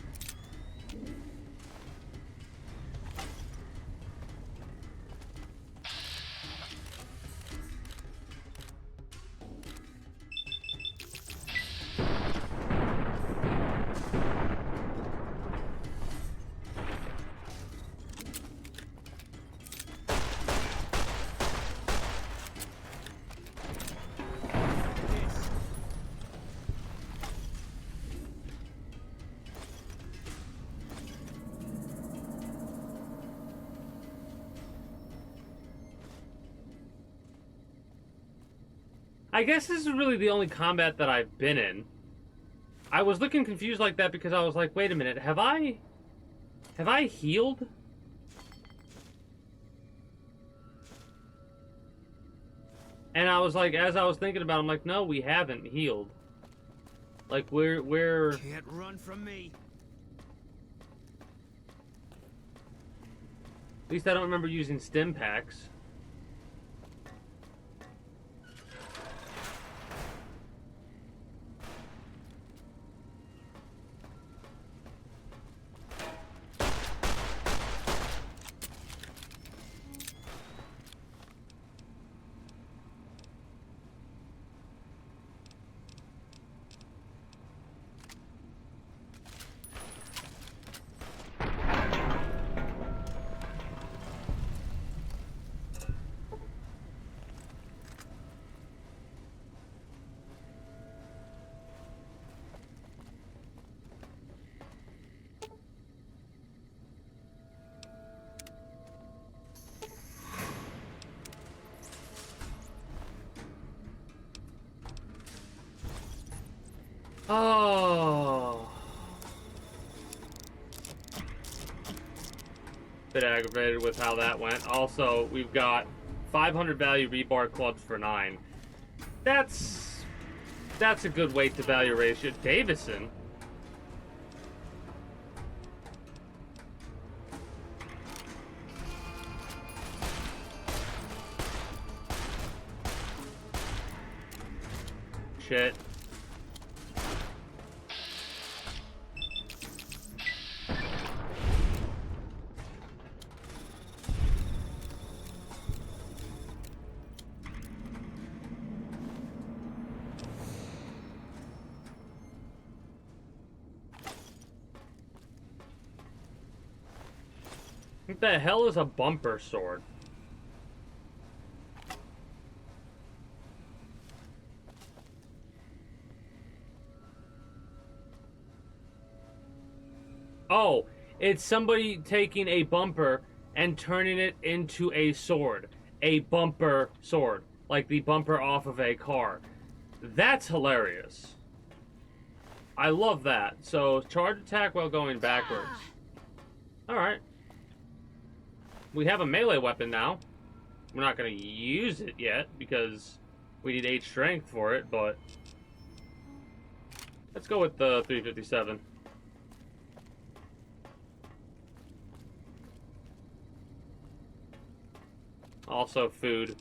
I guess this is really the only combat that I've been in. I was looking confused like that because I was like, wait a minute, have I healed? And I was like, as I was thinking about it, I'm like, no, we haven't healed. Like, we're... Can't run from me. At least I don't remember using stim packs. Oh. Bit aggravated with how that went. Also, we've got 500 value rebar clubs for 9. That's a good weight to value ratio. Davison. Shit. What the hell is a bumper sword? Oh, it's somebody taking a bumper and turning it into a sword. A bumper sword. Like the bumper off of a car. That's hilarious. I love that. So, charge attack while going backwards. Alright. We have a melee weapon now. We're not going to use it yet because we need 8 strength for it, but let's go with the 357. Also food.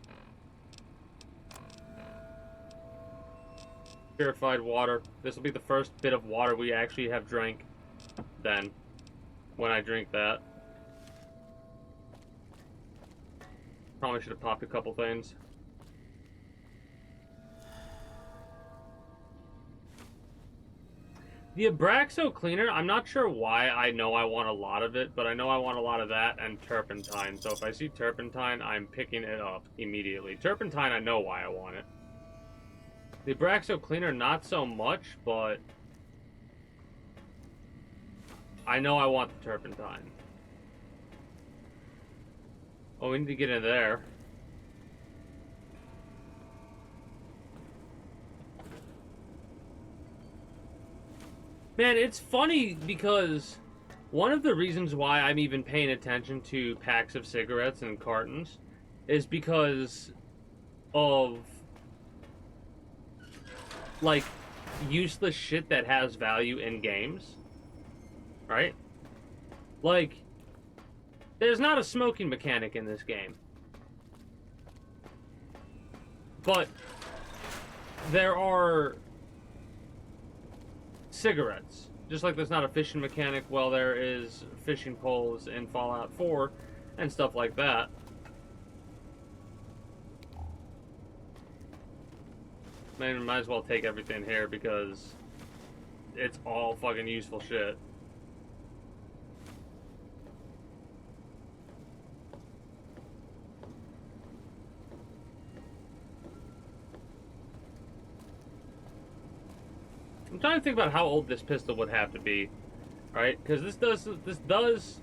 Purified water. This will be the first bit of water we actually have drank then, when I drink that. Probably should have popped a couple things. The Abraxo cleaner, I'm not sure why I know I want a lot of it, but I know I want a lot of that and turpentine. So if I see turpentine, I'm picking it up immediately. Turpentine, I know why I want it. The Abraxo cleaner, not so much, but I know I want the turpentine. Oh, we need to get in there. Man, it's funny because one of the reasons why I'm even paying attention to packs of cigarettes and cartons is because of, like, useless shit that has value in games. Right? Like, there's not a smoking mechanic in this game. But there are cigarettes. Just like there's not a fishing mechanic, well, there is fishing poles in Fallout 4 and stuff like that. Man, might as well take everything here because it's all fucking useful shit. I'm trying to think about how old this pistol would have to be, right? Because this does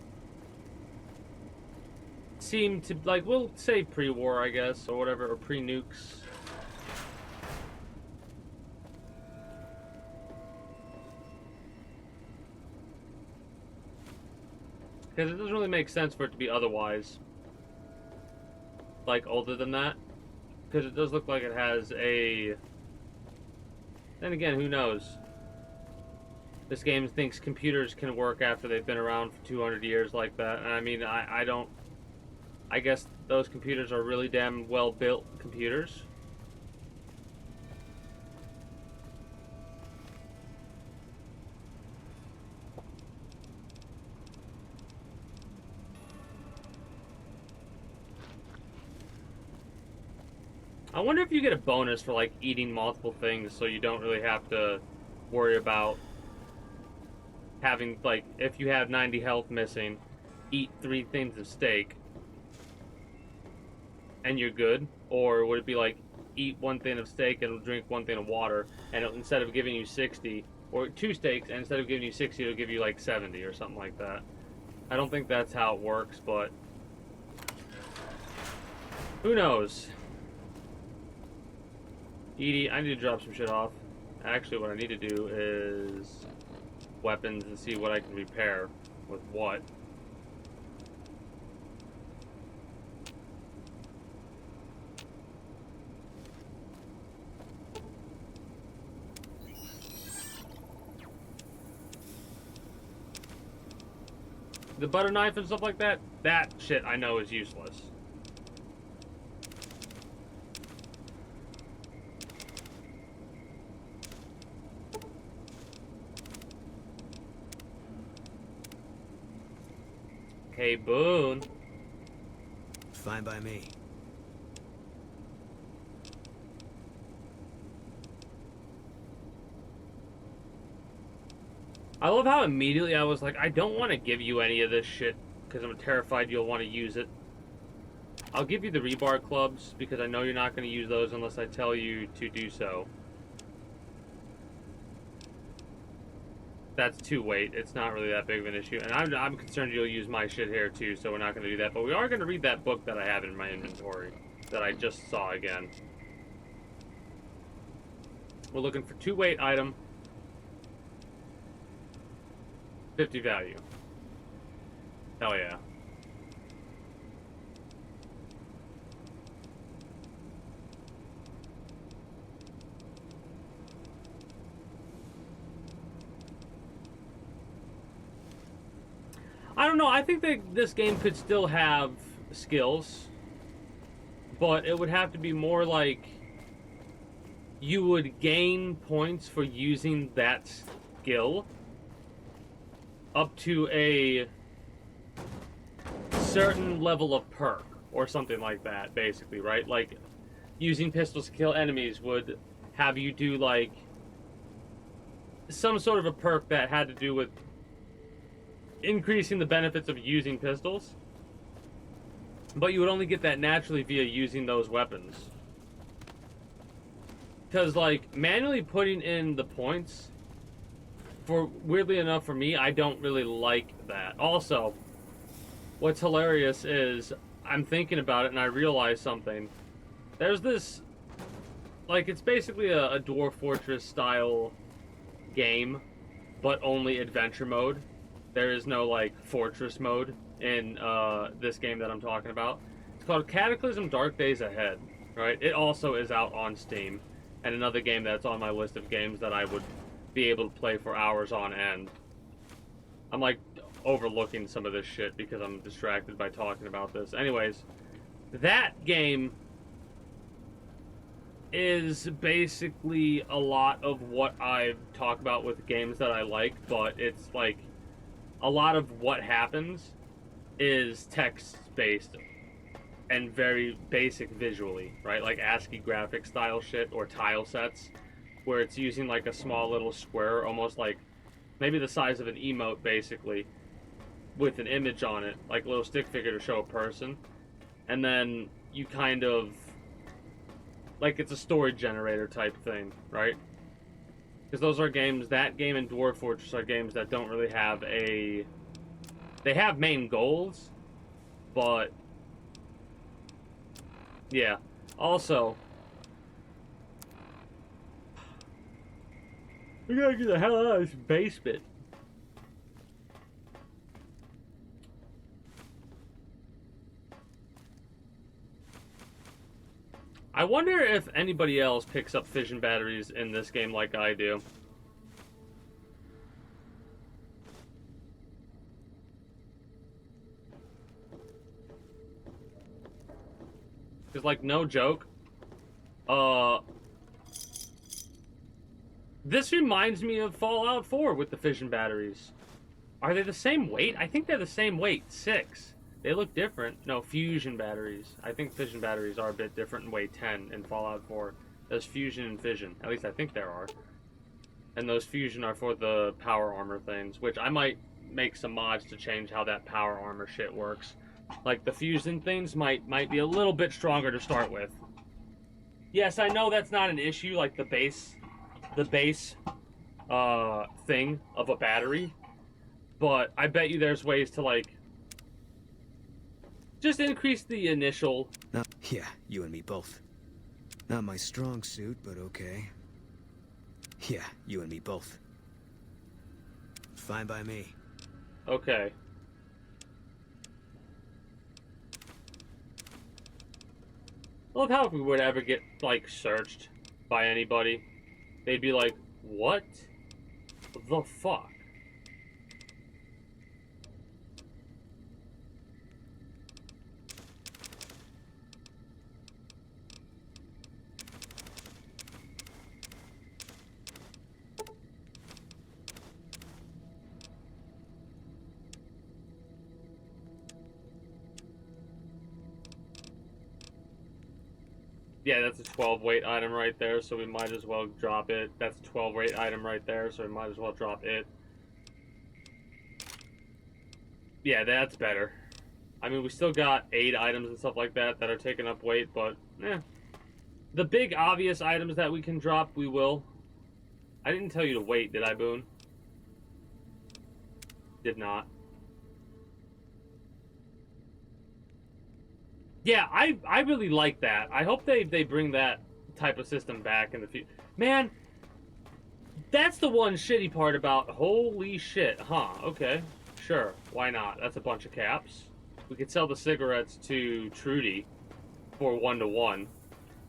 seem to, like, we'll say pre-war, I guess, or whatever, or pre-nukes. Because it doesn't really make sense for it to be otherwise. Like, older than that. Because it does look like it has a... Then again, who knows? This game thinks computers can work after they've been around for 200 years like that. And I mean, I don't... I guess those computers are really damn well-built computers. I wonder if you get a bonus for, like, eating multiple things so you don't really have to worry about having, like, if you have 90 health missing, eat 3 things of steak and you're good? Or would it be like, eat 1 thing of steak and drink 1 thing of water, and instead of giving you 60, or 2 steaks, and instead of giving you 60, it'll give you, like, 70 or something like that. I don't think that's how it works, but who knows? Edie, I need to drop some shit off. Actually, what I need to do is weapons and see what I can repair with what. The butter knife and stuff like that, that shit I know is useless. Hey, Boone. Fine by me. I love how immediately I was like, I don't want to give you any of this shit because I'm terrified you'll want to use it. I'll give you the rebar clubs because I know you're not going to use those unless I tell you to do so. That's 2 weight. It's not really that big of an issue. And I'm concerned you'll use my shit here too, so we're not going to do that. But we are going to read that book that I have in my inventory that I just saw again. We're looking for 2 weight item. 50 value. Hell yeah. I don't know, I think that this game could still have skills, but it would have to be more like you would gain points for using that skill up to a certain level of perk or something like that, basically, right? Like, using pistols to kill enemies would have you do, like, some sort of a perk that had to do with increasing the benefits of using pistols, but you would only get that naturally via using those weapons. Because, like, manually putting in the points, for weirdly enough for me, I don't really like that. Also, what's hilarious is I'm thinking about it and I realize something. There's this, like, it's basically a Dwarf Fortress style game, but only adventure mode. There is no, like, fortress mode in this game that I'm talking about. It's called Cataclysm Dark Days Ahead, right? It also is out on Steam, and another game that's on my list of games that I would be able to play for hours on end. I'm, like, overlooking some of this shit because I'm distracted by talking about this. Anyways, that game is basically a lot of what I talk about with games that I like, but it's, like, a lot of what happens is text-based and very basic visually, right? Like ASCII graphic style shit or tile sets where it's using like a small little square, almost like maybe the size of an emote basically, with an image on it, like a little stick figure to show a person. And then you kind of, like it's a story generator type thing, right? Because those are games, that game and Dwarf Fortress are games that don't really have a... They have main goals, but... Yeah. Also... We gotta get the hell out of this basement. wonder if anybody else picks up fission batteries in this game like I do. Because, like, no joke, this reminds me of Fallout 4 with the fission batteries. Are they the same weight? I think they're the same weight, 6. They look different. No, fusion batteries. I think fission batteries are a bit different and weigh 10 in Fallout 4. There's fusion and fission. At least I think there are. And those fusion are for the power armor things, which I might make some mods to change how that power armor shit works. Like, the fusion things might be a little bit stronger to start with. Yes, I know that's not an issue, like the base thing of a battery. But I bet you there's ways to, like, just increase the initial... Yeah, you and me both. Not my strong suit, but okay. Yeah, you and me both. Fine by me. Okay. I love how if we would ever get, like, searched by anybody, they'd be like, what the fuck? Yeah, that's a 12 weight item right there, so we might as well drop it. That's a 12 weight item right there, so we might as well drop it. Yeah, that's better. I mean, we still got 8 items and stuff like that that are taking up weight, but, the big obvious items that we can drop, we will. I didn't tell you to wait, did I, Boone? Did not. Yeah, I really like that. I hope they bring that type of system back in the future. Man, that's the one shitty part about... Holy shit, huh? Okay, sure. Why not? That's a bunch of caps. We could sell the cigarettes to Trudy for 1-to-1.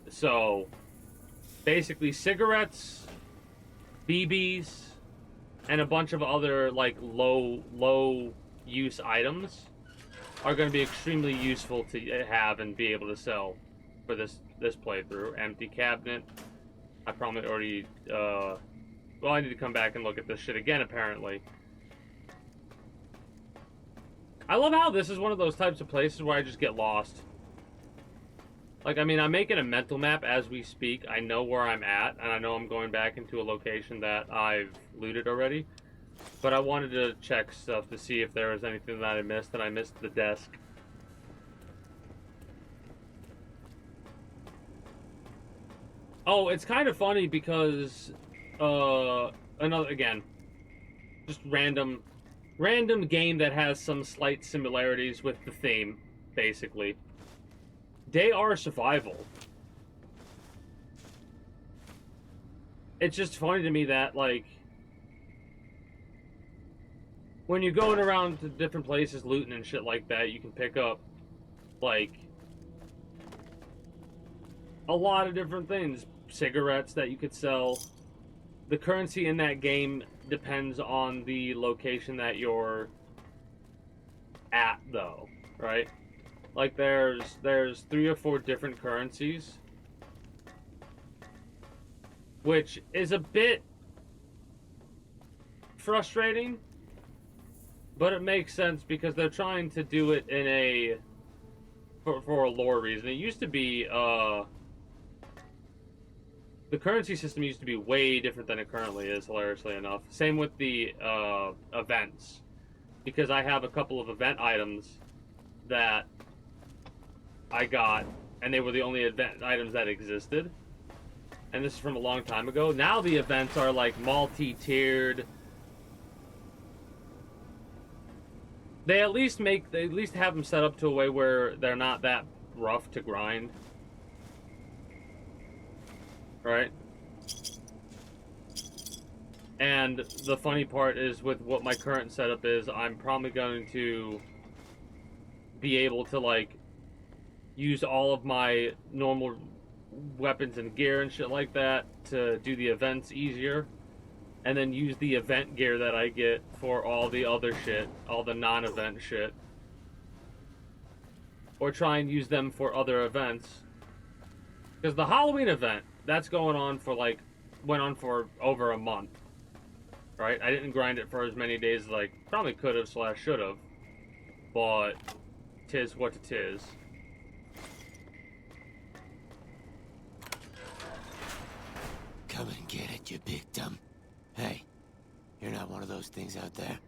So, basically cigarettes, BBs, and a bunch of other, like, low-use items are going to be extremely useful to have and be able to sell for this playthrough. Empty cabinet. I probably already... well, I need to come back and look at this shit again, apparently. I love how this is one of those types of places where I just get lost. Like, I mean, I'm making a mental map as we speak. I know where I'm at, and I know I'm going back into a location that I've looted already. But I wanted to check stuff to see if there was anything that I missed, and I missed the desk. Oh, it's kind of funny because, again, just random game that has some slight similarities with the theme, basically. They are survival. It's just funny to me that, like, when you're going around to different places looting and shit like that, you can pick up, like, a lot of different things. Cigarettes that you could sell. The currency in that game depends on the location that you're at, though, right? Like, there's 3 or 4 different currencies, which is a bit frustrating. But it makes sense because they're trying to do it in a... For a lore reason. It used to be, the currency system used to be way different than it currently is, hilariously enough. Same with the, events. Because I have a couple of event items that I got, and they were the only event items that existed. And this is from a long time ago. Now the events are, like, multi-tiered... They at least have them set up to a way where they're not that rough to grind. Right? And the funny part is with what my current setup is, I'm probably going to be able to, like, use all of my normal weapons and gear and shit like that to do the events easier. And then use the event gear that I get for all the other shit, all the non-event shit. Or try and use them for other events. Because the Halloween event, that's going on for like, went on for over a month. Right? I didn't grind it for as many days as I probably could have / should have. But, tis what it is. Come and get it, you big dumb. Hey, you're not one of those things out there.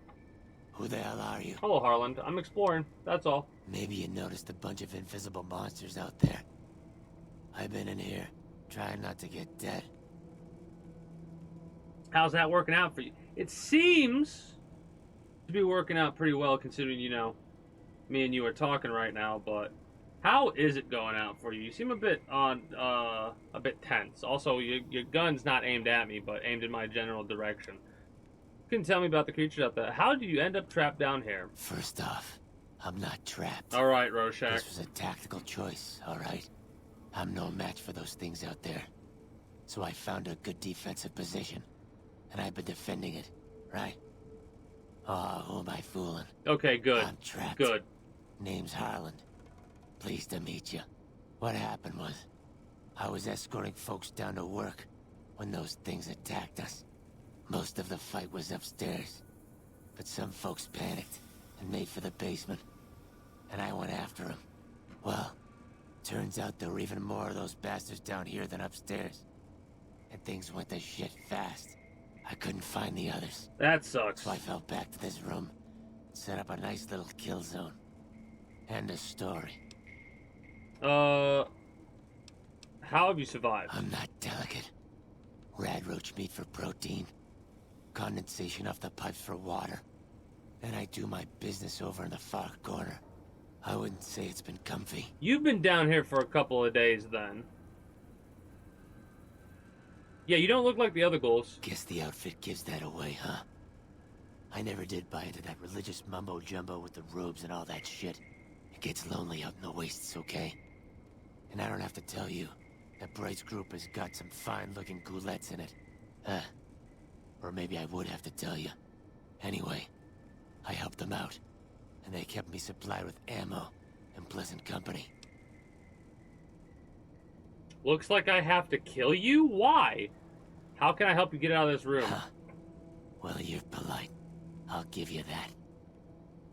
Who the hell are you? Hello, Harland. I'm exploring. That's all. Maybe you noticed a bunch of invisible monsters out there. I've been in here, trying not to get dead. How's that working out for you? It seems to be working out pretty well, considering, you know, me and you are talking right now, but how is it going out for you? You seem a bit tense. Also, your gun's not aimed at me, but aimed in my general direction. You can tell me about the creatures out there. How did you end up trapped down here? First off, I'm not trapped. All right, Rorschach. This was a tactical choice, all right? I'm no match for those things out there. So I found a good defensive position, and I've been defending it, right? Oh, who am I fooling? Okay, good. I'm trapped. Good. Name's Harland. Pleased to meet you. What happened was, I was escorting folks down to work when those things attacked us. Most of the fight was upstairs, but some folks panicked and made for the basement, and I went after them. Well, turns out there were even more of those bastards down here than upstairs, and things went to shit fast. I couldn't find the others. That sucks. So I fell back to this room, set up a nice little kill zone. End of story. How have you survived? I'm not delicate. Radroach meat for protein, condensation off the pipes for water, and I do my business over in the far corner. I wouldn't say it's been comfy. You've been down here for a couple of days then. Yeah, you don't look like the other ghouls. Guess the outfit gives that away, huh? I never did buy into that religious mumbo-jumbo with the robes and all that shit. It gets lonely out in the wastes, okay? And I don't have to tell you, that Bright's group has got some fine-looking ghoulettes in it. Or maybe I would have to tell you. Anyway, I helped them out, and they kept me supplied with ammo and pleasant company. Looks like I have to kill you? Why? How can I help you get out of this room? Well, you're polite. I'll give you that.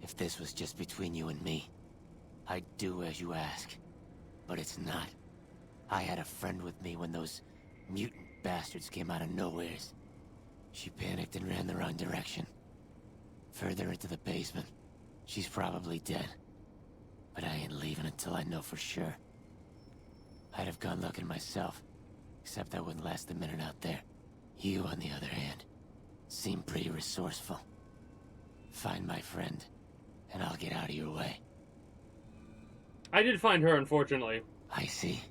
If this was just between you and me, I'd do as you ask. But it's not. I had a friend with me when those mutant bastards came out of nowheres. She panicked and ran the wrong direction. Further into the basement. She's probably dead. But I ain't leaving until I know for sure. I'd have gone looking myself, except I wouldn't last a minute out there. You, on the other hand, seem pretty resourceful. Find my friend, and I'll get out of your way. I did find her, unfortunately. I see.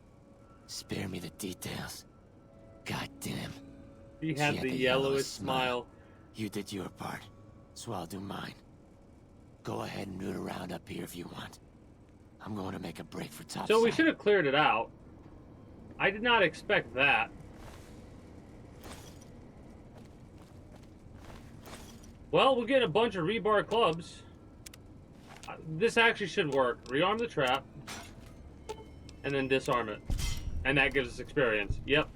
Spare me the details. Goddamn. She had the yellowest smile. You did your part, so I'll do mine. Go ahead and root around up here if you want. I'm going to make a break for topside. So we should have cleared it out. I did not expect that. Well, we'll get a bunch of rebar clubs. This actually should work. Rearm the trap. And then disarm it. And that gives us experience. Yep.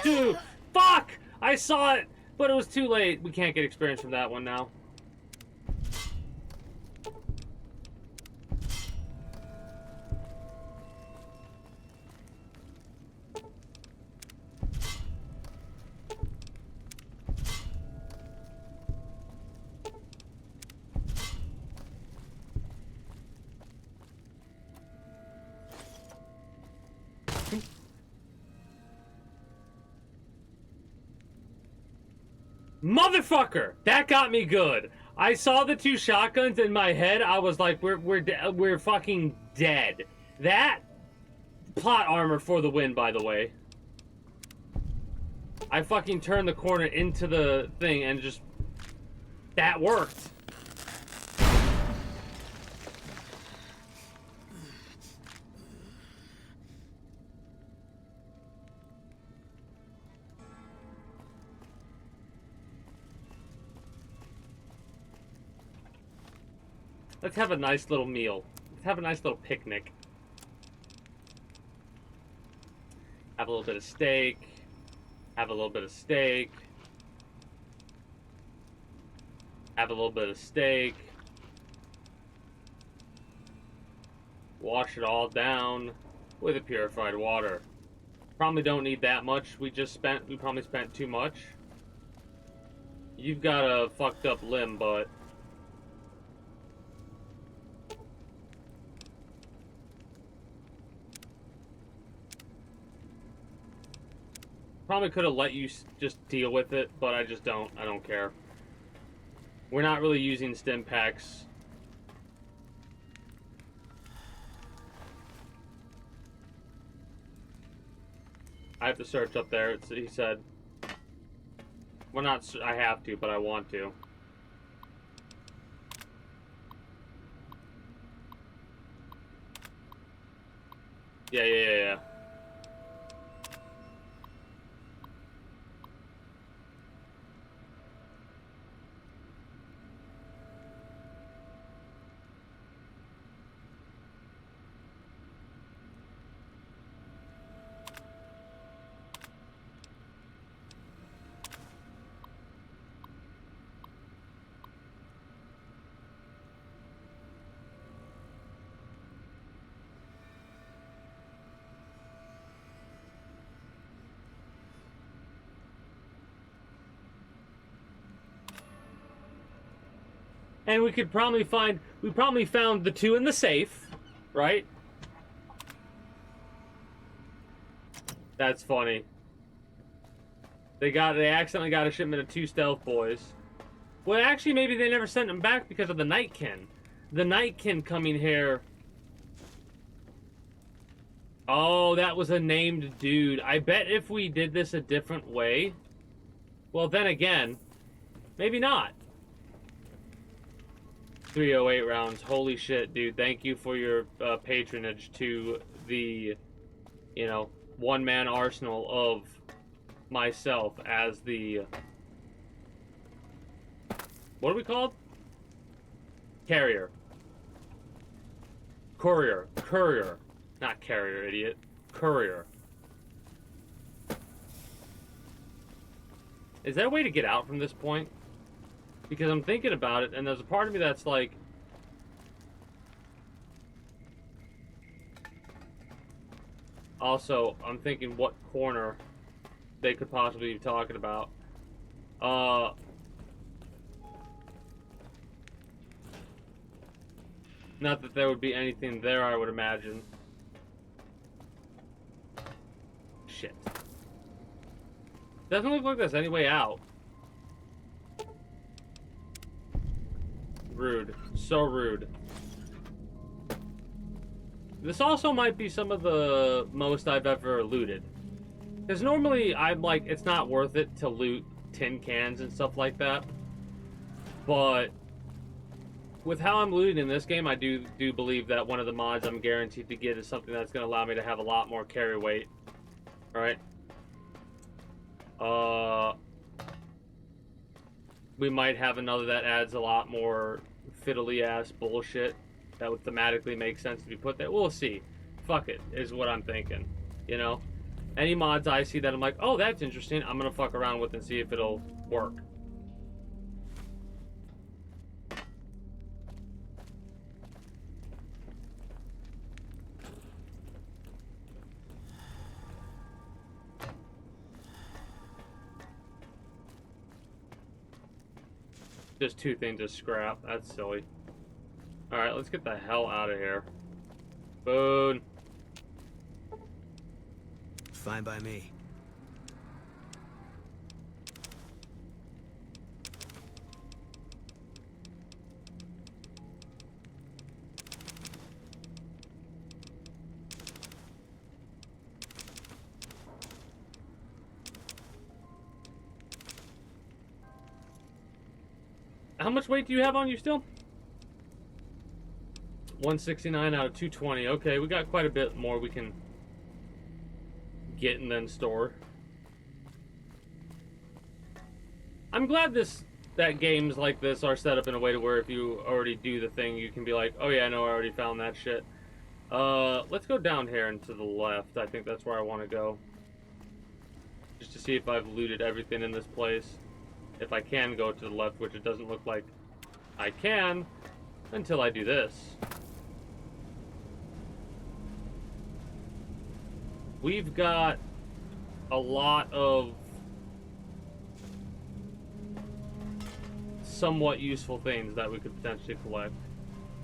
Dude, fuck! I saw it, but it was too late. We can't get experience from that one now. Motherfucker! That got me good. I saw the two shotguns in my head. I was like, we're fucking dead. That plot armor for the win, by the way. I fucking turned the corner into the thing and just that worked. Let's have a nice little meal. Let's have a nice little picnic. Have a little bit of steak. Have a little bit of steak. Have a little bit of steak. Wash it all down with a purified water. Probably don't need that much. We probably spent too much. You've got a fucked up limb, but probably could have let you just deal with it, but I just don't. I don't care. We're not really using stim packs. I have to search up there. He said. Well, not. I have to, but I want to. Yeah. And we probably found the 2 in the safe, right? That's funny. They accidentally got a shipment of 2 stealth boys. Well, actually, maybe they never sent them back because of the Nightkin. The Nightkin coming here. Oh, that was a named dude. I bet if we did this a different way, well, then again, maybe not. 308 rounds. Holy shit, dude. Thank you for your patronage to the, one-man arsenal of myself as the... What are we called? Carrier. Courier. Courier. Not carrier, idiot. Courier. Is there a way to get out from this point? Because I'm thinking about it, and there's a part of me that's like... Also, I'm thinking what corner they could possibly be talking about. Not that there would be anything there, I would imagine. Shit. Doesn't look like there's any way out. Rude. So rude. This also might be some of the most I've ever looted. Because normally, I'm like, it's not worth it to loot tin cans and stuff like that. But with how I'm looting in this game, I do believe that one of the mods I'm guaranteed to get is something that's going to allow me to have a lot more carry weight. Right? We might have another that adds a lot more fiddly-ass bullshit that would thematically make sense to be put there. We'll see. Fuck it, is what I'm thinking. You know? Any mods I see that I'm like, oh, that's interesting, I'm gonna fuck around with and see if it'll work. Just 2 things to scrap. That's silly. Alright, let's get the hell out of here. Boone. Fine by me. How much weight do you have on you still? 169 out of 220. Okay, we got quite a bit more we can get and then store. I'm glad this that games like this are set up in a way to where if you already do the thing, you can be like, oh yeah, I know I already found that shit. Let's go down here and to the left. I think that's where I want to go. Just to see if I've looted everything in this place. If I can go to the left, which it doesn't look like I can until I do this. We've got a lot of somewhat useful things that we could potentially collect.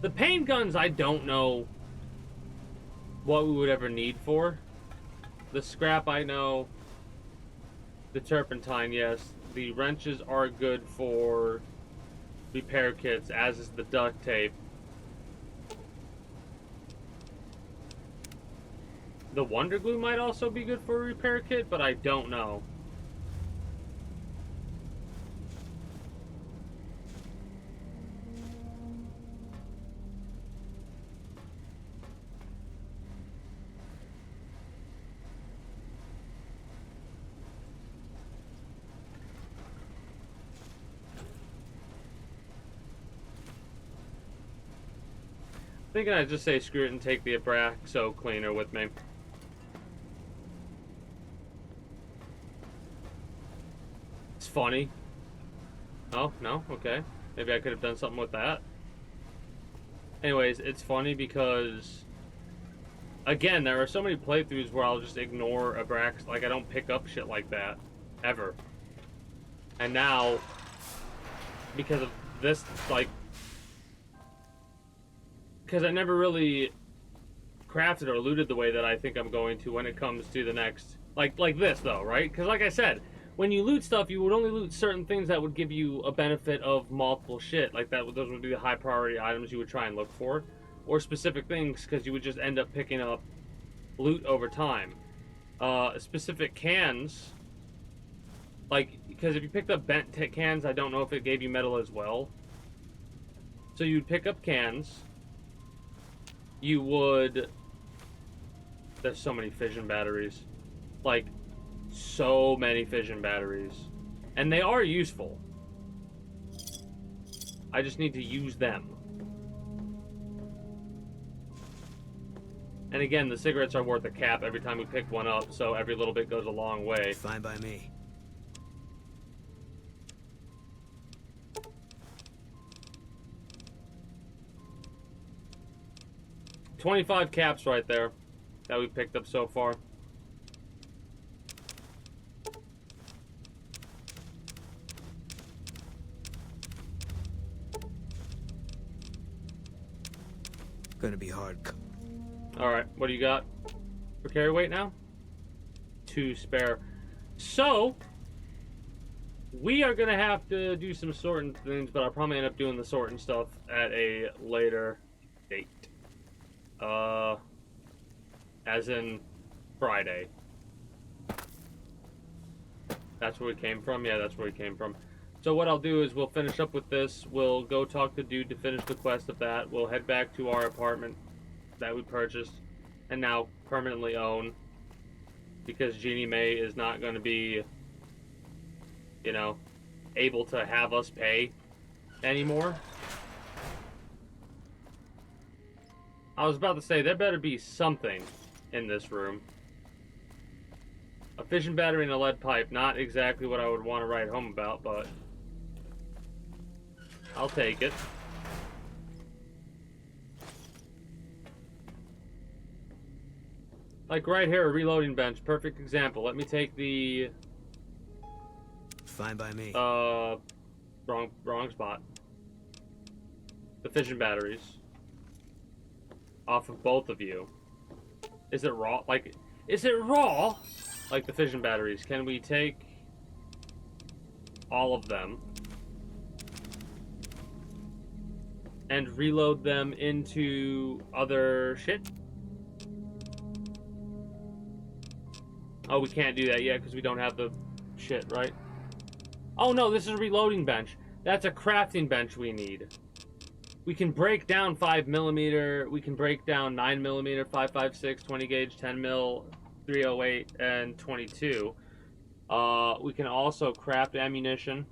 The paint guns, I don't know what we would ever need for. The scrap, I know. The turpentine, yes. The wrenches are good for repair kits, as is the duct tape. The Wonder Glue might also be good for a repair kit, but I don't know. I'm thinking I'd just say screw it and take the Abraxo cleaner with me. It's funny. Oh, no? Okay. Maybe I could have done something with that. Anyways, it's funny because, again, there are so many playthroughs where I'll just ignore Abrax. Like, I don't pick up shit like that. Ever. And now, because of this, like, because I never really crafted or looted the way that I think I'm going to when it comes to the next, like this though, right? Because like I said, when you loot stuff, you would only loot certain things that would give you a benefit of multiple shit. Like that, those would be the high priority items you would try and look for, or specific things, because you would just end up picking up loot over time. Specific cans, like, because if you picked up bent cans, I don't know if it gave you metal as well. So you'd pick up cans. You would... There's so many fission batteries. Like, so many fission batteries. And they are useful. I just need to use them. And again, the cigarettes are worth a cap every time we pick one up, so every little bit goes a long way. Fine by me. $25 caps right there that we picked up so far. Gonna be hard. Alright, what do you got for carry weight now? 2 spare. So, we are gonna have to do some sorting things, but I'll probably end up doing the sorting stuff at a later date. As in Friday. That's where we came from? Yeah, that's where we came from. So what I'll do is we'll finish up with this. We'll go talk to Dude to finish the quest of that. We'll head back to our apartment that we purchased and now permanently own. Because Jeannie Mae is not going to be, you know, able to have us pay anymore. I was about to say, there better be something in this room. A fission battery and a lead pipe. Not exactly what I would want to write home about, but I'll take it. Like right here, a reloading bench. Perfect example. Let me take the... Fine by me. Wrong spot. The fission batteries. Off of both of you. Is it raw? Like, is it raw? Like the fission batteries. Can we take all of them and reload them into other shit? Oh, we can't do that yet because we don't have the shit, right? Oh no, this is a reloading bench. That's a crafting bench we need. We can break down 5mm, we can break down 9mm, 5.56, 20 gauge, 10 mil, 308, and 22. We can also craft ammunition.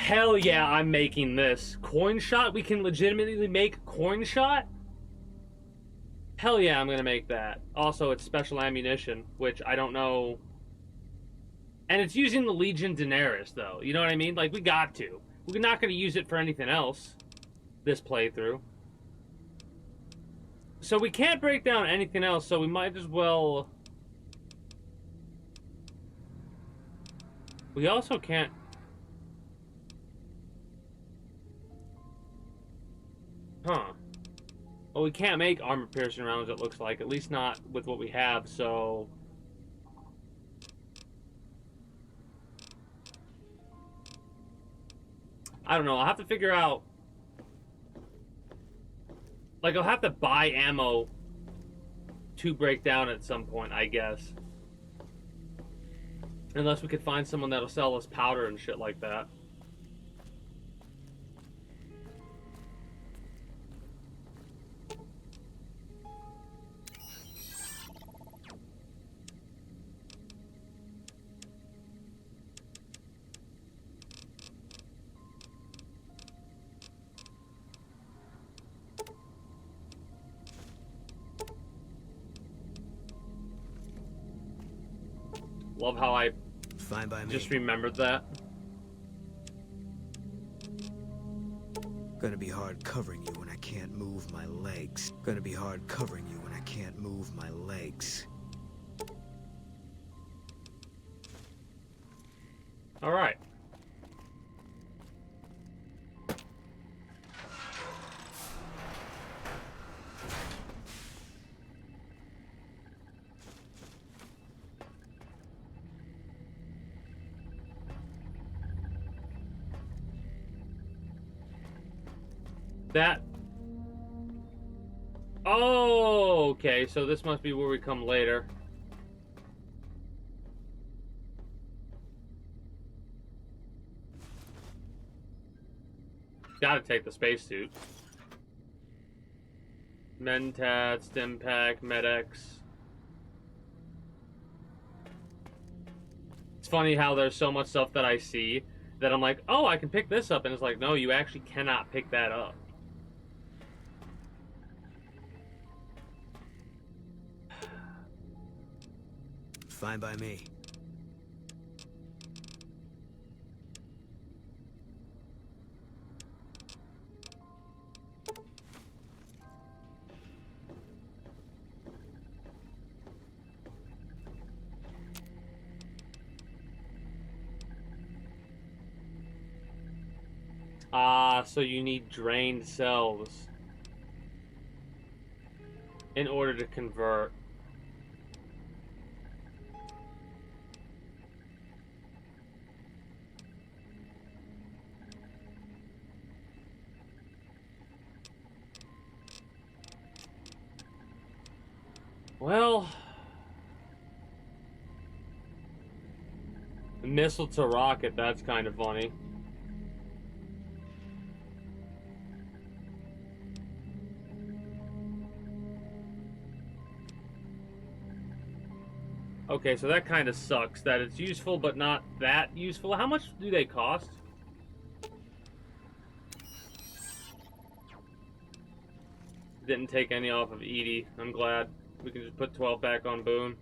Hell yeah, I'm making this. Coin shot? We can legitimately make coin shot? Hell yeah, I'm gonna make that. Also, it's special ammunition, which I don't know. And it's using the Legion Daenerys, though. You know what I mean? Like, we got to. We're not gonna use it for anything else this playthrough. So we can't break down anything else, so we might as well... We also can't... Huh. Well, we can't make armor-piercing rounds, it looks like. At least not with what we have, so... I don't know, I'll have to figure out... Like, I'll have to buy ammo to break down at some point, I guess. Unless we could find someone that'll sell us powder and shit like that. Love how I Fine by me. just remembered that. Gonna be hard covering you when I can't move my legs. Gonna be hard covering you when I can't move my legs. All right. That... Oh, okay, so this must be where we come later. Gotta take the spacesuit. Mentat, Stimpack, Med-X. It's funny how there's so much stuff that I see that I'm like, oh, I can pick this up, and it's like, no, you actually cannot pick that up. Fine by me. Ah, so you need drained cells in order to convert. Well, missile to rocket, that's kind of funny. Okay, so that kind of sucks that it's useful, but not that useful. How much do they cost? Didn't take any off of Edie. I'm glad. We can just put 12 back on Boone.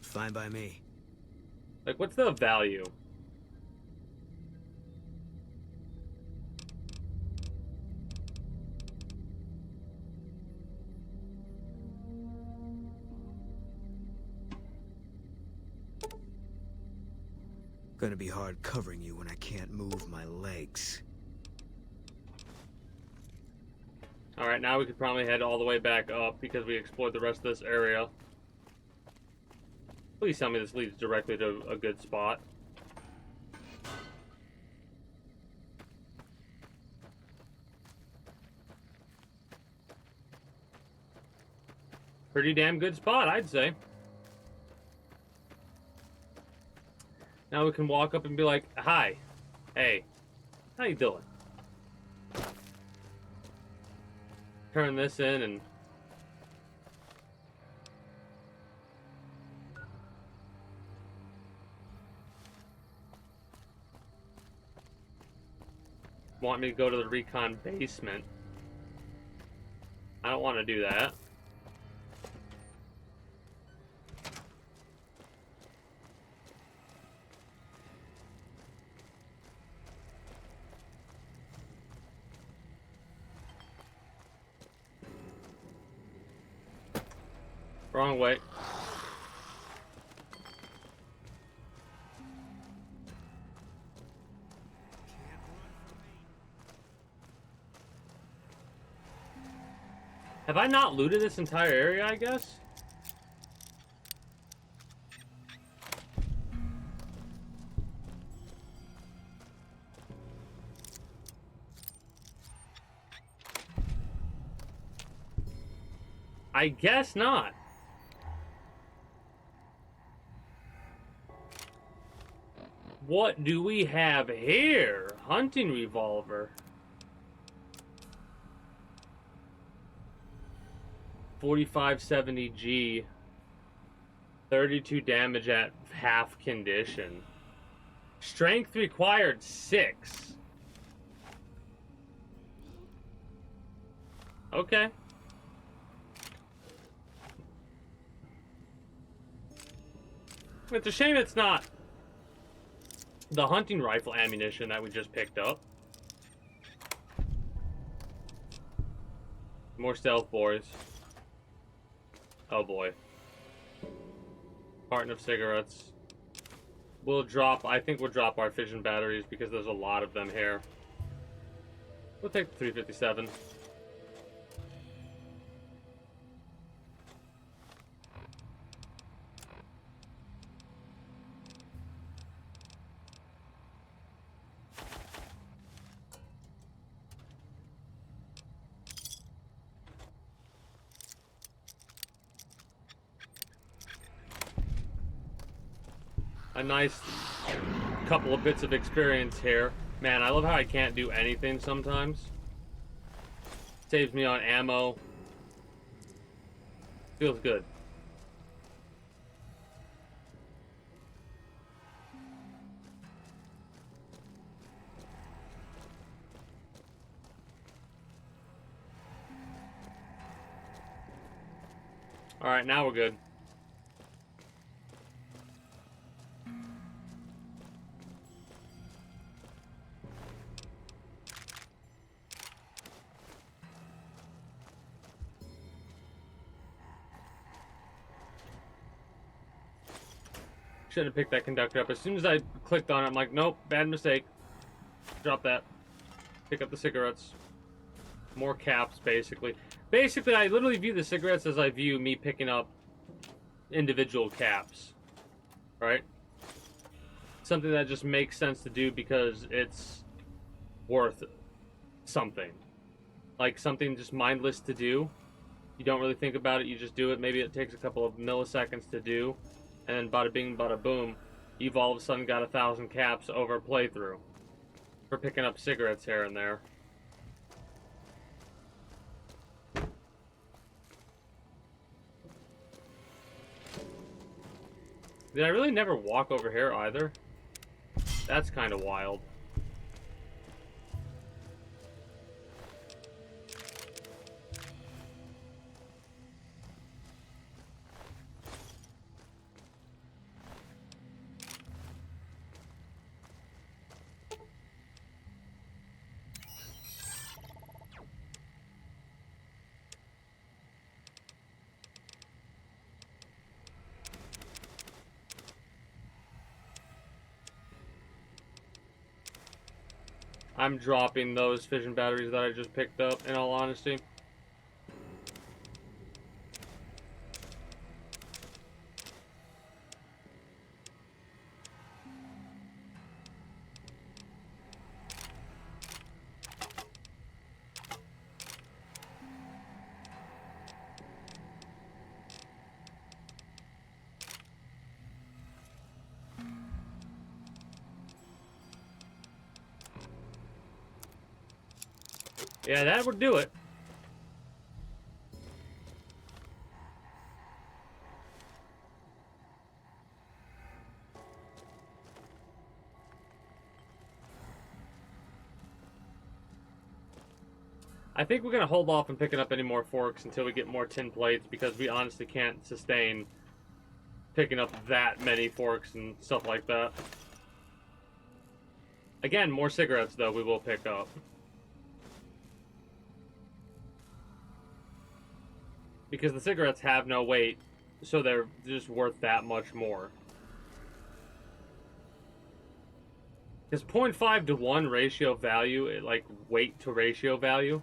Fine by me. Like, what's the value? Gonna be hard covering you when I can't move my legs. Alright, now we could probably head all the way back up because we explored the rest of this area. Please tell me this leads directly to a good spot. Pretty damn good spot, I'd say. Now we can walk up and be like, hi, hey, how you doing? Turn this in and... want me to go to the recon basement. I don't want to do that. Wrong way. Have I not looted this entire area, I guess? I guess not. What do we have here? Hunting revolver. 4570G. 32 damage at half condition. Strength required 6. Okay. It's a shame it's not the hunting rifle ammunition that we just picked up. More stealth boys. Oh boy. Carton of cigarettes. I think we'll drop our fission batteries because there's a lot of them here. We'll take the 357. A nice couple of bits of experience here. Man, I love how I can't do anything sometimes. Saves me on ammo. Feels good. Alright, now we're good. Should have picked that conductor up. As soon as I clicked on it, I'm like, nope, bad mistake. Drop that. Pick up the cigarettes. More caps, basically. Basically, I literally view the cigarettes as I view me picking up individual caps. Right? Something that just makes sense to do because it's worth something. Like something just mindless to do. You don't really think about it, you just do it. Maybe it takes a couple of milliseconds to do. And then bada bing, bada boom, you've all of a sudden got 1,000 caps over a playthrough for picking up cigarettes here and there. Did I really never walk over here either? That's kind of wild. I'm dropping those fission batteries that I just picked up, in all honesty. Yeah, that would do it. I think we're going to hold off on picking up any more forks until we get more tin plates, because we honestly can't sustain picking up that many forks and stuff like that. Again, more cigarettes, though, we will pick up. Because the cigarettes have no weight, so they're just worth that much more. Because 0.5 to 1 ratio value, like weight to ratio value,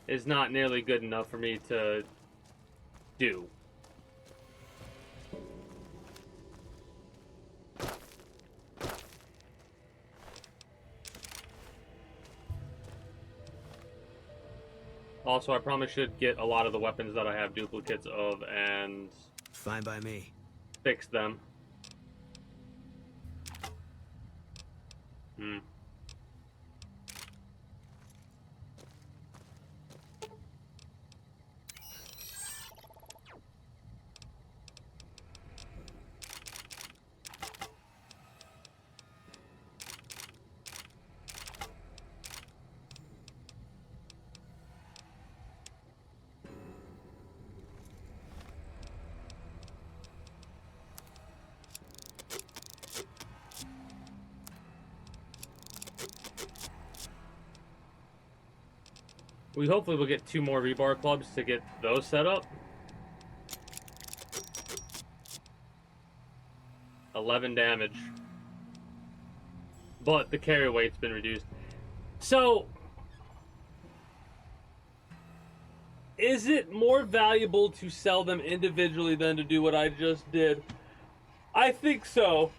is not nearly good enough for me to do. Also, I probably should get a lot of the weapons that I have duplicates of and... Fine by me. Fix them. Hmm. We hopefully will get 2 more rebar clubs to get those set up. 11 damage. But the carry weight's been reduced. So, is it more valuable to sell them individually than to do what I just did? I think so.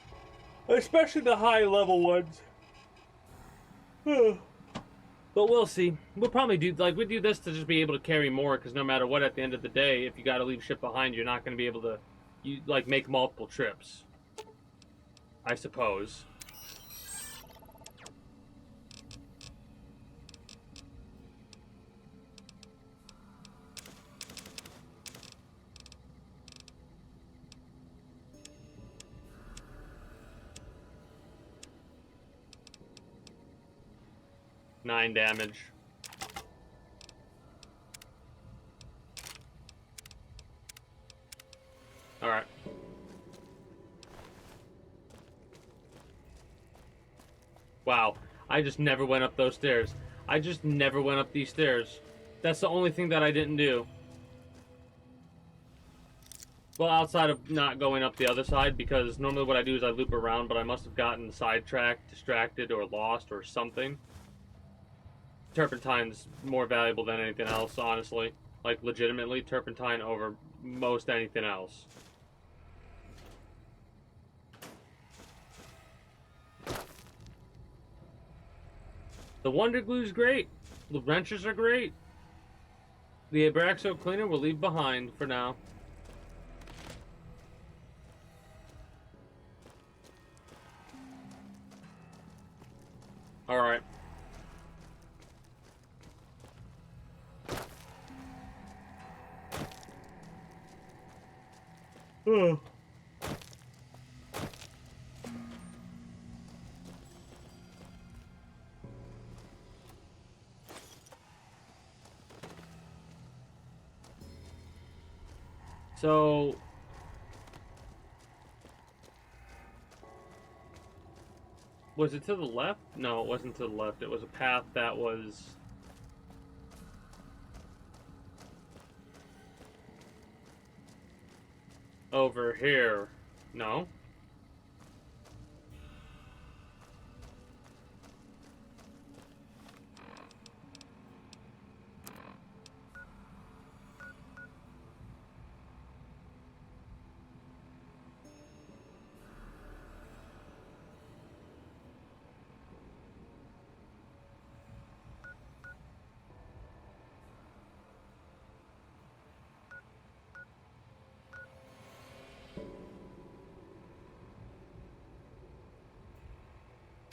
Especially the high level ones. But we'll see. We'll probably do, like, we do this to just be able to carry more, because no matter what, at the end of the day, if you got to leave shit behind, you're not going to be able to, like, make multiple trips. I suppose. Nine damage. Alright. Wow. I just never went up those stairs. I just never went up these stairs. That's the only thing that I didn't do. Well, outside of not going up the other side, because normally what I do is I loop around, but I must have gotten sidetracked, distracted, or lost, or something. Turpentine's more valuable than anything else, honestly. Like, legitimately, turpentine over most anything else. The Wonder Glue's great. The wrenches are great. The Abraxo cleaner we'll leave behind for now. Alright. Ugh. So... was it to the left? No, it wasn't to the left. It was a path that was... over here. No?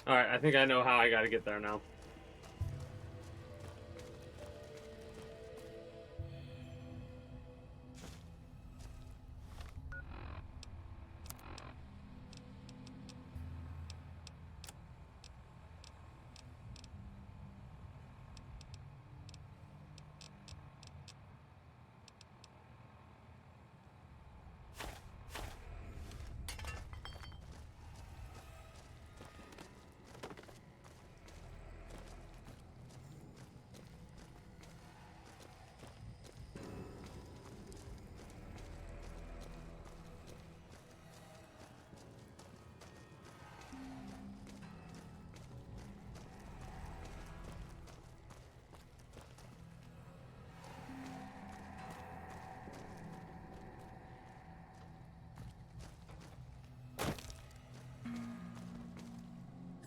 Alright, I think I know how I gotta get there now.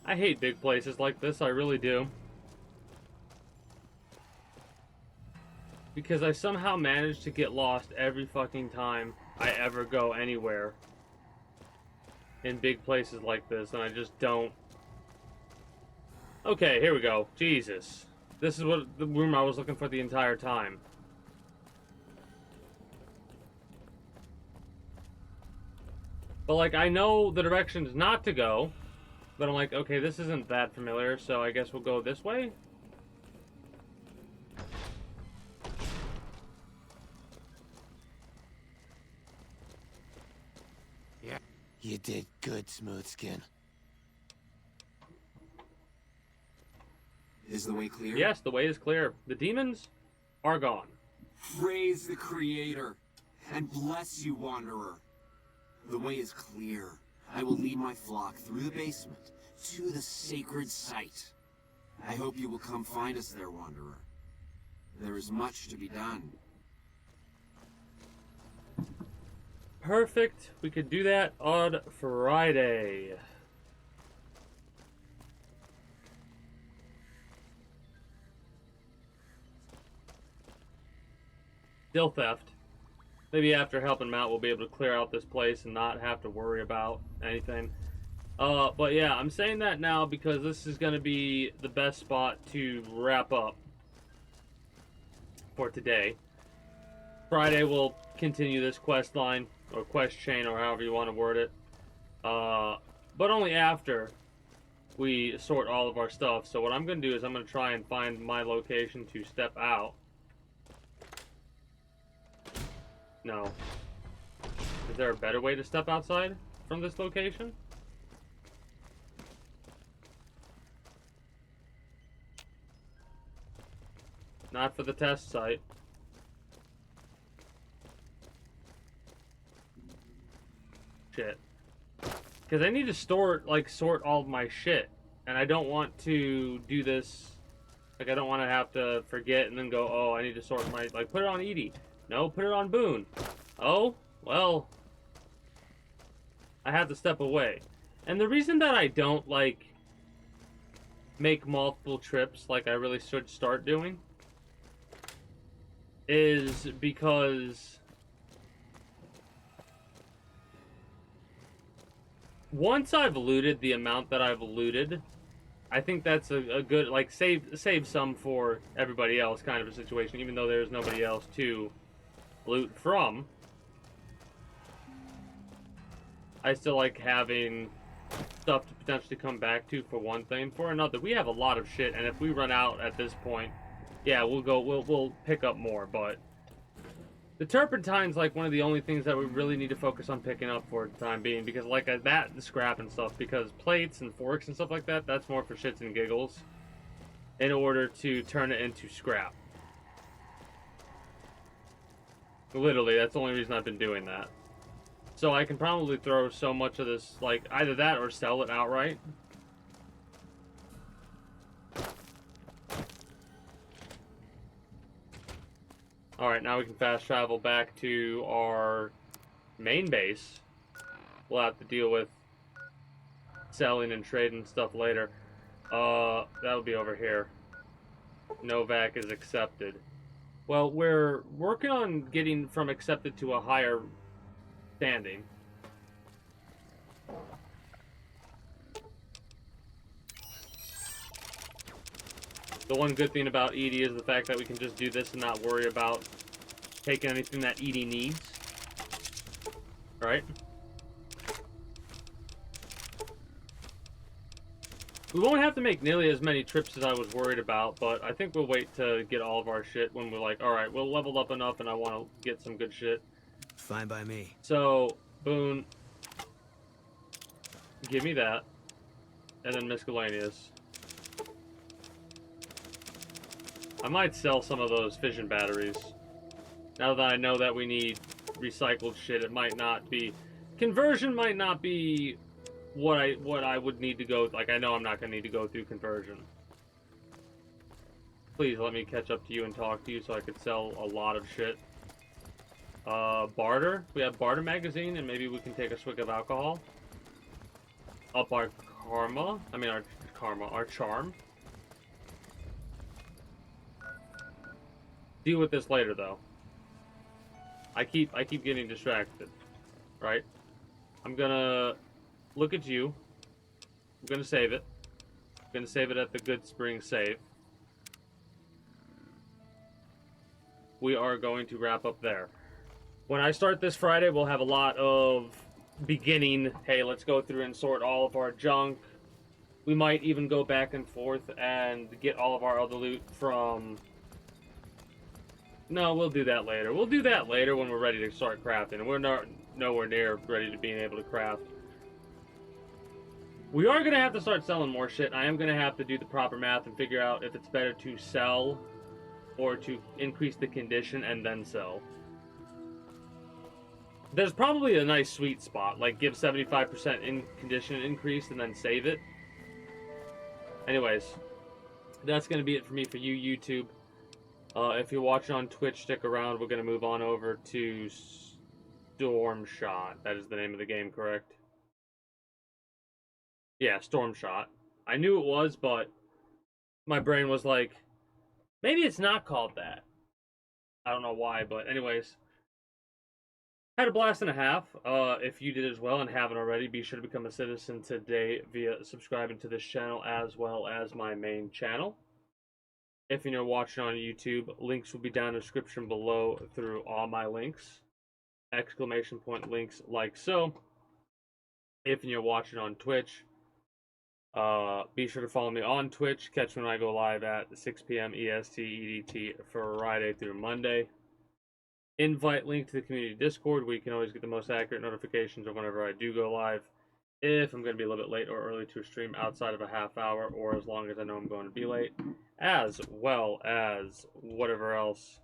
I hate big places like this, I really do. Because I somehow manage to get lost every fucking time I ever go anywhere in big places like this, and I just don't. Okay, here we go. Jesus. This is what the room I was looking for the entire time. But, like, I know the directions not to go, but I'm like, okay, this isn't that familiar, so I guess we'll go this way? Yeah. You did good, Smooth Skin. Is the way clear? Yes, the way is clear. The demons are gone. Praise the Creator, and bless you, Wanderer. The way is clear. I will lead my flock through the basement to the sacred site. I hope you will come find us there, Wanderer. There is much to be done. Perfect. We could do that on Friday. Still theft. Maybe after helping him out, we'll be able to clear out this place and not have to worry about anything. But yeah, I'm saying that now because this is going to be the best spot to wrap up for today. Friday, we'll continue this quest line, or quest chain, or however you want to word it. But only after we sort all of our stuff. So what I'm going to do is I'm going to try and find my location to step out. No. Is there a better way to step outside from this location? Not for the test site. Shit. Because I need to sort all of my shit. And I don't want to do this. Like, I don't want to have to forget and then go, oh, I need to sort my... Like, put it on Edie. No, put it on Boone. Oh, well, I have to step away. And the reason that I don't, like, make multiple trips like I really should start doing is because once I've looted the amount that I've looted, I think that's a good, like, save some for everybody else kind of a situation, even though there's nobody else to loot from. I still like having stuff to potentially come back to for one thing. For another, we have a lot of shit, and if we run out at this point, yeah, we'll pick up more. But the turpentine's like one of the only things that we really need to focus on picking up for the time being, because like that, the scrap and stuff, because plates and forks and stuff like that, that's more for shits and giggles in order to turn it into scrap. Literally, that's the only reason I've been doing that. So I can probably throw so much of this, like, either that or sell it outright. Alright, now we can fast travel back to our main base. We'll have to deal with selling and trading stuff later. That'll be over here. Novak is accepted. Well, we're working on getting from accepted to a higher standing. The one good thing about Edie is the fact that we can just do this and not worry about taking anything that Edie needs. Right? We won't have to make nearly as many trips as I was worried about, but I think we'll wait to get all of our shit when we're like, alright, we'll level up enough and I want to get some good shit. Fine by me. So, Boone, give me that. And then miscellaneous. I might sell some of those fission batteries. Now that I know that we need recycled shit, it might not be... Conversion might not be what I would need to go... Like, I know I'm not going to need to go through conversion. Please let me catch up to you and talk to you so I could sell a lot of shit. Barter. We have barter magazine, and maybe we can take a swig of alcohol. Up our karma. I mean, our karma, our charm. Deal with this later, though. I keep getting distracted, right? I'm gonna look at you. I'm gonna save it. I'm gonna save it at the Good Spring save. We are going to wrap up there. When I start this Friday, we'll have a lot of beginning. Hey, let's go through and sort all of our junk. We might even go back and forth and get all of our other loot from... No, we'll do that later. We'll do that later when we're ready to start crafting. We're not nowhere near ready to being able to craft. We are going to have to start selling more shit. I am going to have to do the proper math and figure out if it's better to sell or to increase the condition and then sell. There's probably a nice sweet spot, like give 75% in condition increase and then save it. Anyways, that's going to be it for me for you, YouTube. If you're watching on Twitch, stick around. We're going to move on over to Storm Shot. That is the name of the game, correct? Yeah, Storm Shot. I knew it was, but my brain was like, maybe it's not called that. I don't know why, but anyways. Had a blast and a half. If you did as well and haven't already, be sure to become a citizen today via subscribing to this channel as well as my main channel. If you're watching on YouTube, links will be down in the description below through all my links. Exclamation point links like so. If you're watching on Twitch, be sure to follow me on Twitch. Catch me when I go live at 6 p.m. EST EDT Friday through Monday. Invite link to the community Discord where you can always get the most accurate notifications of whenever I do go live. If I'm going to be a little bit late or early to a stream outside of a half hour or as long as I know I'm going to be late. As well as whatever else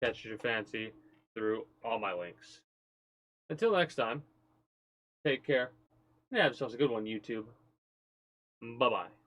catches your fancy through all my links. Until next time, take care and have yourselves a good one, YouTube. Bye-bye.